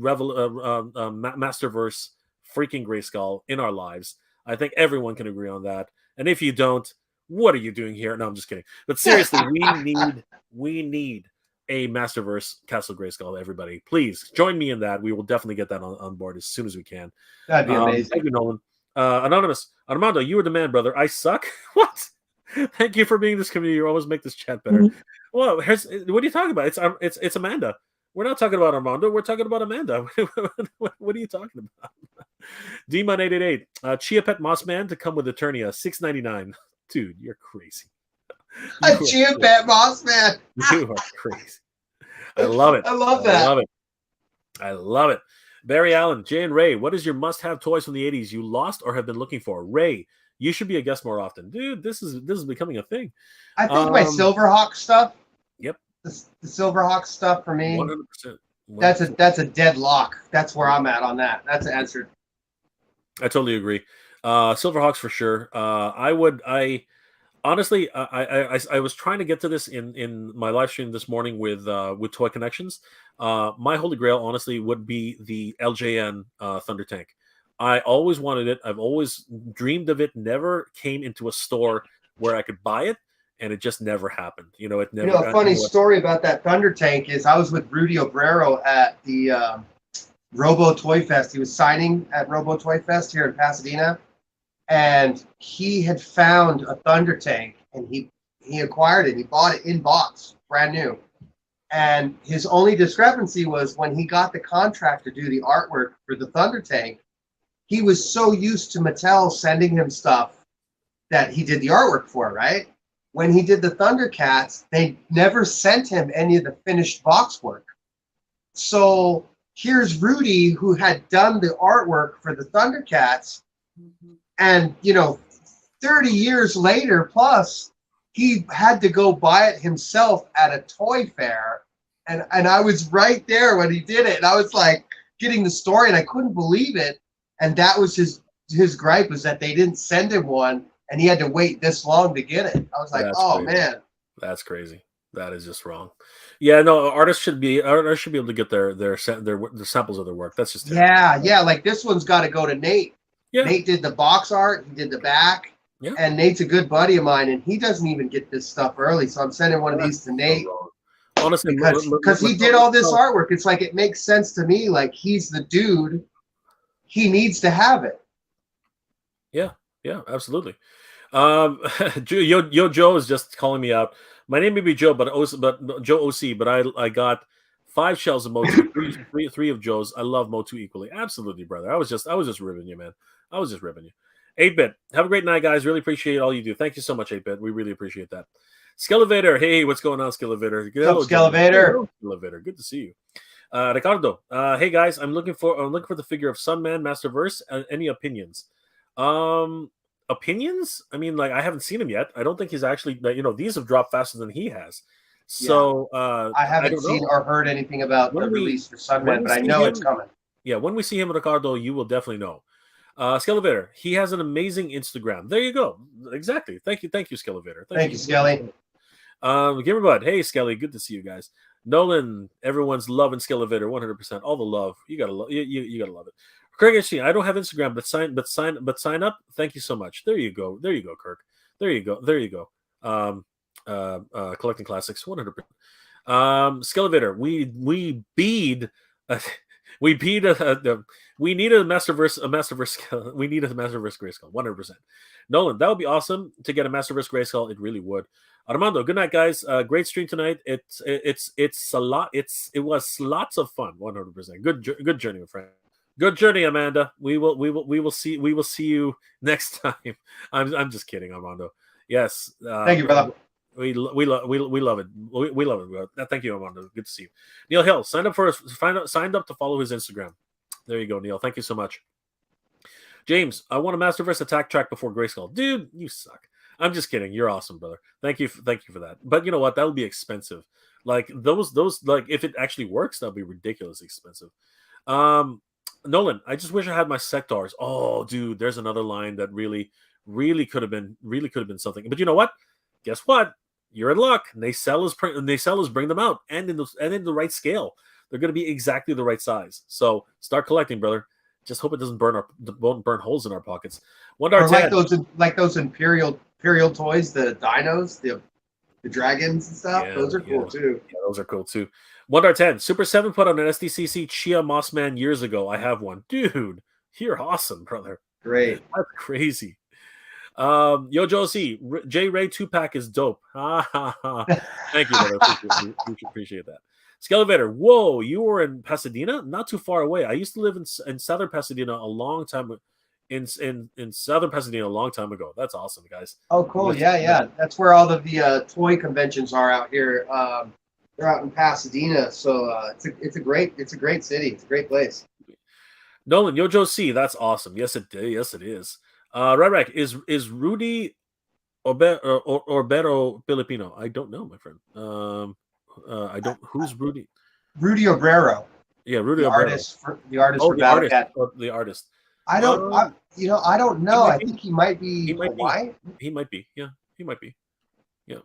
freaking Grayskull in our lives. I think everyone can agree on that. And if you don't, what are you doing here? No, I'm just kidding. But seriously, we need a Masterverse Castle Grayskull, everybody. Please join me in that. We will definitely get that on board as soon as we can. That'd be amazing. Thank you, Nolan. Anonymous. Armando, you were the man, brother. I suck? What? Thank you for being this community. You always make this chat better. Mm-hmm. Well, what are you talking about? It's Amanda. We're not talking about Armando. We're talking about Amanda. What are you talking about? D-Man888. Chia Pet Moss Man to come with Eternia. $6.99. Dude, you're crazy. A Chia Pet Moss Man. You are crazy. I love it. I love that. I love it. Barry Allen, Jay and Ray, what is your must-have toys from the 80s you lost or have been looking for? Ray, you should be a guest more often. Dude, this is becoming a thing. I think my Silverhawk stuff. Yep. The Silverhawk stuff for me. 100%. That's a deadlock. That's where I'm at on that. That's answered. I totally agree. Silverhawks for sure. I honestly was trying to get to this in my live stream this morning with Toy Connections. My holy grail, honestly, would be the LJN Thunder Tank. I always wanted it. I've always dreamed of it. Never came into a store where I could buy it, and it just never happened. It never. A funny story about that Thunder Tank is I was with Rudy Obrero at the Robo Toy Fest. He was signing at Robo Toy Fest here in Pasadena, and he had found a Thunder Tank, and he acquired it. He bought it in box, brand new. And his only discrepancy was when he got the contract to do the artwork for the Thunder Tank, he was so used to Mattel sending him stuff that he did the artwork for, right? When he did the Thundercats, they never sent him any of the finished box work. So here's Rudy, who had done the artwork for the Thundercats, and 30 years later plus, he had to go buy it himself at a toy fair, and I was right there when he did it, and I was like getting the story, and I couldn't believe it. And that was his gripe, was that they didn't send him one, and he had to wait this long to get it. I was like, man, that's crazy. That is just wrong. Yeah, no, artists should be able to get their samples of their work. That's just terrible. Yeah. Like this one's got to go to Nate. Yeah. Nate did the box art. He did the back. Yeah. And Nate's a good buddy of mine, and he doesn't even get this stuff early. So I'm sending one of these to Nate. Honestly, because he did all this artwork. It's like, it makes sense to me. Like, he's the dude. He needs to have it. Yeah, absolutely. Joe is just calling me out. My name may be Joe, but Joe OC. But I got 5 shells of Motu, three of Joe's. I love Motu equally. Absolutely, brother. I was just ribbing you, man. I was just ribbing you. 8-Bit. Have a great night, guys. Really appreciate all you do. Thank you so much, 8-Bit. We really appreciate that. Skelevator. Hey, what's going on, Skelevator? What's up, Skelevator? Skelevator. Good to see you. Ricardo. Hey guys, I'm looking for the figure of Sunman Masterverse. Any opinions? Opinions? I mean, like, I haven't seen him yet. I don't think he's actually. These have dropped faster than he has. So I haven't seen or heard anything about the release for Sunman, but I know it's coming. Yeah, when we see him, Ricardo, you will definitely know. Skelevator. He has an amazing Instagram. There you go. Exactly. Thank you, Skelevator. Thank you, Skelly. Gamerbud. Hey, Skelly. Good to see you guys. Nolan, everyone's loving Skelevator 100%. All the love. You gotta love. You gotta love it. Craig H. I don't have Instagram, but sign up. Thank you so much. There you go, Kirk. There you go. Collecting classics 100%. Skelevator. We bead. We need we need a Masterverse. We need a Masterverse Grayskull, 100%. Nolan, that would be awesome to get a Masterverse Grayskull. It really would. Armando, good night, guys. Great stream tonight. It's a lot. It was lots of fun. 100%. Good journey, my friend. Good journey, Amanda. We will see you next time. I'm just kidding, Armando. Yes. Thank you, brother. We love it. We love it. Thank you, Armando. Good to see you. Neil Hill, signed up to follow his Instagram. There you go, Neil. Thank you so much. James, I want a Masterverse attack track before Grayskull. Dude, you suck. I'm just kidding. You're awesome, brother. Thank you for that. But you know what? That would be expensive. Like those like if it actually works, that'll be ridiculously expensive. Nolan, I just wish I had my sectors. Oh, dude, there's another line that really could have been something. But you know what? Guess what? You're in luck. They sell us bring them out, and in the right scale. They're going to be exactly the right size. So start collecting, brother. Just hope it doesn't burn holes in our pockets. Or like those imperial toys, the dinos, the dragons and stuff. Yeah, those are cool too. Yeah, those are cool too. 1.10 Super 7 put on an SDCC Chia Mossman years ago. I have one, dude. You're awesome, brother. Great. That's crazy. Yo, Josie, J Ray 2-pack is dope. Thank you, brother. Appreciate that. Skelevator, whoa, you were in Pasadena? Not too far away. I used to live in southern Pasadena a long time in southern Pasadena a long time ago. That's awesome, guys. Oh, cool. Yeah. That's where all of the toy conventions are out here. They're out in Pasadena, so it's a great city. It's a great place. Nolan, Yojo C, that's awesome. Yes, it is. Right, is Rudy Orbero Filipino? I don't know, my friend. I don't. Who's Rudy? Rudy Obrero. Yeah, Rudy Obrero. The artist. The artist. I don't know. I think he might be Hawaii. He might be. Yeah, he might be. Yeah.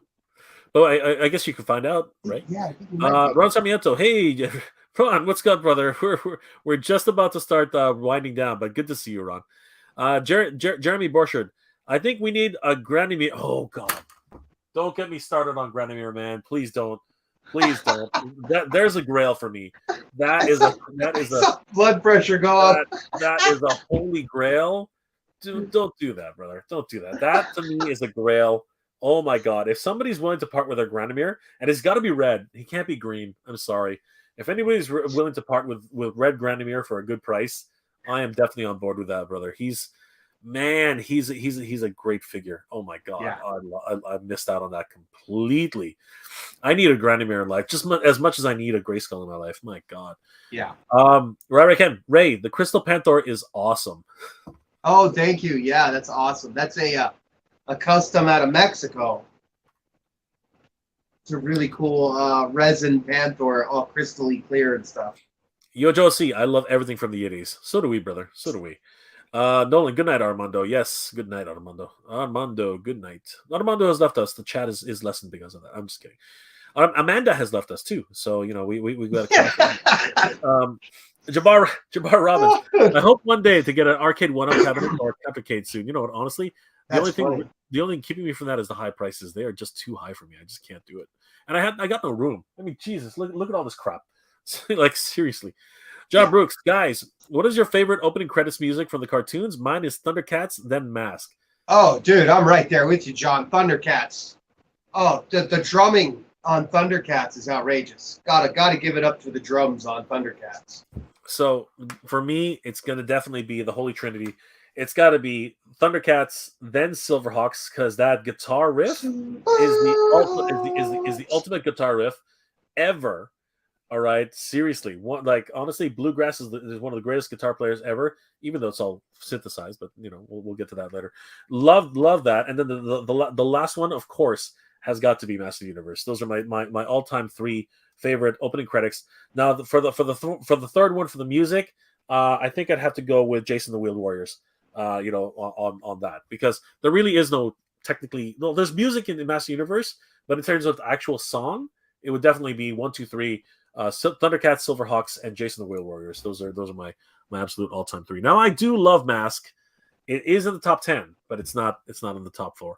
But I guess you can find out, right? Yeah, I think he might be. Ron Sarmiento. Hey, Ron, what's good, brother? We're just about to start winding down, but good to see you, Ron. Jeremy Borchard. I think we need a Granimir. Oh God, don't get me started on Granimir, man. Please don't. There's a grail for me. That is a blood pressure go up. That is a holy grail. Dude, don't do that, brother. Don't do that. That to me is a grail. Oh my God. If somebody's willing to part with their Granimir, and it's got to be red, he can't be green. I'm sorry. If anybody's willing to part with red Granimir for a good price, I am definitely on board with that, brother. He's a great figure. Oh my God. Yeah. I missed out on that completely. I need a Granimir in life just as much as I need a Grayskull in my life. My God. Yeah. Ray, the Crystal Panther is awesome. Oh, thank you. Yeah, that's awesome. That's a custom out of Mexico. It's a really cool resin panther, all crystally clear and stuff. Yo, Josie, I love everything from the Yiddies. So do we, brother. So do we. Nolan, good night, Armando. Yes, good night, Armando. Armando, good night. Armando has left us. The chat is lessened because of that. I'm just kidding. Amanda has left us too. So we got to Jabbar Robbins. I hope one day to get an arcade 1-up cabinet or a Capricade soon. You know what? Honestly, the only thing keeping me from that is the high prices. They are just too high for me. I just can't do it. And I got no room. I mean, Jesus, look at all this crap. Like seriously. John Brooks, guys, what is your favorite opening credits music from the cartoons? Mine is Thundercats, then Mask. Oh, dude, I'm right there with you, John. Thundercats. Oh, the drumming on Thundercats is outrageous. Gotta give it up to the drums on Thundercats. So for me, it's gonna definitely be the Holy Trinity. It's got to be Thundercats, then Silverhawks, because that guitar riff is the ultimate guitar riff ever. All right, seriously, honestly, Bluegrass is one of the greatest guitar players ever, even though it's all synthesized. But we'll get to that later. Love that, and then the last one, of course, has got to be Master Universe. Those are my all-time 3 favorite opening credits. Now, for the third one for the music, I think I'd have to go with Jason the Wheeled Warriors. On that, because there really is there's music in the Master Universe, but in terms of the actual song, it would definitely be 1, 2, 3. Thundercats, Silverhawks, and Jason the Wheel Warriors. Those are my absolute all-time 3. Now I do love Mask. It is in the top 10, but it's not in the top 4.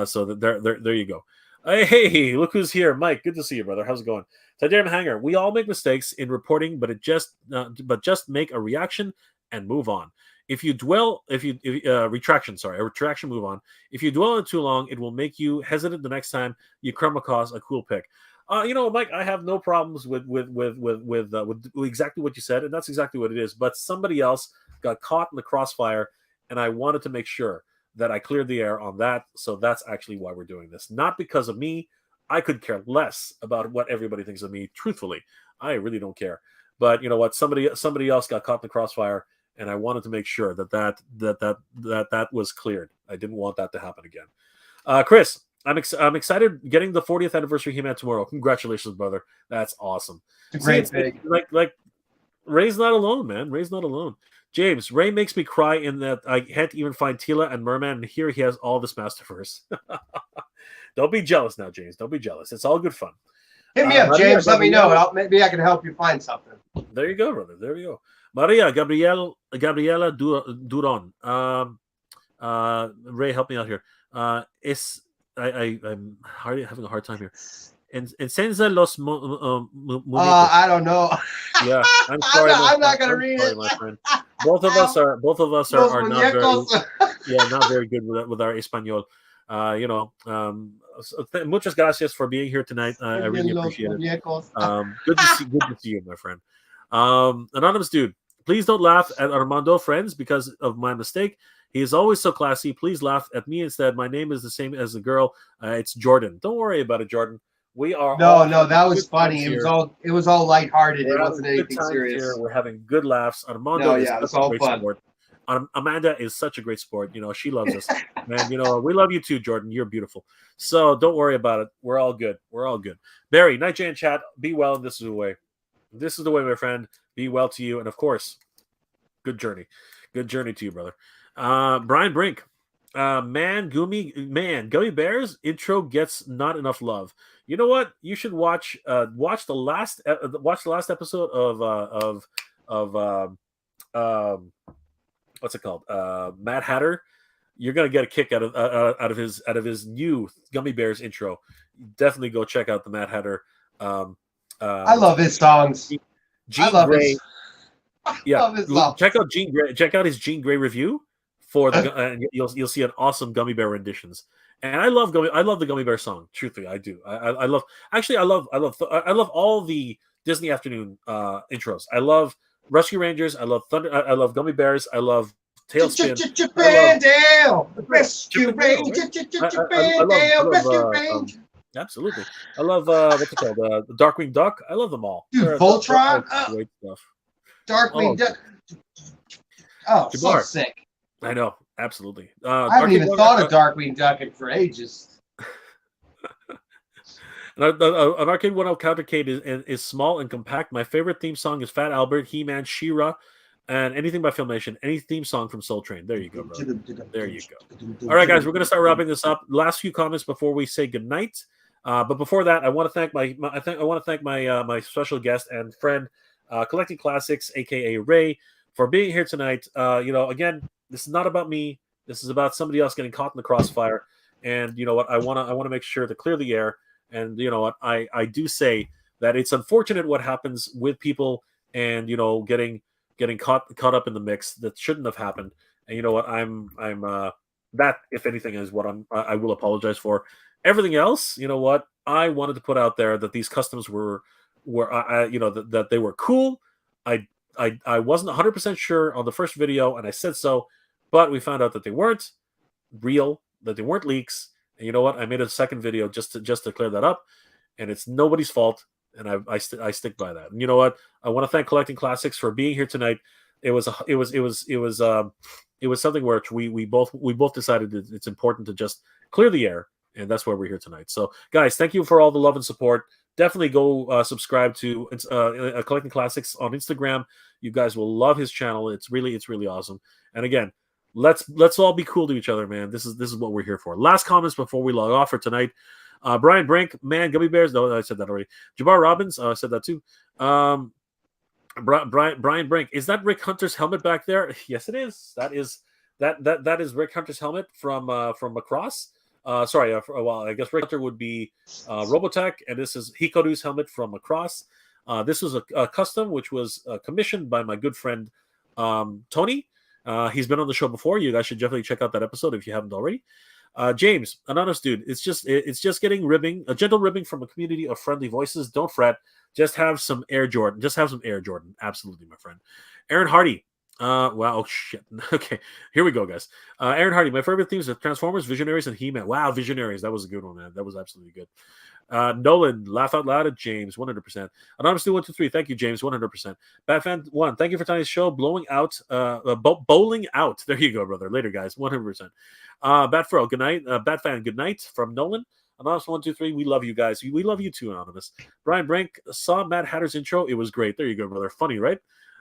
So there you go. Hey, look who's here, Mike. Good to see you, brother. How's it going? Tadam Hanger. We all make mistakes in reporting, but just make a reaction and move on. If you dwell, if retraction, sorry, a retraction, move on. If you dwell on it too long, it will make you hesitant the next time you come across a cool pick. Mike, I have no problems with exactly what you said, and that's exactly what it is. But somebody else got caught in the crossfire, and I wanted to make sure that I cleared the air on that. So that's actually why we're doing this. Not because of me. I could care less about what everybody thinks of me. Truthfully, I really don't care. But you know what? Somebody else got caught in the crossfire, and I wanted to make sure that was cleared. I didn't want that to happen again. Chris, I'm excited getting the 40th anniversary He-Man tomorrow. Congratulations, brother. That's awesome. It's a great thing. Like Ray's not alone, man. Ray's not alone. James, Ray makes me cry in that I had to even find Tila and Merman, and here he has all this Masterverse. Don't be jealous now, James. Don't be jealous. It's all good fun. Hit me up, James. Let me know. Maybe I can help you find something. There you go, brother. There you go. Maria Gabriela Duron. Ray, help me out here. I'm having a hard time here. Ensenza los I don't know. Yeah, I'm sorry. I'm not gonna read it, my friend. Both of us are not very good with our Espanol. Muchas gracias for being here tonight. I really appreciate it. Good to see you, my friend. Anonymous dude, please don't laugh at Armando friends because of my mistake. He is always so classy. Please laugh at me instead. My name is the same as the girl. It's Jordan. Don't worry about it, Jordan. We are no, that was funny. It was all lighthearted. It wasn't anything serious. Here. We're having good laughs. Armando it's all fun. Sport. Amanda is such a great sport. She loves us. Man, we love you too, Jordan. You're beautiful. So don't worry about it. We're all good. We're all good. Barry, Night Jay and chat. Be well, and this is the way. This is the way, my friend. Be well to you, and of course, good journey. Good journey to you, brother. Brian Brink. Gummy Bears intro gets not enough love. You know what? You should watch the last episode of what's it called? Mad Hatter. You're gonna get a kick out of his new Gummy Bears intro. Definitely go check out the Mad Hatter. I love his songs. Jean Grey. Check out Jean Grey. Check out his Jean Grey review for the. You'll see an awesome Gummy Bear renditions. And I love the Gummy Bear song. Truthfully, I do. I love all the Disney Afternoon intros. I love Rescue Rangers. I love Thunder. I love Gummy Bears. I love Tailspin. Rescue Ranger. Absolutely. I love what's it called? Darkwing Duck. I love them all. Dude, Voltron. Great stuff. Darkwing Duck. Oh, so sick. I know. Absolutely. I haven't even thought of Darkwing Duck for ages. An Arcade 1L countercade is small and compact. My favorite theme song is Fat Albert, He-Man, She-Ra, and anything by Filmation. Any theme song from Soul Train. There you go, brother. There you go. All right, guys, we're going to start wrapping this up. Last few comments before we say goodnight. But before that, I want to thank my special guest and friend, Collecting Classics, aka Ray, for being here tonight. Again, this is not about me. This is about somebody else getting caught in the crossfire. And you know what? I want to make sure to clear the air. And you know what? I do say that it's unfortunate what happens with people and getting caught up in the mix that shouldn't have happened. And you know what? I'm that, if anything, is what I will apologize for. Everything else, you know what? I wanted to put out there that these customs were that they were cool. I wasn't 100% sure on the first video, and I said so, but we found out that they weren't real, that they weren't leaks. And you know what? I made a second video just to clear that up, and it's nobody's fault, and I stick by that. And you know what? I want to thank Collecting Classics for being here tonight. It was something where we both decided that it's important to just clear the air, and that's why we're here tonight. So, guys, thank you for all the love and support. Definitely go subscribe to Collecting Classics on Instagram. You guys will love his channel. It's really awesome. And again, let's all be cool to each other, man. This is what we're here for. Last comments before we log off for tonight. Brian Brink, man, Gummy Bears. No, I said that already. Jabbar Robbins, I said that too. Brian Brink, is that Rick Hunter's helmet back there? Yes, it is. That is Rick Hunter's helmet from Macross. Sorry, well, I guess Collector would be Robotech, and this is Hikaru's helmet from Across. This was a custom, which was commissioned by my good friend Tony. He's been on the show before. You guys should definitely check out that episode if you haven't already. James, anonymous dude, it's just getting ribbing, a gentle ribbing from a community of friendly voices. Don't fret. Just have some Air Jordan. Just have some Air Jordan. Absolutely, my friend. Aaron Hardy. Wow, oh shit. Okay, here we go, guys. Aaron Hardy. My favorite themes are Transformers, Visionaries, and He-Man. Wow, Visionaries. That was a good one, man. That was absolutely good. Nolan, laugh out loud at James, 100%. Anonymous 123, thank you, James, 100%. Batfan 1, thank you for tonight's show. Bowling out. There you go, brother. Later, guys, 100%. Batfro, good night. Batfan, good night from Nolan. Anonymous 123, we love you guys. We love you too, Anonymous. Brian Brink saw Matt Hatter's intro. It was great. There you go, brother. Funny, right?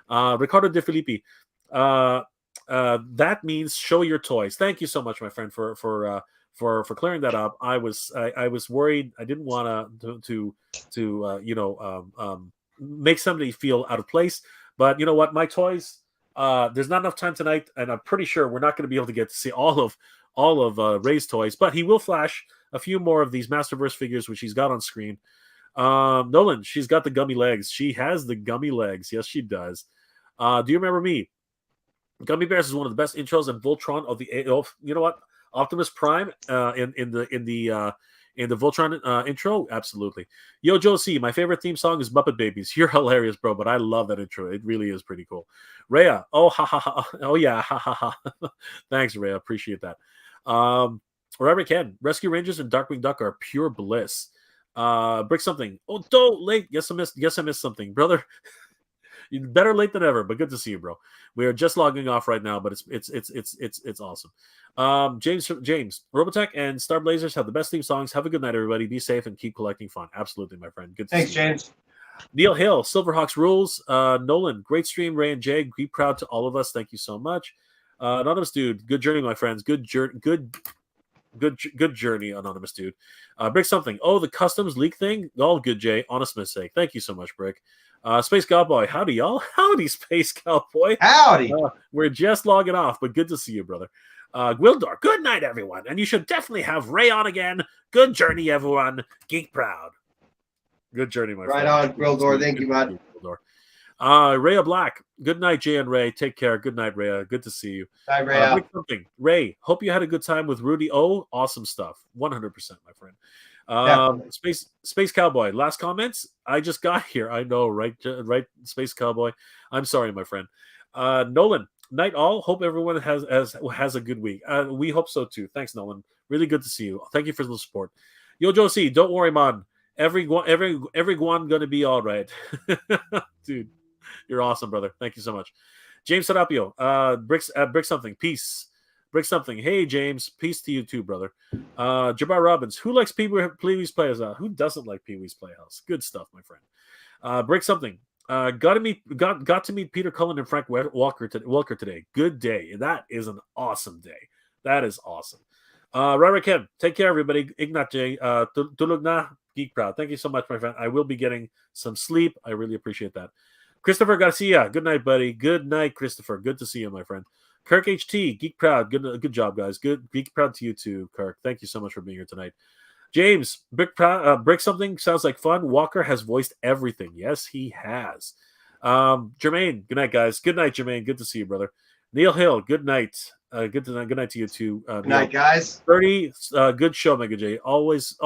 Ricardo De Filippi. That means show your toys. Thank you so much, my friend, for clearing that up. I was worried. I didn't want to make somebody feel out of place. But you know what? My toys. There's not enough time tonight, and I'm pretty sure we're not going to be able to get to see all of Ray's toys. But he will flash a few more of these Masterverse figures, which he's got on screen. Nolan, she's got the gummy legs. She has the gummy legs. Yes, she does. Do you remember me? Gummy Bears is one of the best intros and Voltron of the. You know what? Optimus Prime in the Voltron intro, absolutely. Yo, Joe C, my favorite theme song is Muppet Babies. You're hilarious, bro, but I love that intro. It really is pretty cool. Rhea, oh ha ha ha, oh yeah, ha ha ha. Thanks, Rhea, appreciate that. Wherever I can, Rescue Rangers and Darkwing Duck are pure bliss. Brick something. Oh, don't late. Yes, I missed something, brother. Better late than ever, but good to see you, bro. We are just logging off right now, but it's awesome. James, Robotech and Star Blazers have the best theme songs. Have a good night, everybody. Be safe and keep collecting fun. Absolutely, my friend. Good to Thanks, see you. James. Neil Hill, Silverhawks rules. Nolan, great stream. Ray and Jay, be proud to all of us. Thank you so much. Anonymous dude, good journey, my friends. Good journey, anonymous dude. Brick something. Oh, the customs leak thing. All good, Jay. Honest mistake. Thank you so much, Brick. Space Cowboy, howdy, y'all. Howdy, Space Cowboy. Howdy. We're just logging off, but good to see you, brother. Gwildor, good night, everyone. And you should definitely have Ray on again. Good journey, everyone. Geek proud. Good journey, my friend. Right on, Gwildor. Thank you, bud. Rhea Black, good night, Jay and Ray. Take care. Good night, Rhea. Good to see you. Bye, Rhea. Ray, hope you had a good time with Rudy O. Awesome stuff. 100%, my friend. Space Cowboy, last comments. I just got here. I know, right, Space Cowboy. I'm sorry, my friend. Nolan, night all. Hope everyone has a good week. We hope so too. Thanks, Nolan. Really good to see you. Thank you for the support. Yo, Josie, don't worry, man. Everyone gonna be all right. Dude, you're awesome, brother. Thank you so much. James Serapio, brick something. Peace. Brick something. Hey, James. Peace to you too, brother. Jabbar Robbins. Who likes Pee-wee's Playhouse? Who doesn't like Pee-wee's Playhouse? Good stuff, my friend. Brick something. Got to meet Peter Cullen and Frank Walker today. Good day. That is an awesome day. That is awesome. Rara Ken. Take care, everybody. Ignat J. Tulog na. Geek proud. Thank you so much, my friend. I will be getting some sleep. I really appreciate that. Christopher Garcia. Good night, buddy. Good night, Christopher. Good to see you, my friend. Kirk HT, Geek Proud. Good job, guys. Good Geek Proud to you too, Kirk. Thank you so much for being here tonight. James, Brick something sounds like fun. Walker has voiced everything. Yes, he has. Jermaine, good night, guys. Good night, Jermaine. Good to see you, brother. Neil Hill, good night. Good night to you too. Good night, guys. 30, good show, Mega J. Always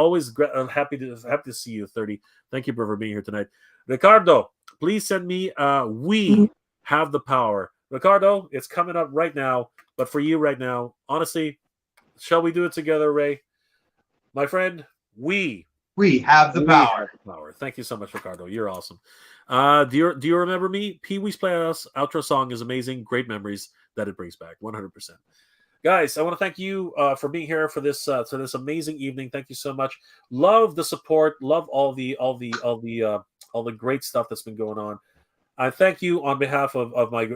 happy to see you, 30. Thank you for being here tonight. Ricardo, please send me We Have the Power. Ricardo, it's coming up right now, but for you right now, honestly, shall we do it together, Ray? My friend, we have the power. Thank you so much, Ricardo. You're awesome. Do you remember me? Pee-wee's Playhouse outro song is amazing. Great memories that it brings back. 100%. Guys, I want to thank you for being here for this amazing evening. Thank you so much. Love the support. Love all the great stuff that's been going on. I thank you on behalf of my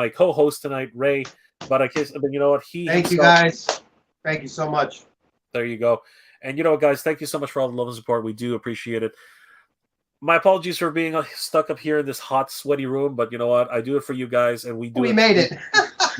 co-host tonight, Ray. But you know what? Thank you, guys. Thank you so much. There you go. And you know what, guys? Thank you so much for all the love and support. We do appreciate it. My apologies for being stuck up here in this hot, sweaty room, but you know what? I do it for you guys, and we made it.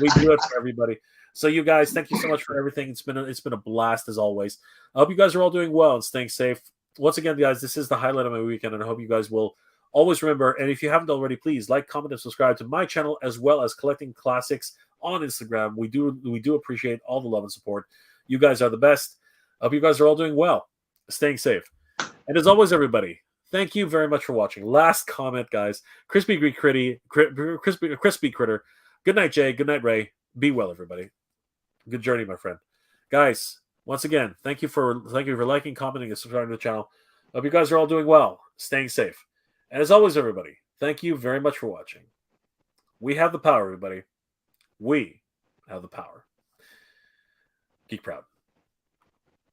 We do it for everybody. So you guys, thank you so much for everything. It's been a blast as always. I hope you guys are all doing well and staying safe. Once again, guys, this is the highlight of my weekend, and I hope you guys will always remember. And if you haven't already, please like, comment, and subscribe to my channel as well as Collecting Classics on Instagram. We do appreciate all the love and support. You guys are the best. I hope you guys are all doing well, staying safe. And as always, everybody, thank you very much for watching. Last comment, guys. Crispy Critter. Good night, Jay. Good night, Ray. Be well, everybody. Good journey, my friend. Guys, once again, thank you for liking, commenting, and subscribing to the channel. Hope you guys are all doing well, staying safe. And as always, everybody, thank you very much for watching. We have the power, everybody. We have the power. Geek proud.